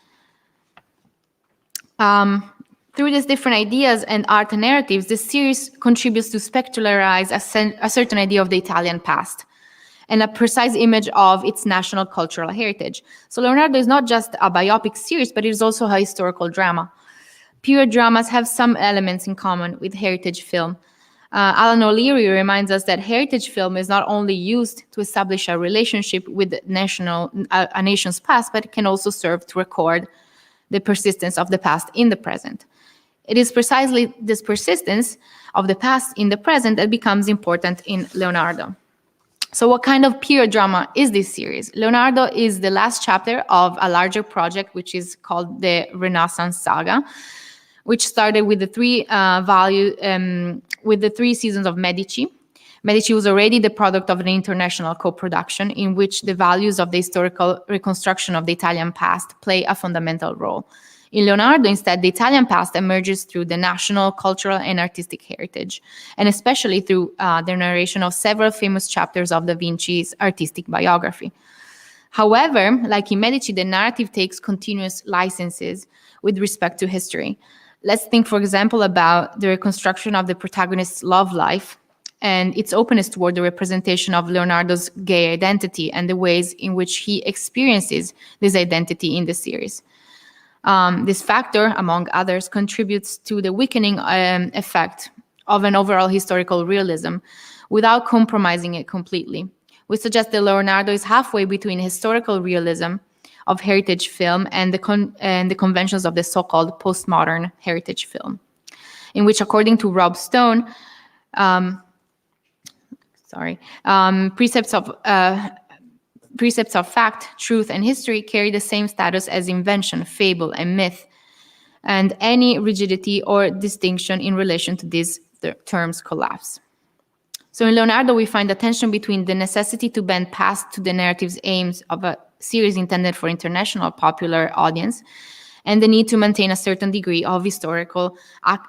Through these different ideas and art narratives, this series contributes to spectralize a certain idea of the Italian past and a precise image of its national cultural heritage. So Leonardo is not just a biopic series, but it is also a historical drama. Period dramas have some elements in common with heritage film. Alan O'Leary reminds us that heritage film is not only used to establish a relationship with a nation's past, but it can also serve to record the persistence of the past in the present. It is precisely this persistence of the past in the present that becomes important in Leonardo. So what kind of period drama is this series? Leonardo is the last chapter of a larger project, which is called the Renaissance Saga, which started with the three seasons of Medici. Medici was already the product of an international co-production in which the values of the historical reconstruction of the Italian past play a fundamental role. In Leonardo, instead, the Italian past emerges through the national, cultural, and artistic heritage, and especially through the narration of several famous chapters of Da Vinci's artistic biography. However, like in Medici, the narrative takes continuous licenses with respect to history. Let's think, for example, about the reconstruction of the protagonist's love life and its openness toward the representation of Leonardo's gay identity and the ways in which he experiences this identity in the series. This factor, among others, contributes to the weakening effect of an overall historical realism without compromising it completely. We suggest that Leonardo is halfway between historical realism of heritage film and the conventions of the so-called postmodern heritage film, in which, according to Rob Stone, precepts of fact, truth, and history carry the same status as invention, fable, and myth, and any rigidity or distinction in relation to these terms collapse. So in Leonardo, we find a tension between the necessity to bend past to the narrative's aims of a series intended for international popular audience, and the need to maintain a certain degree of historical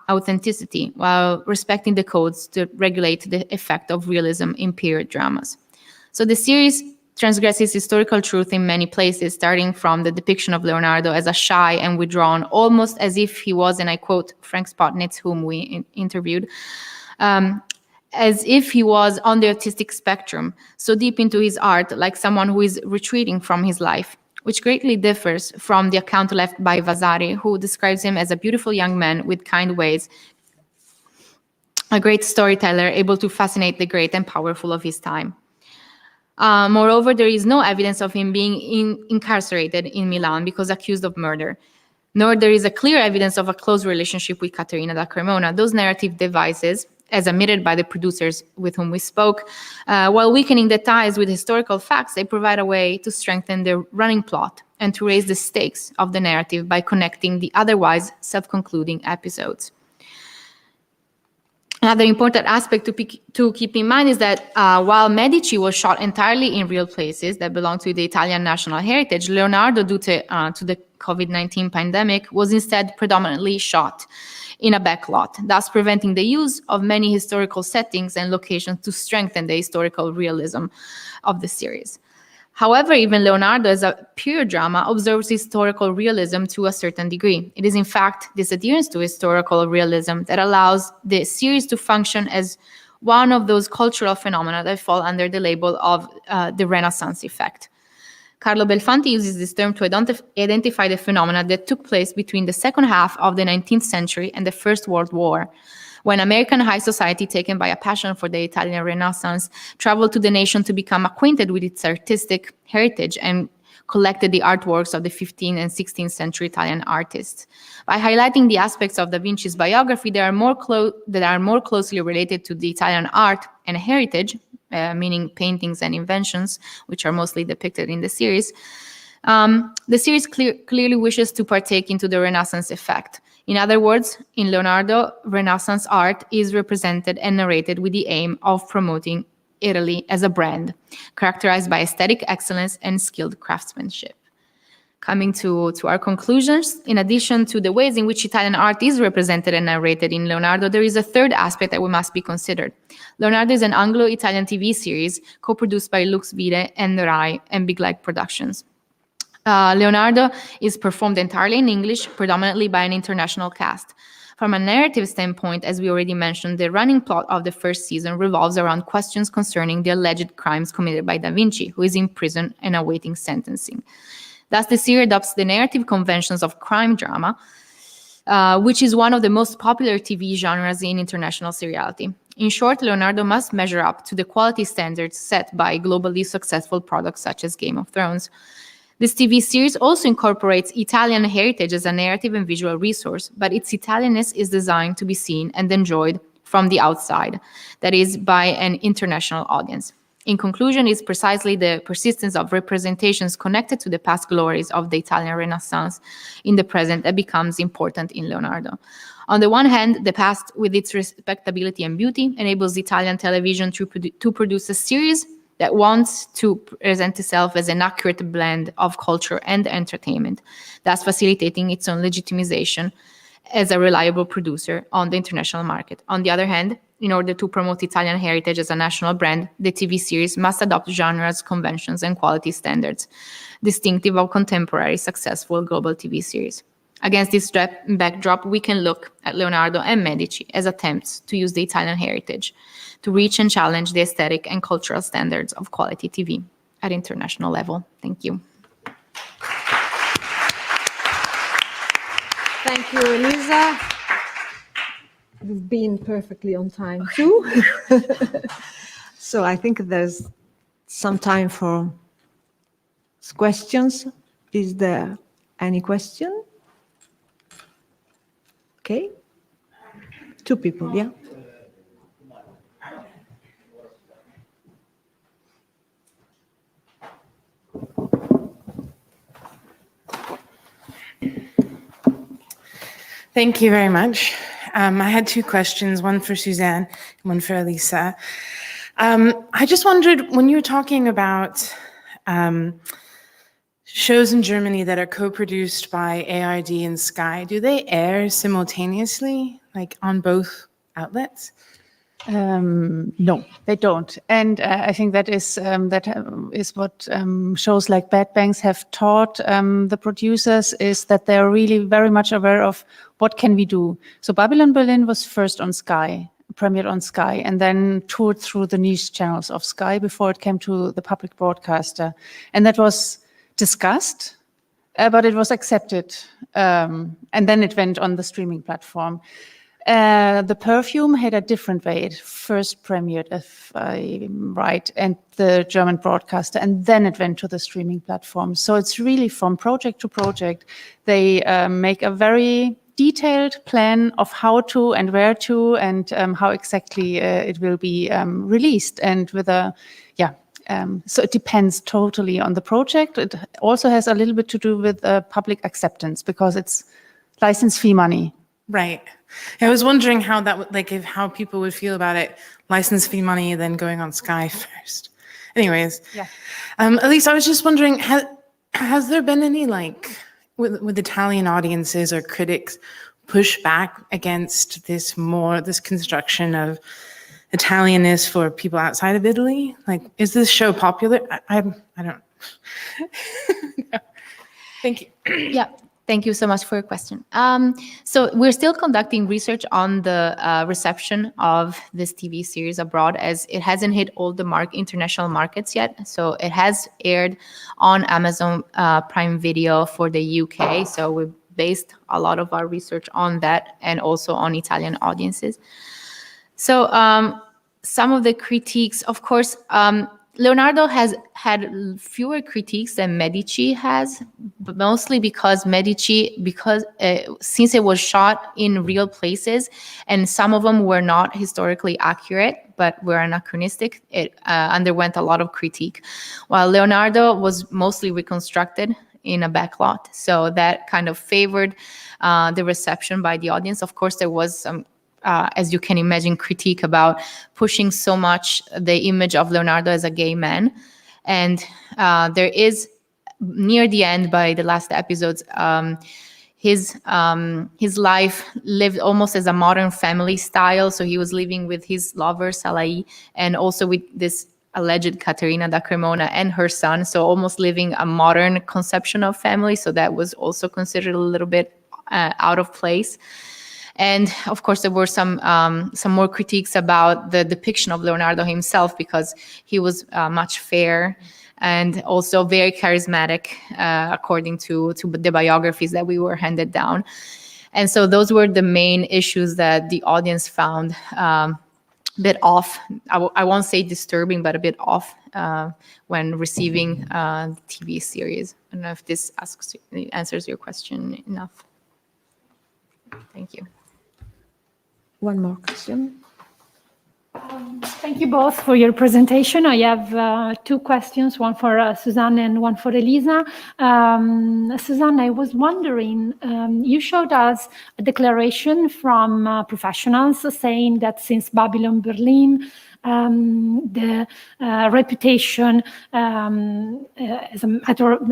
authenticity while respecting the codes to regulate the effect of realism in period dramas. So the series transgresses historical truth in many places, starting from the depiction of Leonardo as a shy and withdrawn, almost as if he was, and I quote Frank Spotnitz, whom we interviewed, as if he was on the autistic spectrum, so deep into his art, like someone who is retreating from his life, which greatly differs from the account left by Vasari, who describes him as a beautiful young man with kind ways, a great storyteller, able to fascinate the great and powerful of his time. Moreover, there is no evidence of him being incarcerated in Milan because accused of murder, nor there is a clear evidence of a close relationship with Caterina da Cremona. Those narrative devices, as admitted by the producers with whom we spoke, while weakening the ties with historical facts, they provide a way to strengthen the running plot and to raise the stakes of the narrative by connecting the otherwise self-concluding episodes. Another important aspect to keep in mind is that while Medici was shot entirely in real places that belong to the Italian national heritage, Leonardo, due to the COVID-19 pandemic, was instead predominantly shot in a backlot, thus preventing the use of many historical settings and locations to strengthen the historical realism of the series. However, even Leonardo, as a pure drama, observes historical realism to a certain degree. It is, in fact, this adherence to historical realism that allows the series to function as one of those cultural phenomena that fall under the label of the Renaissance effect. Carlo Belfanti uses this term to identify the phenomena that took place between the second half of the 19th century and the First World War, when American high society, taken by a passion for the Italian Renaissance, traveled to the nation to become acquainted with its artistic heritage and collected the artworks of the 15th and 16th century Italian artists. By highlighting the aspects of Da Vinci's biography that are more closely related to the Italian art and heritage, meaning paintings and inventions, which are mostly depicted in the series clearly wishes to partake into the Renaissance effect. In other words, in Leonardo, Renaissance art is represented and narrated with the aim of promoting Italy as a brand, characterized by aesthetic excellence and skilled craftsmanship. Coming to our conclusions, in addition to the ways in which Italian art is represented and narrated in Leonardo, there is a third aspect that must be considered. Leonardo is an Anglo-Italian TV series co-produced by Lux Vide and Rai and Big Light Productions. Leonardo is performed entirely in English, predominantly by an international cast. From a narrative standpoint, as we already mentioned, the running plot of the first season revolves around questions concerning the alleged crimes committed by Da Vinci, who is in prison and awaiting sentencing. Thus, the series adopts the narrative conventions of crime drama, which is one of the most popular TV genres in international seriality. In short, Leonardo must measure up to the quality standards set by globally successful products such as Game of Thrones. This TV series also incorporates Italian heritage as a narrative and visual resource, but its Italianness is designed to be seen and enjoyed from the outside, that is, by an international audience. In conclusion, it's precisely the persistence of representations connected to the past glories of the Italian Renaissance in the present that becomes important in Leonardo. On the one hand, the past, with its respectability and beauty, enables Italian television to produce a series that wants to present itself as an accurate blend of culture and entertainment, thus facilitating its own legitimization as a reliable producer on the international market. On the other hand, in order to promote Italian heritage as a national brand, the TV series must adopt genres, conventions, and quality standards, distinctive of contemporary successful global TV series. Against this backdrop, we can look at Leonardo and Medici as attempts to use the Italian heritage to reach and challenge the aesthetic and cultural standards of quality TV at international level. Thank you. Thank you, Elisa. You've been perfectly on time too. So I think there's some time for questions. Is there any question? Okay. Two people, yeah. Thank you very much. I had two questions, one for Susanne and one for Elisa. I just wondered, when you were talking about shows in Germany that are co-produced by ARD and Sky, do they air simultaneously, like on both outlets? No, they don't. And I think that is what shows like Bad Banks have taught the producers, is that they're really very much aware of what can we do. So Babylon Berlin was first on Sky, premiered on Sky, and then toured through the niche channels of Sky before it came to the public broadcaster. And that was discussed, but it was accepted. And then it went on the streaming platform. The Perfume had a different way. It first premiered, if I'm right, and the German broadcaster, and then it went to the streaming platform. So it's really from project to project. They make a very detailed plan of how to and where to and how exactly it will be released. And with a, so it depends totally on the project. It also has a little bit to do with public acceptance, because it's license fee money. Right. I was wondering how that would, like, if how people would feel about it, license fee money, then going on Sky first. Anyways, Yeah. Elise, I was just wondering, has there been any, like, with Italian audiences or critics push back against this construction of Italianness for people outside of Italy? Like, is this show popular? I don't. No. Thank you. Yeah. Thank you so much for your question. So we're still conducting research on the reception of this TV series abroad, as it hasn't hit all the international markets yet. So it has aired on Amazon Prime Video for the UK. So we based a lot of our research on that and also on Italian audiences. So some of the critiques, of course, Leonardo has had fewer critiques than Medici has, but mostly because since it was shot in real places and some of them were not historically accurate, but were anachronistic, it underwent a lot of critique. While Leonardo was mostly reconstructed in a backlot. So that kind of favored the reception by the audience. Of course, there was some as you can imagine, critique about pushing so much the image of Leonardo as a gay man. And there is, near the end, by the last episodes, his life lived almost as a modern family style. So he was living with his lover, Salai, and also with this alleged Caterina da Cremona and her son. So almost living a modern conception of family. So that was also considered a little bit out of place. And of course, there were some more critiques about the depiction of Leonardo himself, because he was much fairer and also very charismatic, according to the biographies that we were handed down. And so those were the main issues that the audience found a bit off. I won't say disturbing, but a bit off when receiving the TV series. I don't know if this answers your question enough. Thank you. One more question. Thank you both for your presentation. I have two questions, one for Susanne and one for Elisa. Susanne, I was wondering, you showed us a declaration from professionals saying that since Babylon Berlin, the reputation as a matter of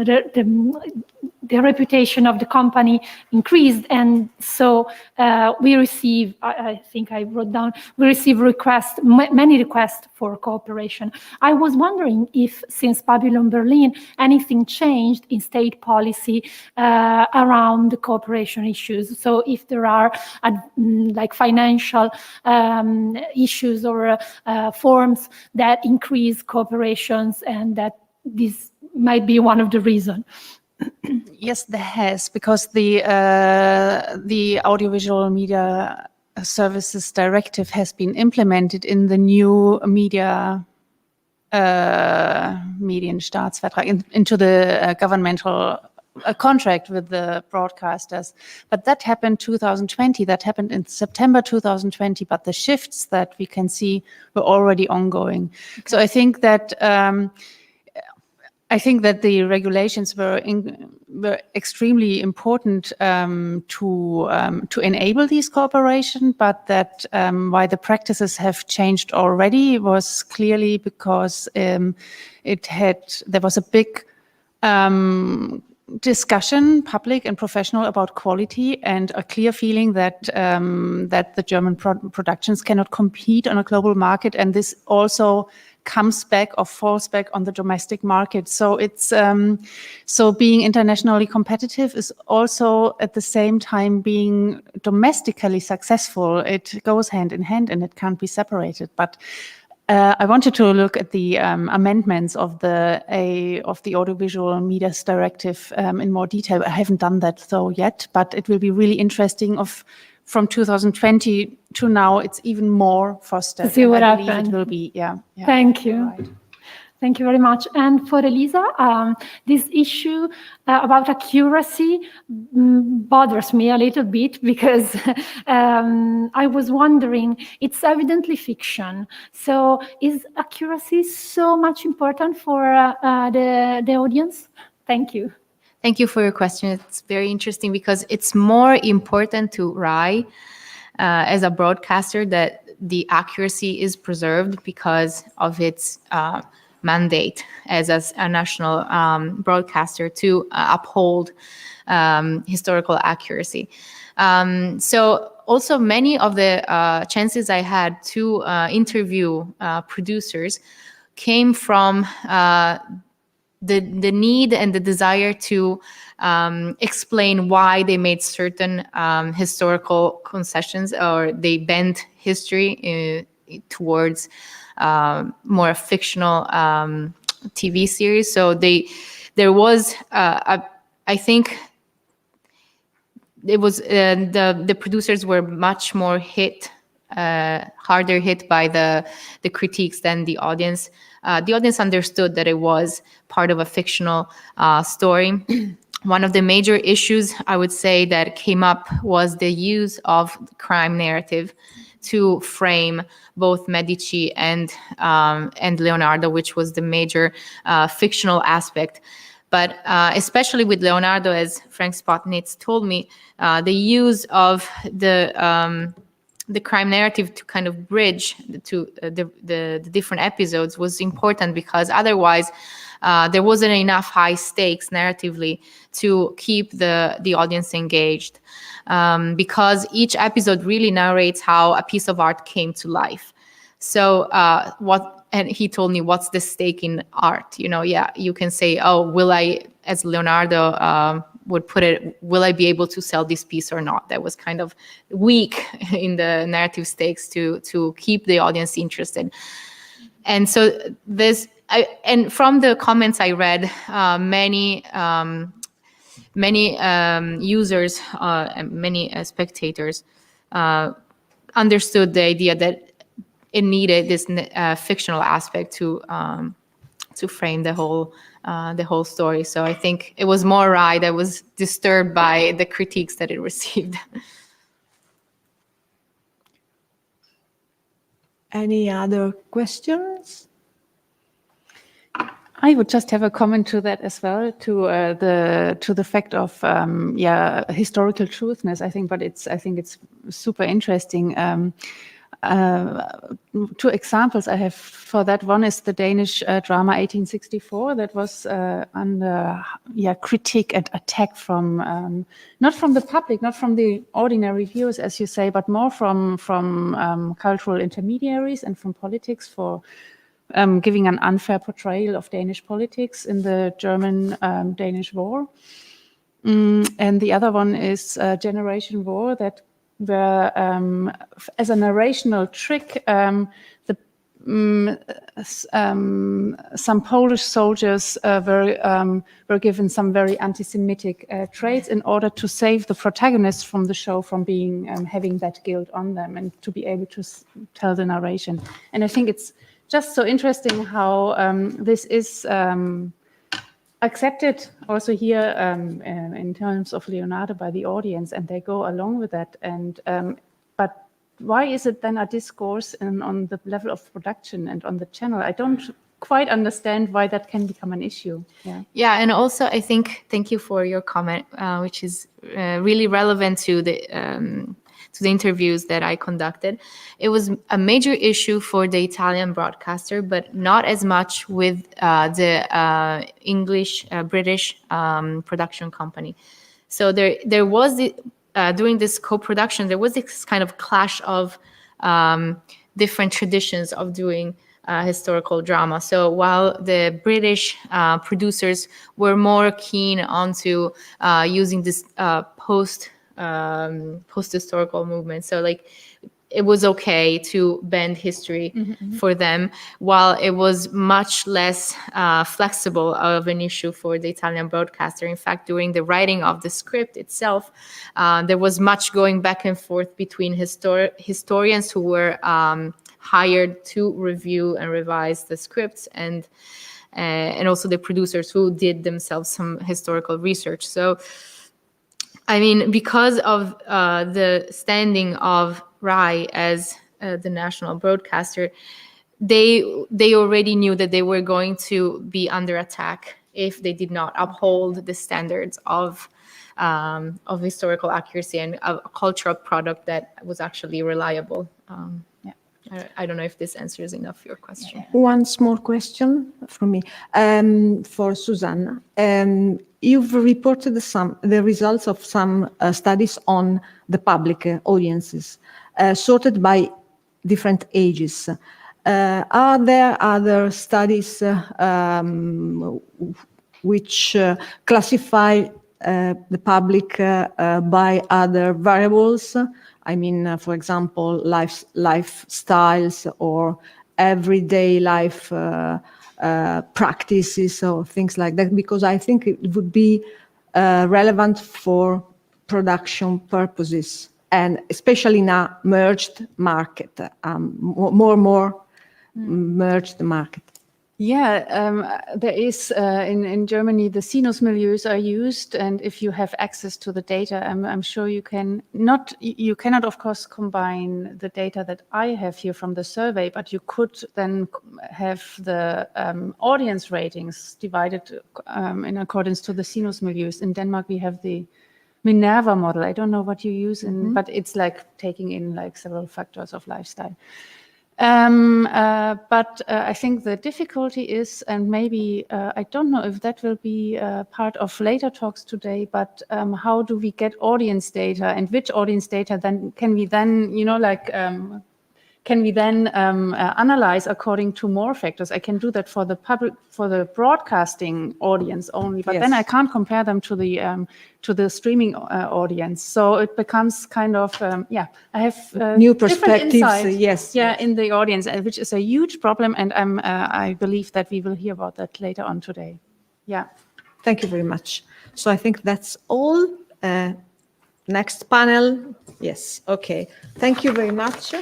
the reputation of the company increased, and so we receive, I think I wrote down, we receive requests, many requests for cooperation. I was wondering if, since Babylon Berlin, anything changed in state policy around the cooperation issues. So if there are like financial issues or forms that increase cooperations, and that this might be one of the reasons. Yes, there has, because the Audiovisual Media Services Directive has been implemented in the new Medienstaatsvertrag, into the governmental contract with the broadcasters. But that happened 2020. That happened in September 2020. But the shifts that we can see were already ongoing. Okay. So I think that the regulations were extremely important to enable these cooperation, but that why the practices have changed already was clearly because there was a big discussion, public and professional, about quality, and a clear feeling that the German productions cannot compete on a global market, and this also comes back or falls back on the domestic market. So it's so being internationally competitive is also at the same time being domestically successful. It goes hand in hand and it can't be separated. But I wanted to look at the amendments of the Audiovisual Media Directive in more detail. I haven't done that though yet, but it will be really interesting. From 2020 to now, it's even more fostered. See what happened. It will be, yeah. Thank you. Right. Thank you very much. And for Elisa, this issue about accuracy bothers me a little bit, because I was wondering, it's evidently fiction. So is accuracy so much important for the audience? Thank you. Thank you for your question. It's very interesting because it's more important to RAI as a broadcaster that the accuracy is preserved because of its mandate as a national broadcaster to uphold historical accuracy. So also many of the chances I had to interview producers came from the need and the desire to explain why they made certain historical concessions or they bent history towards more fictional TV series. So there was, I think, it was the producers were much more harder hit by the critiques than the audience. The audience understood that it was part of a fictional story. One of the major issues I would say that came up was the use of crime narrative to frame both Medici and Leonardo, which was the major fictional aspect. But especially with Leonardo, as Frank Spotnitz told me, the use of the crime narrative to kind of bridge to the different episodes was important because otherwise there wasn't enough high stakes narratively to keep the audience engaged, because each episode really narrates how a piece of art came to life. So and he told me, what's the stake in art? You can say, oh, will I, as Leonardo would put it, will I be able to sell this piece or not? That was kind of weak in the narrative stakes to keep the audience interested. And so and from the comments I read, many users and many spectators understood the idea that it needed this fictional aspect to frame the whole story. So I think it was more RAI that was disturbed by the critiques that it received. Any other questions? I would just have a comment to that as well, to the fact of historical truthness. I think it's super interesting. Two examples I have for that. One is the Danish drama 1864 that was under critique and attack from not from the public, not from the ordinary viewers, as you say, but more from cultural intermediaries and from politics for giving an unfair portrayal of Danish politics in the German-Danish War. And the other one is Generation War, that where as a narrational trick, some Polish soldiers were given some very anti-Semitic traits in order to save the protagonists from the show from being having that guilt on them and to be able to tell the narration. And I think it's just so interesting how this is accepted also here in terms of Leonardo by the audience, and they go along with that. And but why is it then a discourse on the level of production and on the channel? I don't quite understand why that can become an issue. Yeah, and also I think, thank you for your comment, which is really relevant to the interviews that I conducted. It was a major issue for the Italian broadcaster, but not as much with the English, British production company. So there was, during this co-production, there was this kind of clash of different traditions of doing historical drama. So while the British producers were more keen onto using this post-historical movement. So like it was okay to bend history for them, while it was much less flexible of an issue for the Italian broadcaster. In fact, during the writing of the script itself, there was much going back and forth between historians who were hired to review and revise the scripts and also the producers who did themselves some historical research. So I mean, because of the standing of RAI as the national broadcaster, they already knew that they were going to be under attack if they did not uphold the standards of historical accuracy and a cultural product that was actually reliable. I don't know if this answers enough your question. One small question from me for Susanne. You've reported the results of some studies on the public audiences, sorted by different ages. Are there other studies which classify the public by other variables? I mean, for example, lifestyles or everyday life practices or things like that, because I think it would be relevant for production purposes, and especially in a merged market, more merged market. Yeah, there is in Germany the Sinusmilieus are used, and if you have access to the data, I'm sure you can not. You cannot, of course, combine the data that I have here from the survey, but you could then have the audience ratings divided in accordance to the Sinusmilieus. In Denmark, we have the Minerva model. I don't know what you use, but it's like taking in like several factors of lifestyle. But I think the difficulty is, and maybe I don't know if that will be part of later talks today, but how do we get audience data, and which audience data then can we then, analyze according to more factors? I can do that for the broadcasting audience only, but then I can't compare them to the streaming audience. So it becomes kind of I have new perspectives. Yes, in the audience, which is a huge problem, and I believe that we will hear about that later on today. Yeah. Thank you very much. So I think that's all. Next panel. Yes. Okay. Thank you very much.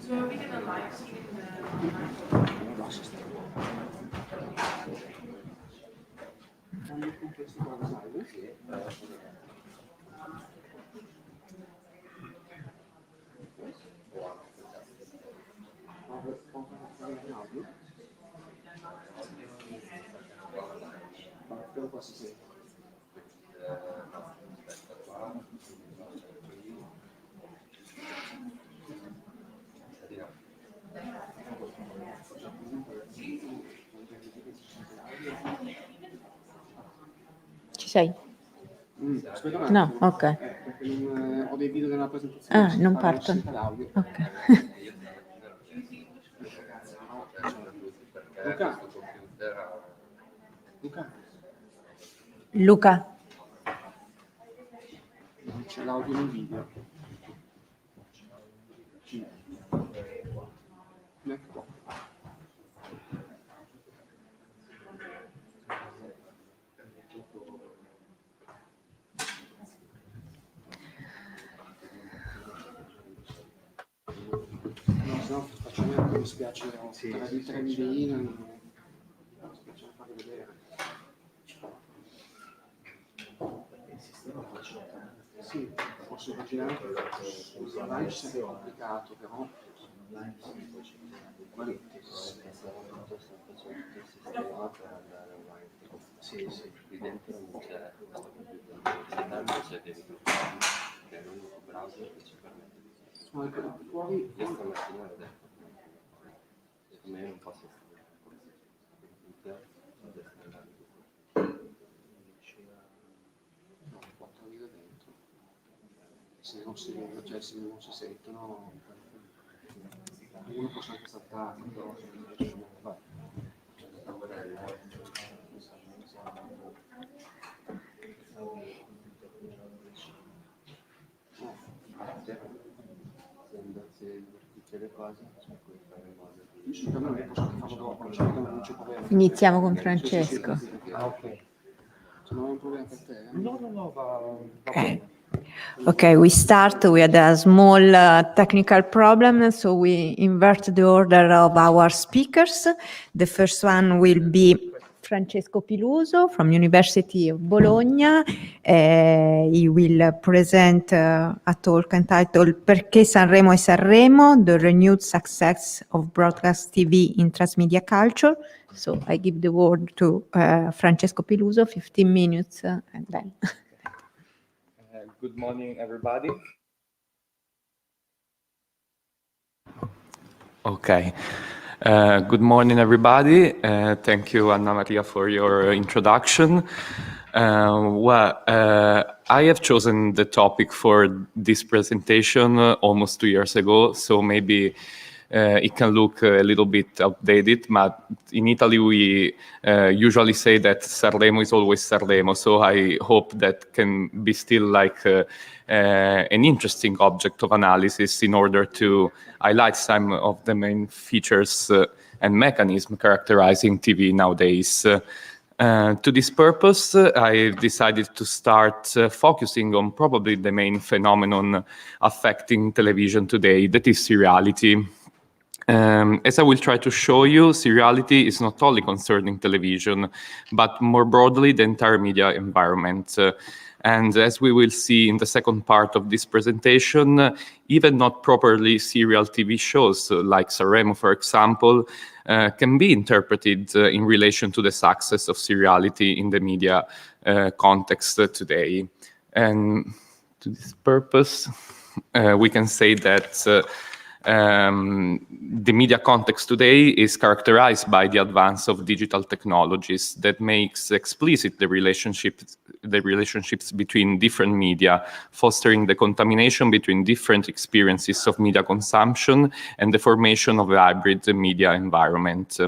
So are we going to live stream the... Ci sei? No, ok. Ho dei video della presentazione. Ah, non partono. Ok. Luca. Non c'è l'audio nel video. Ecco. No, se no facciamo, mi spiace, tre videine, mi spiace farle vedere. Sì, posso immaginare che online ci sia complicato, però sì, sì, qui dentro non c'è questo computer, invece devi che è l'unico browser che ci permette di fuori. Io stamattina l'ho detto, secondo me non posso stare con il computer, deve andare no, 4 video dentro. Se non si vedono, cioè se non si sentono, uno può anche saltare, però vai. Iniziamo con Francesco. Okay, we start. We had a small technical problem, so we invert the order of our speakers. The first one will be Francesco Piluso from University of Bologna. He will present a talk entitled Perché Sanremo è Sanremo? The Renewed Success of Broadcast TV in Transmedia Culture. So I give the word to Francesco Piluso, 15 minutes, and then. Good morning, everybody. Okay. Good morning, everybody. Thank you, Anna Maria, for your introduction. I have chosen the topic for this presentation almost 2 years ago, so maybe it can look a little bit outdated, but in Italy we usually say that Sanremo is always Sanremo, so I hope that can be still like an interesting object of analysis in order to highlight some of the main features and mechanisms characterizing TV nowadays. To this purpose, I decided to start focusing on probably the main phenomenon affecting television today, that is seriality. As I will try to show you, seriality is not only concerning television, but more broadly the entire media environment. And as we will see in the second part of this presentation, even not properly serial TV shows like Sanremo, for example, can be interpreted in relation to the success of seriality in the media context today. And to this purpose, we can say that the media context today is characterized by the advance of digital technologies that makes explicit the relationships between different media, fostering the contamination between different experiences of media consumption and the formation of a hybrid media environment.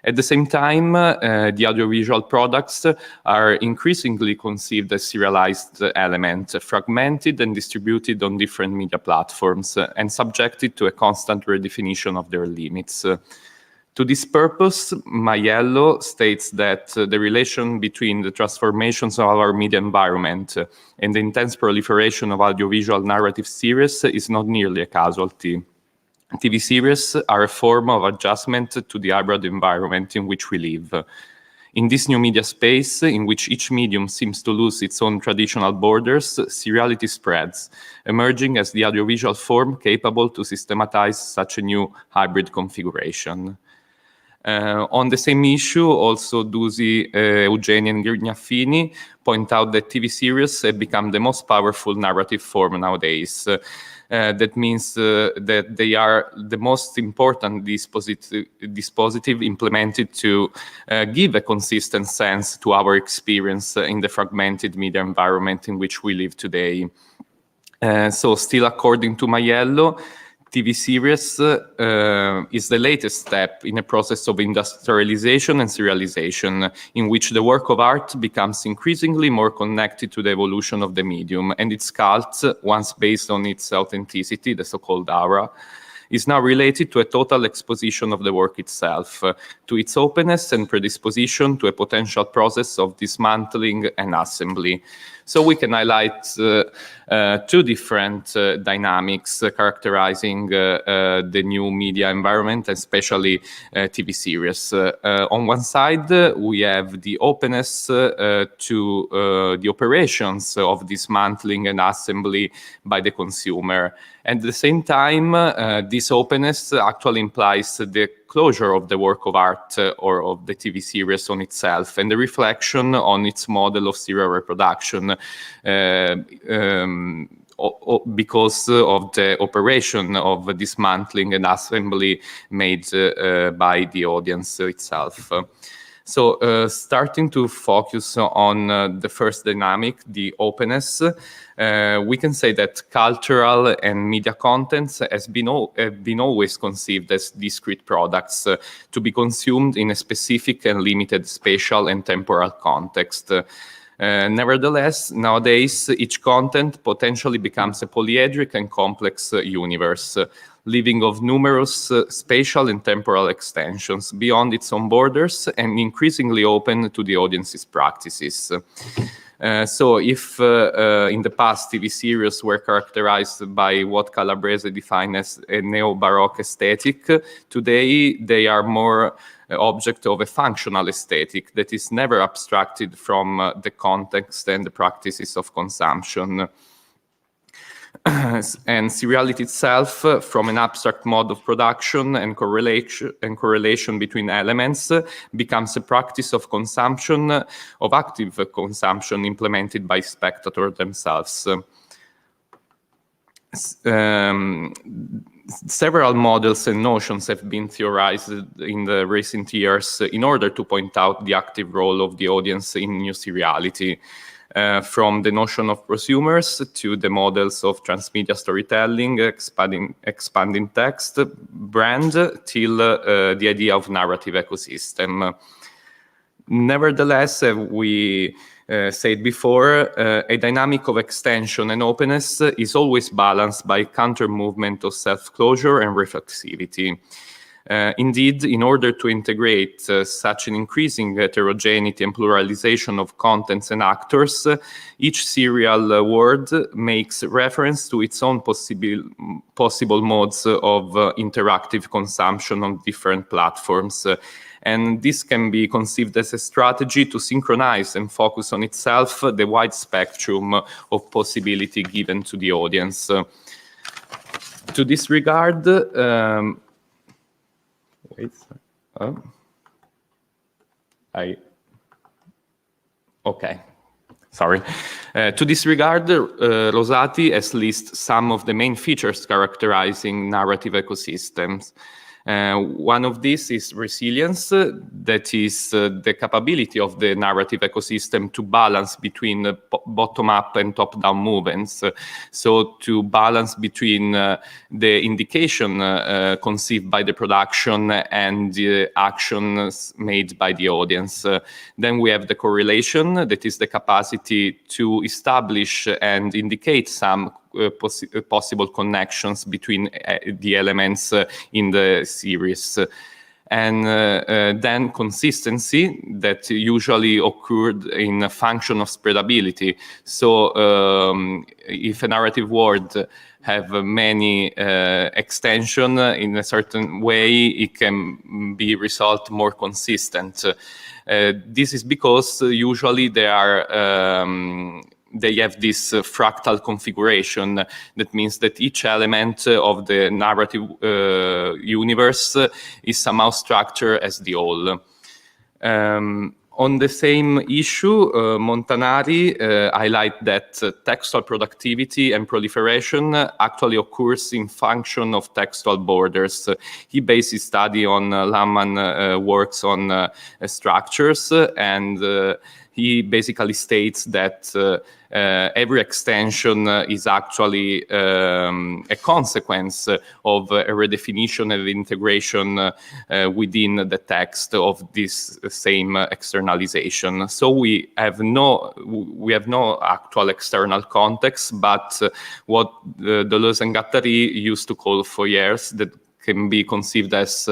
At the same time, the audiovisual products are increasingly conceived as serialized elements, fragmented and distributed on different media platforms, and subjected to a constant redefinition of their limits. To this purpose, Maiello states that the relation between the transformations of our media environment and the intense proliferation of audiovisual narrative series is not nearly a casualty. TV series are a form of adjustment to the hybrid environment in which we live. In this new media space, in which each medium seems to lose its own traditional borders, seriality spreads, emerging as the audiovisual form capable to systematize such a new hybrid configuration. On the same issue, also Dusi, Eugeni, and Grignafini point out that TV series have become the most powerful narrative form nowadays. That means that they are the most important dispositive implemented to give a consistent sense to our experience in the fragmented media environment in which we live today. So still according to Maiello, TV series is the latest step in a process of industrialization and serialization, in which the work of art becomes increasingly more connected to the evolution of the medium, and its cult, once based on its authenticity, the so-called aura, is now related to a total exposition of the work itself, to its openness and predisposition to a potential process of dismantling and assembly. So we can highlight two different dynamics characterizing the new media environment, especially TV series. On one side, we have the openness to the operations of dismantling and assembly by the consumer. At the same time, this openness actually implies the closure of the work of art or of the TV series on itself and the reflection on its model of serial reproduction because of the operation of dismantling and assembly made by the audience itself. So starting to focus on the first dynamic, the openness, we can say that cultural and media contents have been always conceived as discrete products to be consumed in a specific and limited spatial and temporal context. Nevertheless, nowadays, each content potentially becomes a polyedric and complex universe, living of numerous spatial and temporal extensions beyond its own borders and increasingly open to the audience's practices. So if in the past TV series were characterized by what Calabrese defined as a neo-Baroque aesthetic, today they are more object of a functional aesthetic that is never abstracted from the context and the practices of consumption. And seriality itself, from an abstract mode of production and correlation between elements, becomes a practice of consumption, of active consumption implemented by spectators themselves. Several models and notions have been theorized in the recent years in order to point out the active role of the audience in new seriality. From the notion of prosumers to the models of transmedia storytelling, expanding text, brand, till the idea of narrative ecosystem. Nevertheless, we said before, a dynamic of extension and openness is always balanced by counter-movement of self-closure and reflexivity. Indeed, in order to integrate such an increasing heterogeneity and pluralization of contents and actors, each serial word makes reference to its own possible modes of interactive consumption on different platforms. And this can be conceived as a strategy to synchronize and focus on itself the wide spectrum of possibility given to the audience. To this regard, To this regard, Rosati has listed some of the main features characterizing narrative ecosystems. One of these is resilience, that is the capability of the narrative ecosystem to balance between bottom-up and top-down movements. So to balance between the indication conceived by the production and the actions made by the audience. Then we have the correlation, that is the capacity to establish and indicate some possible connections between the elements in the series. And then consistency, that usually occurred in a function of spreadability. So if a narrative word have many extension in a certain way, it can be result more consistent. This is because usually they have this fractal configuration. That means that each element of the narrative universe is somehow structured as the whole. On the same issue, Montanari highlight that textual productivity and proliferation actually occurs in function of textual borders. He based his study on Lamman works on structures, and he basically states that every extension is actually a consequence of a redefinition and integration within the text of this same externalization. So we have no actual external context, but what Deleuze and Guattari used to call foyers, that can be conceived as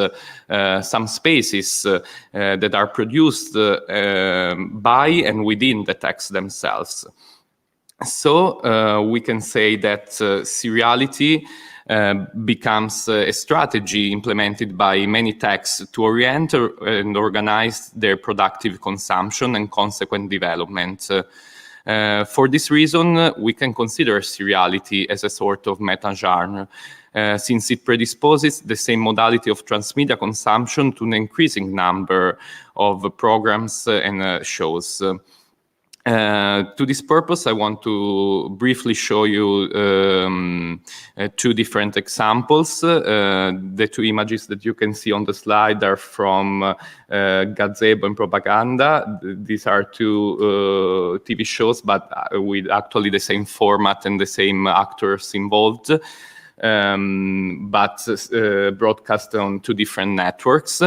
some spaces that are produced by and within the text themselves. So we can say that seriality becomes a strategy implemented by many techs to orient and organize their productive consumption and consequent development. For this reason, we can consider seriality as a sort of meta-genre, since it predisposes the same modality of transmedia consumption to an increasing number of programs and shows. To this purpose, I want to briefly show you two different examples. The two images that you can see on the slide are from Gazebo and Propaganda. These are two TV shows, but with actually the same format and the same actors involved. But broadcast on two different networks.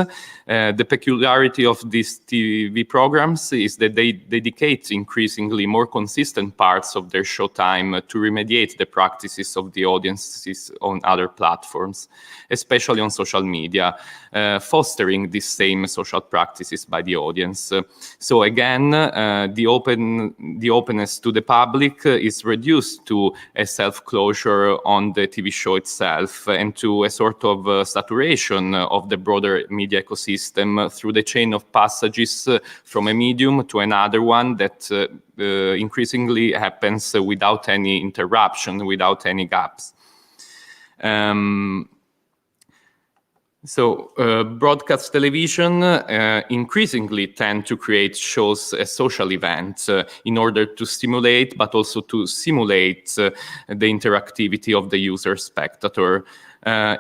The peculiarity of these TV programs is that they dedicate increasingly more consistent parts of their showtime to remediate the practices of the audiences on other platforms, especially on social media, fostering these same social practices by the audience. So again, the openness to the public is reduced to a self-closure on the TV show itself and to a sort of saturation of the broader media ecosystem through the chain of passages from a medium to another one that increasingly happens without any interruption, without any gaps. So broadcast television increasingly tend to create shows as social events in order to stimulate, but also to simulate the interactivity of the user spectator.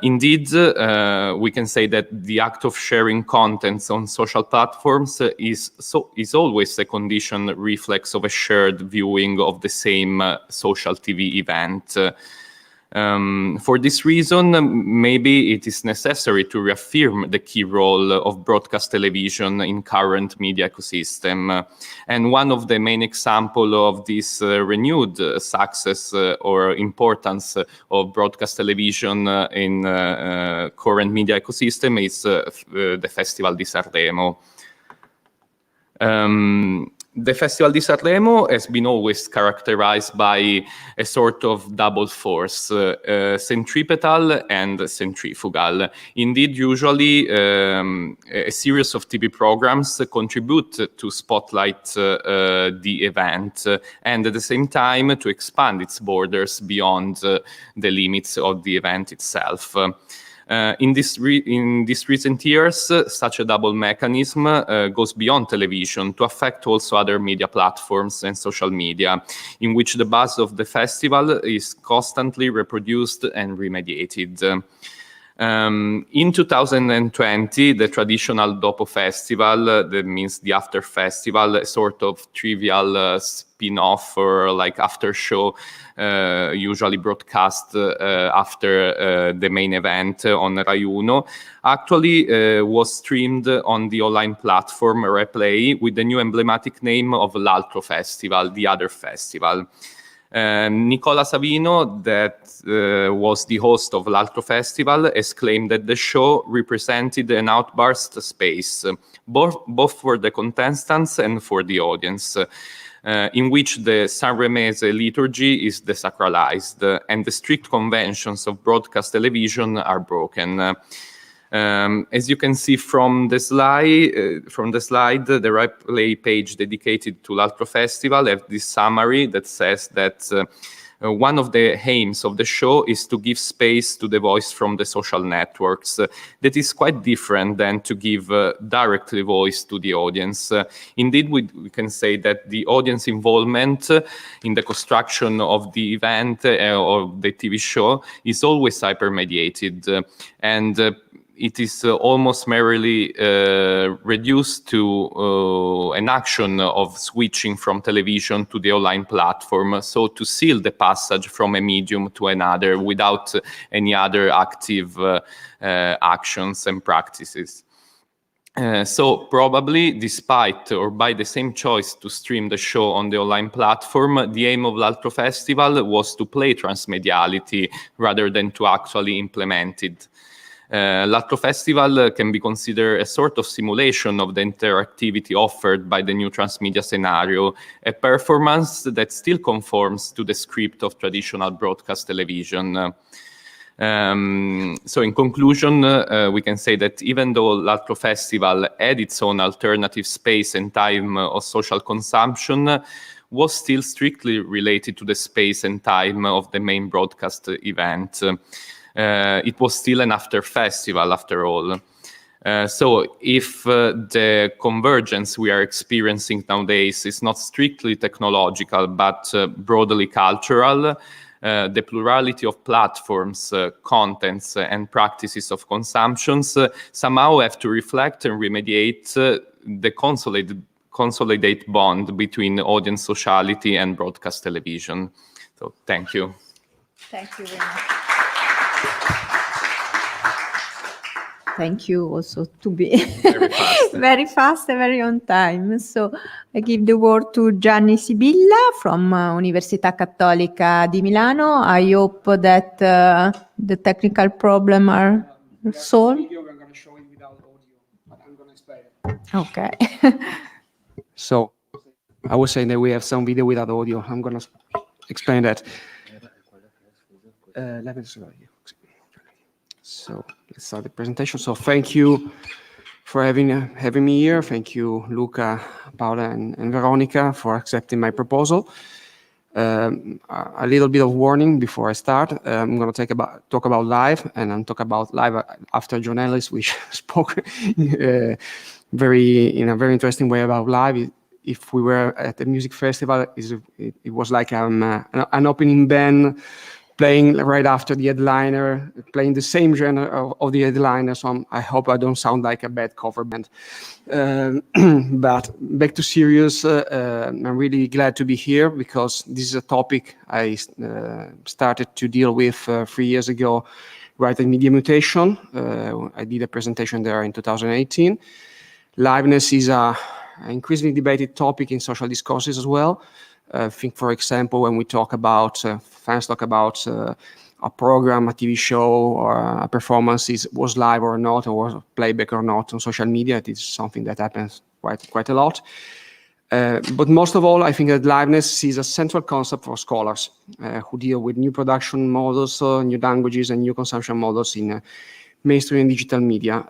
Indeed, we can say that the act of sharing contents on social platforms is always a conditioned reflex of a shared viewing of the same social TV event. For this reason, maybe it is necessary to reaffirm the key role of broadcast television in current media ecosystem. And one of the main examples of this renewed success or importance of broadcast television in current media ecosystem is the Festival di Sanremo. The Festival di Sanremo has been always characterized by a sort of double force, centripetal and centrifugal. Indeed, usually a series of TV programs contribute to spotlight the event and at the same time to expand its borders beyond the limits of the event itself. In these recent years, such a double mechanism goes beyond television to affect also other media platforms and social media, in which the buzz of the festival is constantly reproduced and remediated. In 2020, the traditional Dopo Festival, that means the After Festival, a sort of trivial spin-off or like after show, usually broadcast after the main event on Rai Uno, actually was streamed on the online platform Replay with the new emblematic name of L'Altro Festival, the Other Festival. Nicola Savino, that was the host of L'Altro Festival, has claimed that the show represented an outburst space, both for the contestants and for the audience, in which the Sanremese liturgy is desacralized and the strict conventions of broadcast television are broken. As you can see from the slide, the Replay page dedicated to L'Altro Festival have this summary that says that one of the aims of the show is to give space to the voice from the social networks. That is quite different than to give directly voice to the audience. Indeed, we can say that the audience involvement in the construction of the event or the TV show is always hypermediated, and it is almost merely reduced to an action of switching from television to the online platform, so to seal the passage from a medium to another without any other active actions and practices. So probably, despite or by the same choice to stream the show on the online platform, the aim of L'Altro Festival was to play transmediality rather than to actually implement it. L'altro festival can be considered a sort of simulation of the interactivity offered by the new transmedia scenario, a performance that still conforms to the script of traditional broadcast television. So in conclusion, we can say that even though l'altro festival had its own alternative space and time of social consumption, was still strictly related to the space and time of the main broadcast event. It was still an after festival after all. So if the convergence we are experiencing nowadays is not strictly technological, but broadly cultural, the plurality of platforms, contents, and practices of consumptions somehow have to reflect and remediate the consolidate bond between audience sociality and broadcast television. So thank you. Thank you very much. Thank you also to be very fast and very on time. So I give the word to Gianni Sibilla from Università Cattolica di Milano. I hope that the technical problem are solved. I'm going to show it without audio, but I'm going to explain it. Okay. So I was saying that we have some video without audio. I'm going to explain that. Let me show you. So let's start the presentation. So thank you for having me here. Thank you, Luca, Paola, and Veronica for accepting my proposal. A little bit of warning before I start. I'm going to talk about live, and I'm talk about live after John Ellis, which spoke in a very interesting way about live. If we were at a music festival, it was like an opening band playing right after the headliner, playing the same genre of the headliner. So I hope I don't sound like a bad cover band. But back to serious, I'm really glad to be here because this is a topic I started to deal with 3 years ago, right at Media Mutation. I did a presentation there in 2018. Liveness is an increasingly debated topic in social discourses as well. I think, for example, when we talk about, fans talk about a program, a TV show, or a performance was live or not, or was playback or not on social media. It is something that happens quite a lot. But most of all, I think that liveness is a central concept for scholars who deal with new production models, new languages, and new consumption models in mainstream and digital media.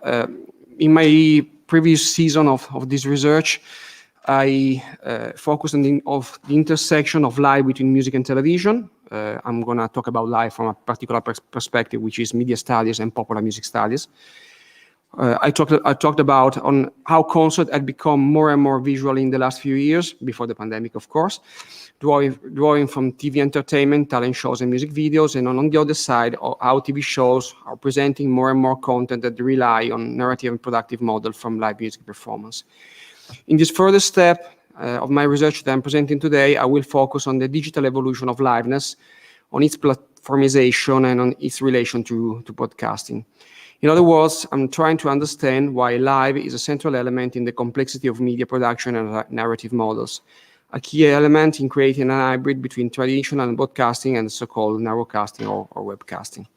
In my previous season of this research, I focused on the intersection of live between music and television. I'm going to talk about live from a particular perspective, which is media studies and popular music studies. I talked about on how concert had become more and more visual in the last few years, before the pandemic, of course, drawing from TV entertainment, talent shows, and music videos, and on the other side, how TV shows are presenting more and more content that rely on narrative and productive model from live music performance. In this further step of my research that I'm presenting today, I will focus on the digital evolution of liveness, on its platformization, and on its relation to podcasting. In other words, I'm trying to understand why live is a central element in the complexity of media production and narrative models, a key element in creating a hybrid between traditional broadcasting and so-called narrowcasting or webcasting.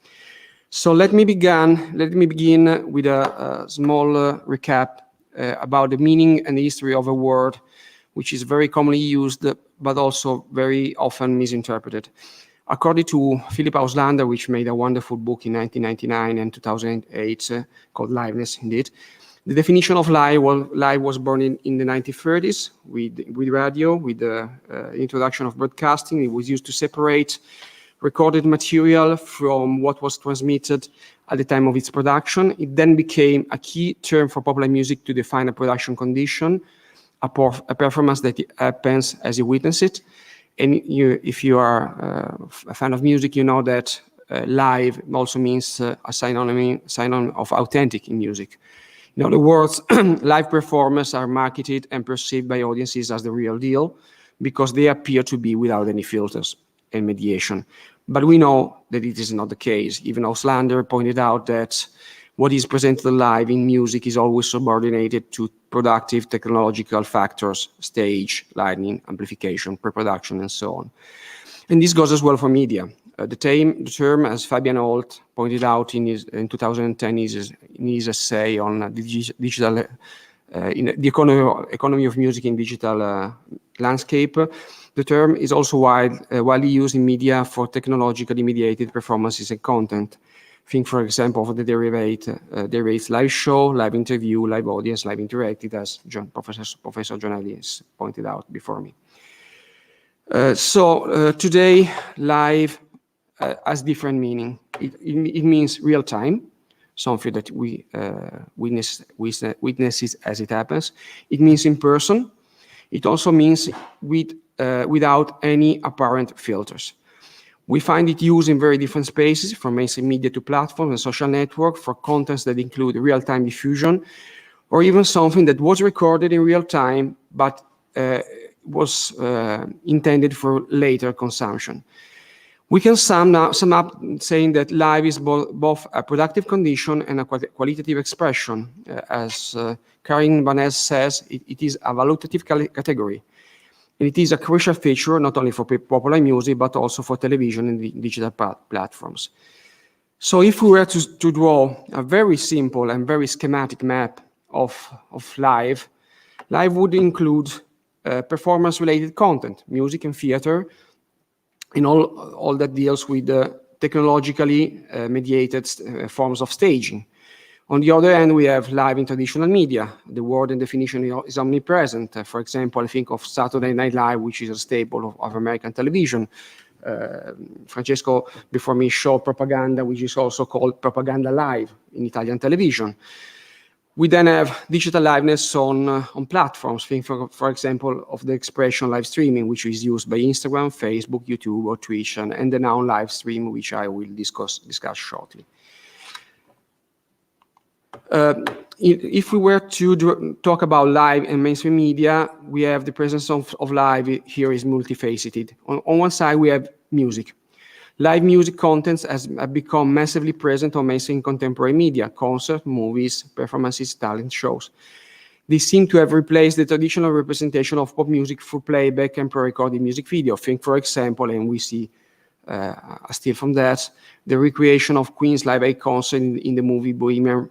So let me begin with a small recap about the meaning and the history of a word which is very commonly used but also very often misinterpreted. According to Philip Auslander, which made a wonderful book in 1999 and 2008 called Liveness, indeed, the definition of live was born in the 1930s with radio, with the introduction of broadcasting. It was used to separate recorded material from what was transmitted at the time of its production. It then became a key term for popular music to define a production condition, a performance that happens as you witness it. And if you are a fan of music, you know that live also means a synonym of authentic in music. In other words, live performers are marketed and perceived by audiences as the real deal because they appear to be without any filters and mediation. But we know that it is not the case. Even Auslander pointed out that what is presented live in music is always subordinated to productive technological factors, stage, lighting, amplification, pre-production, and so on. And this goes as well for media. The term, as Fabian Holt pointed out in 2010 in his essay on digital, in the economy of music in digital landscape, the term is also widely used in media for technologically mediated performances and content. Think, for example, of the derivates live show, live interview, live audience, live interactive, as Professor John Ellis pointed out before me. Today, live has different meaning. It means real time, something that we witness it as it happens. It means in person. It also means without any apparent filters. We find it used in very different spaces, from mainstream media to platforms and social network, for contents that include real-time diffusion, or even something that was recorded in real time, but was intended for later consumption. We can sum up saying that live is both a productive condition and a qualitative expression. As Karin Vaness says, it is a valuative category. And it is a crucial feature not only for popular music, but also for television and the digital platforms. So if we were to draw a very simple and very schematic map of live would include performance-related content, music and theater, and all that deals with the technologically mediated forms of staging. On the other hand, we have live in traditional media. The word and definition is omnipresent. For example, I think of Saturday Night Live, which is a staple of American television. Francesco, before me, showed Propaganda, which is also called Propaganda Live in Italian television. We then have digital liveness on platforms. Think, for example, of the expression live streaming, which is used by Instagram, Facebook, YouTube, or Twitch, and the now live stream, which I will discuss shortly. If we were to talk about live and mainstream media, we have the presence of live here is multifaceted. On one side, we have music. Live music contents have become massively present on mainstream contemporary media, concerts, movies, performances, talent shows. They seem to have replaced the traditional representation of pop music through playback and pre-recorded music video. Think, for example, and we see a still from that, the recreation of Queen's Live Aid concert in the movie Bohemian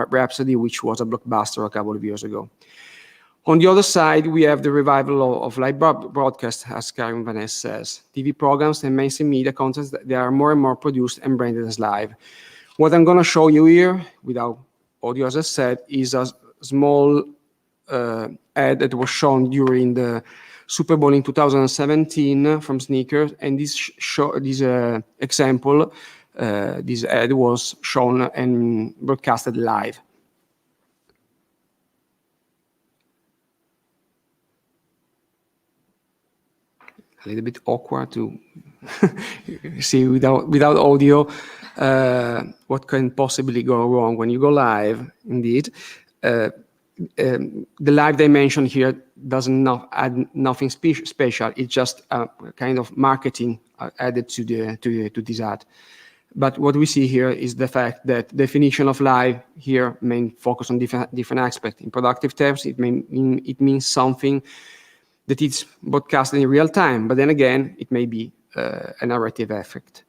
Rhapsody, which was a blockbuster a couple of years ago. On the other side, we have the revival of live broadcast, as Karin Vaness says. TV programs and mainstream media contents, they are more and more produced and branded as live. What I'm going to show you here, without audio, as I said, is a small ad that was shown during the Super Bowl in 2017 from Sneakers, and this example, this ad was shown and broadcasted live. A little bit awkward to see without audio what can possibly go wrong when you go live, indeed. The live dimension here doesn't add nothing special. It's just a kind of marketing added to this ad. But what we see here is the fact that definition of live here may focus on different aspects. In productive terms, it means something that is broadcasted in real time, but then again, it may be a narrative effect.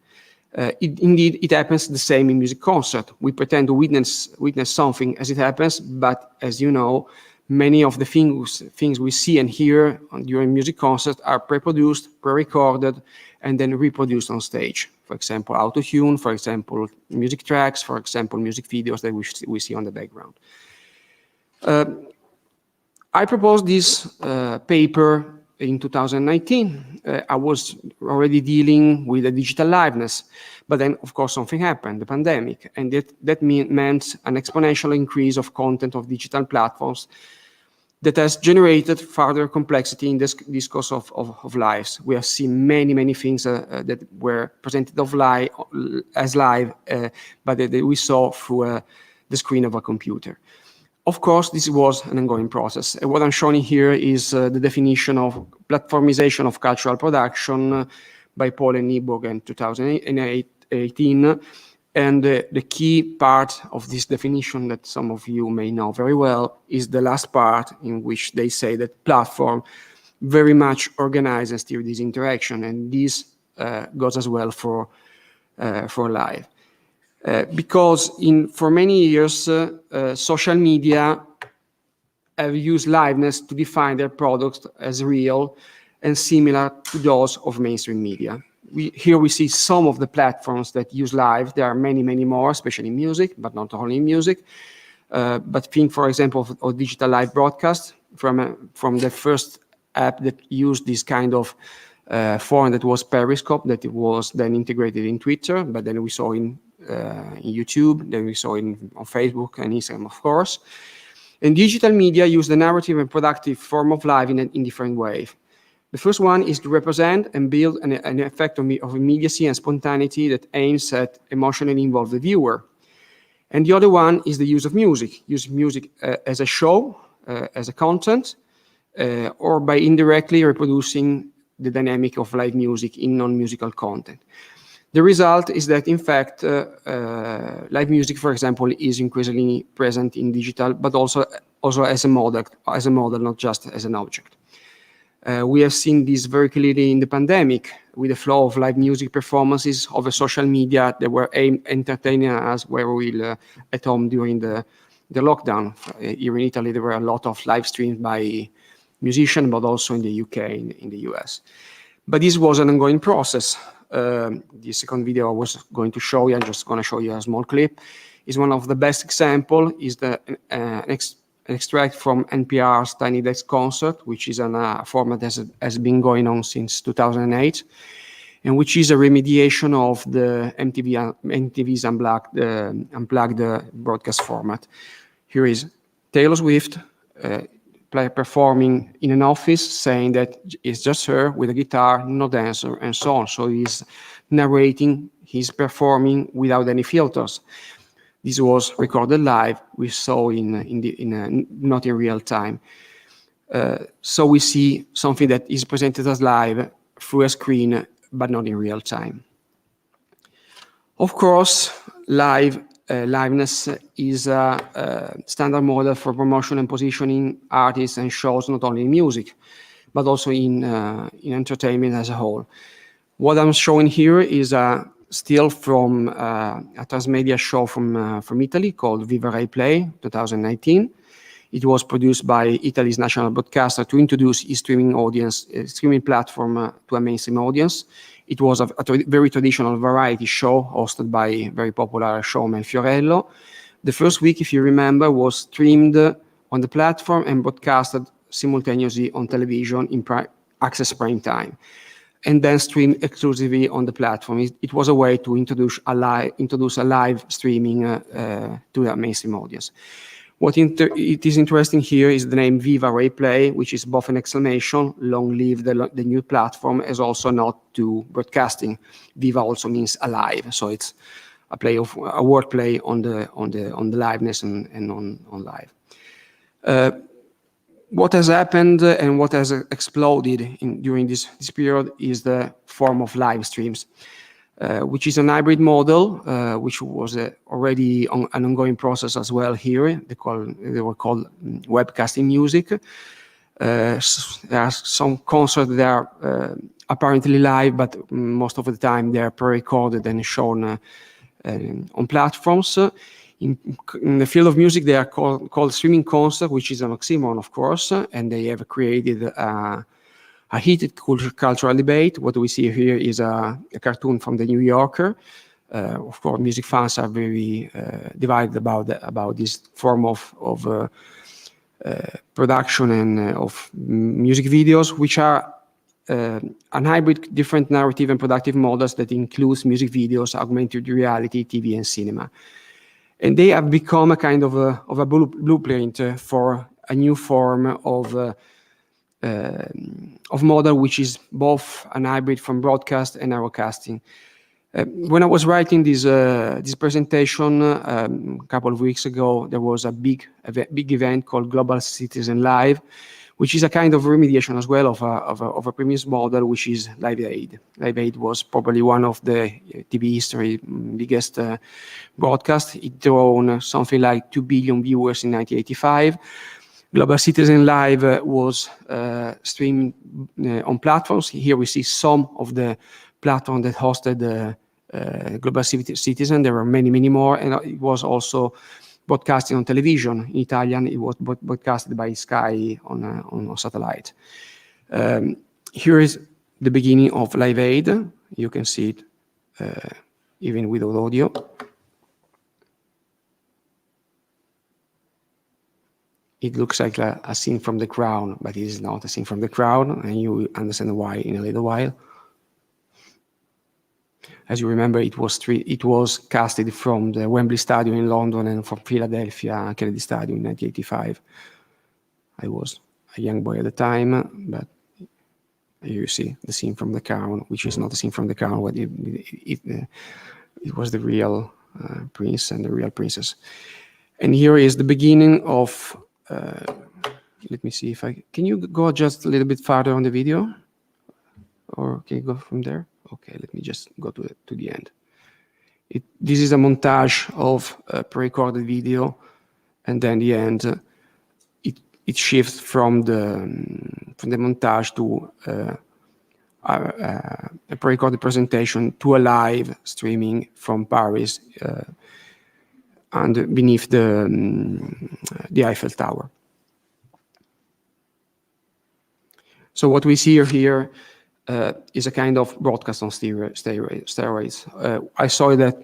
Indeed, it happens the same in music concert. We pretend to witness something as it happens, but as you know, many of the things we see and hear during music concerts are pre-produced, pre-recorded, and then reproduced on stage. For example, auto-tune, for example, music tracks, for example, music videos that we see on the background. I proposed this paper in 2019. I was already dealing with the digital liveness, but then of course something happened, the pandemic, and that meant an exponential increase of content of digital platforms that has generated further complexity in this discourse of lives. We have seen many things that were presented as live, but that we saw through the screen of a computer. Of course, this was an ongoing process. What I'm showing here is the definition of platformization of cultural production by Paola and Nyborg in 2018. And the key part of this definition that some of you may know very well is the last part, in which they say that platform very much organize and steer this interaction. And this goes as well for for live. Because for many years, social media have used liveness to define their products as real and similar to those of mainstream media. Here we see some of the platforms that use live. There are many, many more, especially in music, but not only in music. But think, for example, of digital live broadcast from the first app that used this kind of form that was Periscope, that it was then integrated in Twitter, but then we saw in YouTube, then we saw on Facebook and Instagram, of course. And digital media use the narrative and productive form of live in different ways. The first one is to represent and build an effect of immediacy and spontaneity that aims at emotionally involve the viewer. And the other one is the use of music. Use music as a show, as a content, or by indirectly reproducing the dynamic of live music in non-musical content. The result is that, in fact, live music, for example, is increasingly present in digital, but also as a model, not just as an object. We have seen this very clearly in the pandemic, with the flow of live music performances over social media that were entertaining us where we were at home during the lockdown. Here in Italy, there were a lot of live streams by musicians, but also in the UK, in the US. But this was an ongoing process. The second video I was going to show you, I'm just going to show you a small clip, is one of the best examples, is an extract from NPR's Tiny Desk Concert, which is a format that has been going on since 2008, and which is a remediation of the MTV's Unplugged broadcast format. Here is Taylor Swift performing in an office, saying that it's just her with a guitar, no dancer, and so on. So he's narrating, he's performing without any filters. This was recorded live. We saw not in real time. So we see something that is presented as live through a screen, but not in real time. Of course, liveness is a standard model for promotion and positioning artists and shows, not only in music, but also in entertainment as a whole. What I'm showing here is still from a transmedia show from Italy called Viva Rai Play 2019. It was produced by Italy's national broadcaster to introduce his streaming platform to a mainstream audience. It was a very traditional variety show hosted by very popular showman Fiorello. The first week, if you remember, was streamed on the platform and broadcasted simultaneously on television in access prime time, and then streamed exclusively on the platform. It was a way to introduce a live streaming to a mainstream audience. What it is interesting here is the name Viva Rai Play, which is both an exclamation, long live the new platform, as also not to broadcasting. Viva also means alive, so it's a word play on the liveness and on live. What has happened and what has exploded during this period is the form of live streams, which is an hybrid model, which was already an ongoing process as well here. They were called webcasting music. There are some concerts that are apparently live, but most of the time they are pre-recorded and shown on platforms. In the field of music, they are called streaming concert, which is an oxymoron, of course, and they have created a heated cultural debate. What we see here is a cartoon from the New Yorker. Of course, music fans are very divided about this form of production and of music videos, which are an hybrid different narrative and productive models that includes music videos, augmented reality, TV, and cinema. And they have become a kind of a blueprint for a new form of model, which is both an hybrid from broadcast and narrowcasting. When I was writing this presentation a couple of weeks ago, there was a big event called Global Citizen Live, which is a kind of remediation as well of a previous model, which is Live Aid. Live Aid was probably one of the TV history biggest broadcasts. It drew something like 2 billion viewers in 1985. Global Citizen Live was streamed on platforms. Here we see some of the platforms that hosted Global Citizen. There were many, many more, and it was also broadcasting on television. In Italian, it was broadcasted by Sky on a satellite. Here is the beginning of Live Aid. You can see it even without audio. It looks like a scene from The Crown, but it is not a scene from The Crown, and you will understand why in a little while. As you remember, it was casted from the Wembley Stadium in London and from Philadelphia Kennedy Stadium in 1985. I was a young boy at the time, but here you see the scene from The Crown, which is not a scene from The Crown, but it was the real prince and the real princess. And here is the beginning of, let me see if can you go just a little bit farther on the video? Or can you go from there? Okay, let me just go to the end. This is a montage of a pre-recorded video, and then the end, it shifts from the montage to a pre-recorded presentation to a live streaming from Paris and beneath the Eiffel Tower. So what we see here is a kind of broadcast on steroids. I saw that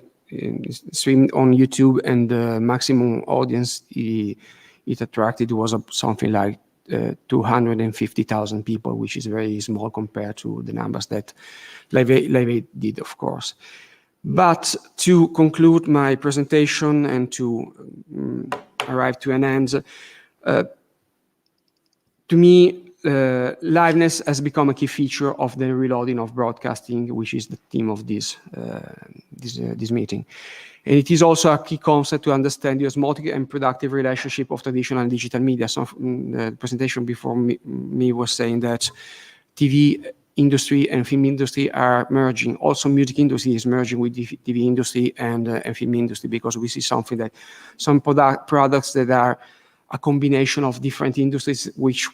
streamed on YouTube, and the maximum audience it attracted was something like 250,000 people, which is very small compared to the numbers that Live Aid did, of course. But to conclude my presentation and to arrive to an end, to me, liveness has become a key feature of the reloading of broadcasting, which is the theme of this meeting. And it is also a key concept to understand the osmotic and productive relationship of traditional and digital media. So the presentation before me was saying that TV industry and film industry are merging. Also, music industry is merging with the TV industry and film industry, because we see something that some products that are a combination of different industries which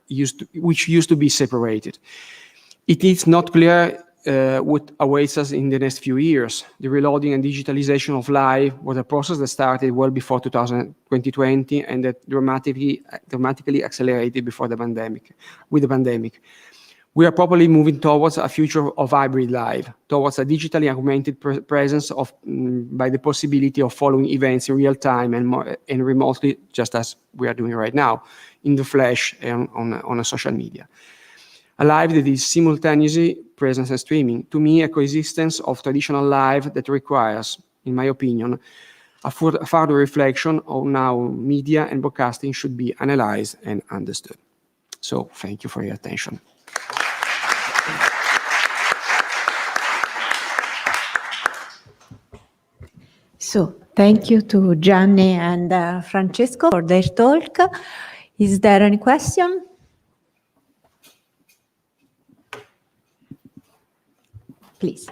used to be separated. It is not clear what awaits us in the next few years. The reloading and digitalization of live was a process that started well before 2020 and that dramatically accelerated before the pandemic. With the pandemic, we are probably moving towards a future of hybrid live, towards a digitally augmented presence by the possibility of following events in real time and remotely, just as we are doing right now, in the flesh and on a social media. A live that is simultaneously presence and streaming. To me, a coexistence of traditional live that requires, in my opinion, a further reflection on how media and broadcasting should be analyzed and understood. So, thank you for your attention. So, thank you to Gianni and Francesco for their talk. Is there any question? Please.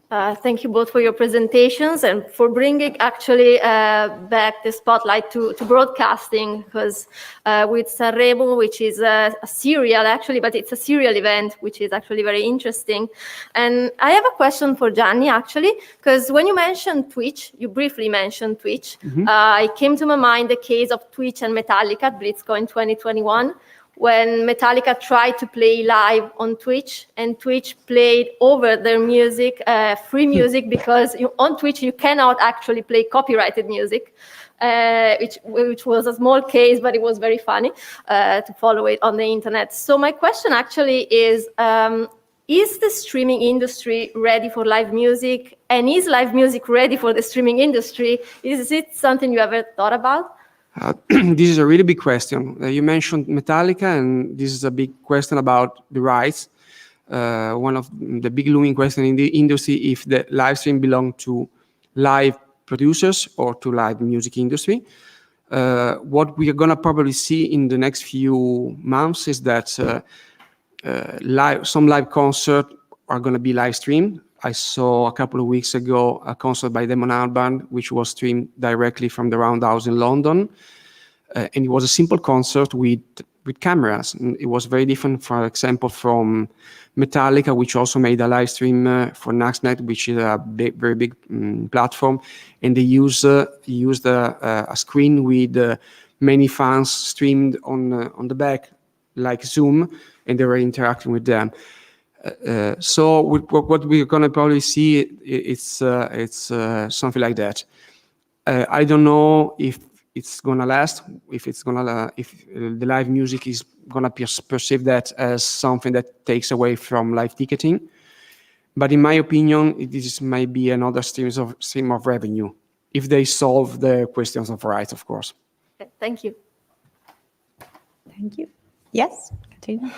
Thank you both for your presentations and for bringing actually back the spotlight to broadcasting, because with Sanremo, which is a serial actually, but it's a serial event, which is actually very interesting. And I have a question for Gianni actually, because when you mentioned Twitch, you briefly mentioned Twitch. It came to my mind the case of Twitch and Metallica at BlitzCon 2021. When Metallica tried to play live on Twitch, and Twitch played over their music, free music, because on Twitch you cannot actually play copyrighted music, which was a small case, but it was very funny to follow it on the internet. So my question actually is the streaming industry ready for live music? And is live music ready for the streaming industry? Is it something you ever thought about? This is a really big question. You mentioned Metallica, and this is a big question about the rights. One of the big looming questions in the industry, if the live stream belong to live producers or to live music industry. What we are going to probably see in the next few months is that some live concerts are going to be live streamed. I saw a couple of weeks ago a concert by Damon Albarn, which was streamed directly from the Roundhouse in London. And it was a simple concert with with cameras. And it was very different, for example, from Metallica, which also made a live stream for Naxnet, which is a very big platform, and they used a screen with many fans streamed on the back, like Zoom, and they were interacting with them. So what we're gonna probably see, it's something like that. I don't know if it's gonna last, if the live music is gonna perceive that as something that takes away from live ticketing. But in my opinion, this might be another stream of revenue, if they solve the questions of rights, of course. Okay, thank you. Thank you. Yes, continue.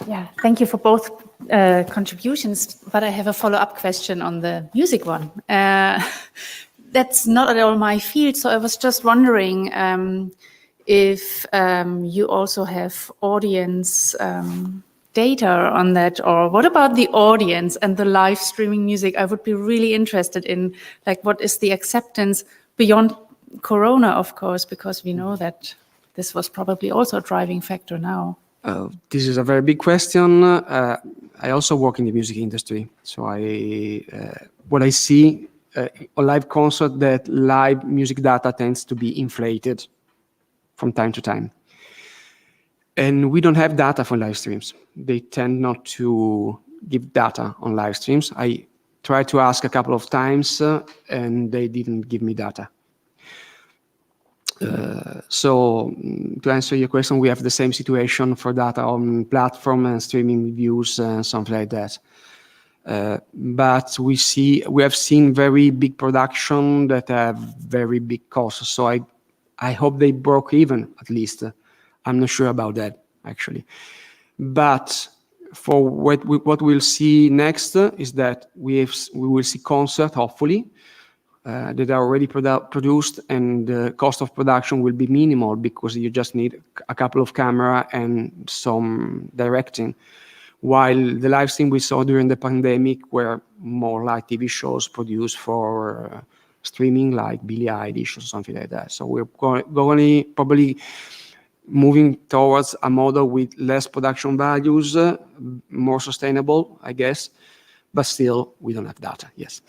Yeah, thank you for both contributions, but I have a follow-up question on the music one. That's not at all my field, so I was just wondering if you also have audience data on that, or what about the audience and the live streaming music? I would be really interested in, like, what is the acceptance beyond Corona, of course, because we know that this was probably also a driving factor now. This is a very big question. I also work in the music industry, so what I see on live concert, that live music data tends to be inflated from time to time. And we don't have data for live streams. They tend not to give data on live streams. I tried to ask a couple of times and they didn't give me data. So to answer your question, we have the same situation for data on platform and streaming views and something like that. But we have seen very big production that have very big costs. So I hope they broke even at least. I'm not sure about that actually. But for what we'll see next is that we will see concert, hopefully, that are already produced, and the cost of production will be minimal because you just need a couple of camera and some directing. While the live stream we saw during the pandemic were more like TV shows produced for streaming, like Billie Eilish or something like that. So we're going probably moving towards a model with less production values, more sustainable, I guess, but still we don't have data, yes.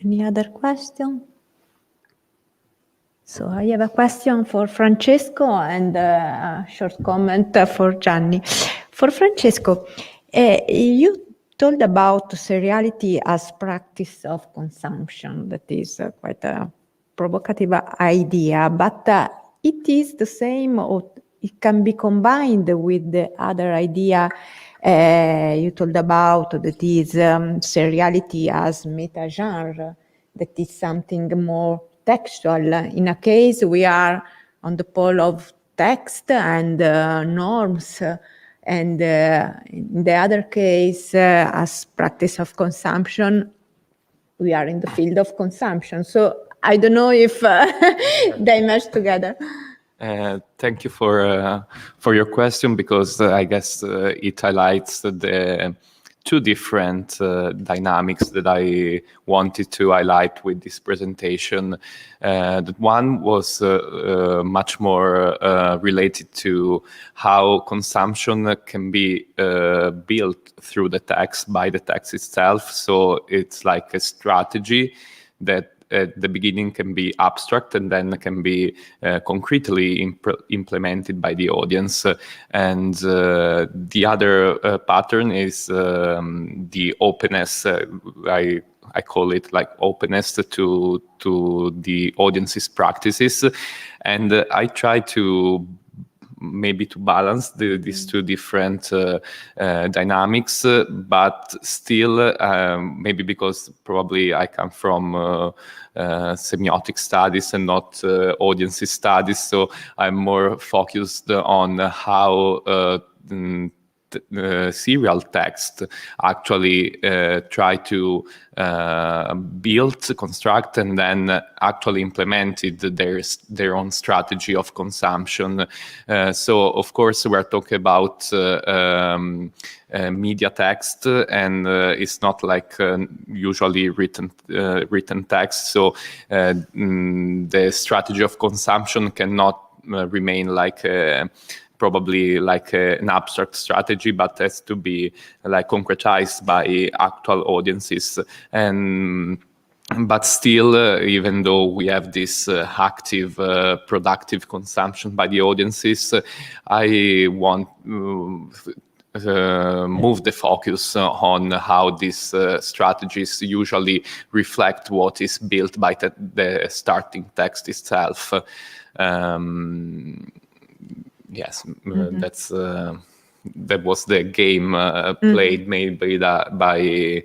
Any other question? So I have a question for Francesco and a short comment for Gianni. For Francesco, you told about seriality as practice of consumption. That is quite a provocative idea, but it is the same, or it can be combined with the other idea you told about, that is seriality as meta-genre, that is something more textual. In a case, we are on the pole of text and norms, and in the other case, as practice of consumption, we are in the field of consumption. So I don't know if they match together. Thank you for your question, because I guess it highlights the two different dynamics that I wanted to highlight with this presentation. That one was much more related to how consumption can be built through the text, by the text itself. So it's like a strategy that at the beginning can be abstract and then can be concretely implemented by the audience. And the other pattern is the openness. I call it like openness to the audience's practices. And I try to maybe to balance these two different dynamics, but still maybe because probably I come from semiotic studies and not audience studies, so I'm more focused on how serial text actually try to build, construct, and then actually implemented their own strategy of consumption. So of course we're talking about media text, and it's not like usually written text. So the strategy of consumption cannot remain like probably like an abstract strategy, but has to be like concretized by actual audiences. But still, even though we have this active, productive consumption by the audiences, I want move the focus on how these strategies usually reflect what is built by the starting text itself. Yes, that was the game played maybe by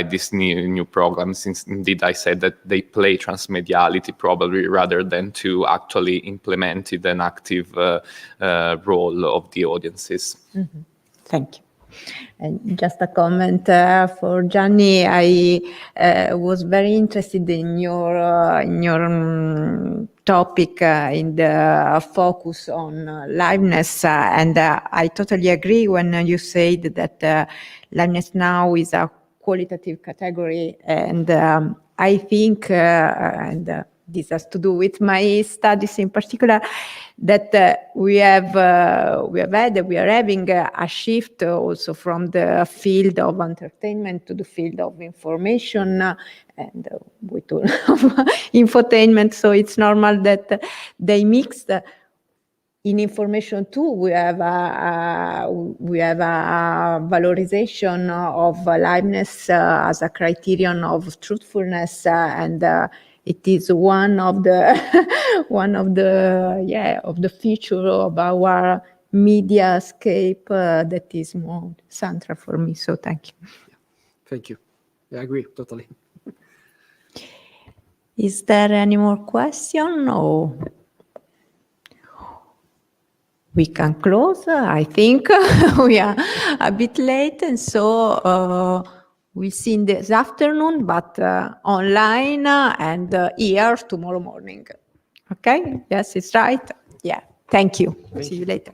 this new program, since indeed I said that they play transmediality probably rather than to actually implement it an active role of the audiences. Thank you. And just a comment for Gianni, I was very interested in your topic in the focus on liveness, and I totally agree when you said that liveness now is a qualitative category, and I think, and this has to do with my studies in particular, that we are having a shift also from the field of entertainment to the field of information, and we talk of infotainment, so it's normal that they mixed. In information too, we have a valorization of liveness as a criterion of truthfulness, and it is one of the feature of our mediascape that is more central for me. So thank you. Thank you. I agree totally. Is there any more question, or we can close? I think we are a bit late, and so we'll see in this afternoon, but online and here tomorrow morning. Okay? Yes, it's right. Yeah. Thank you. See you later.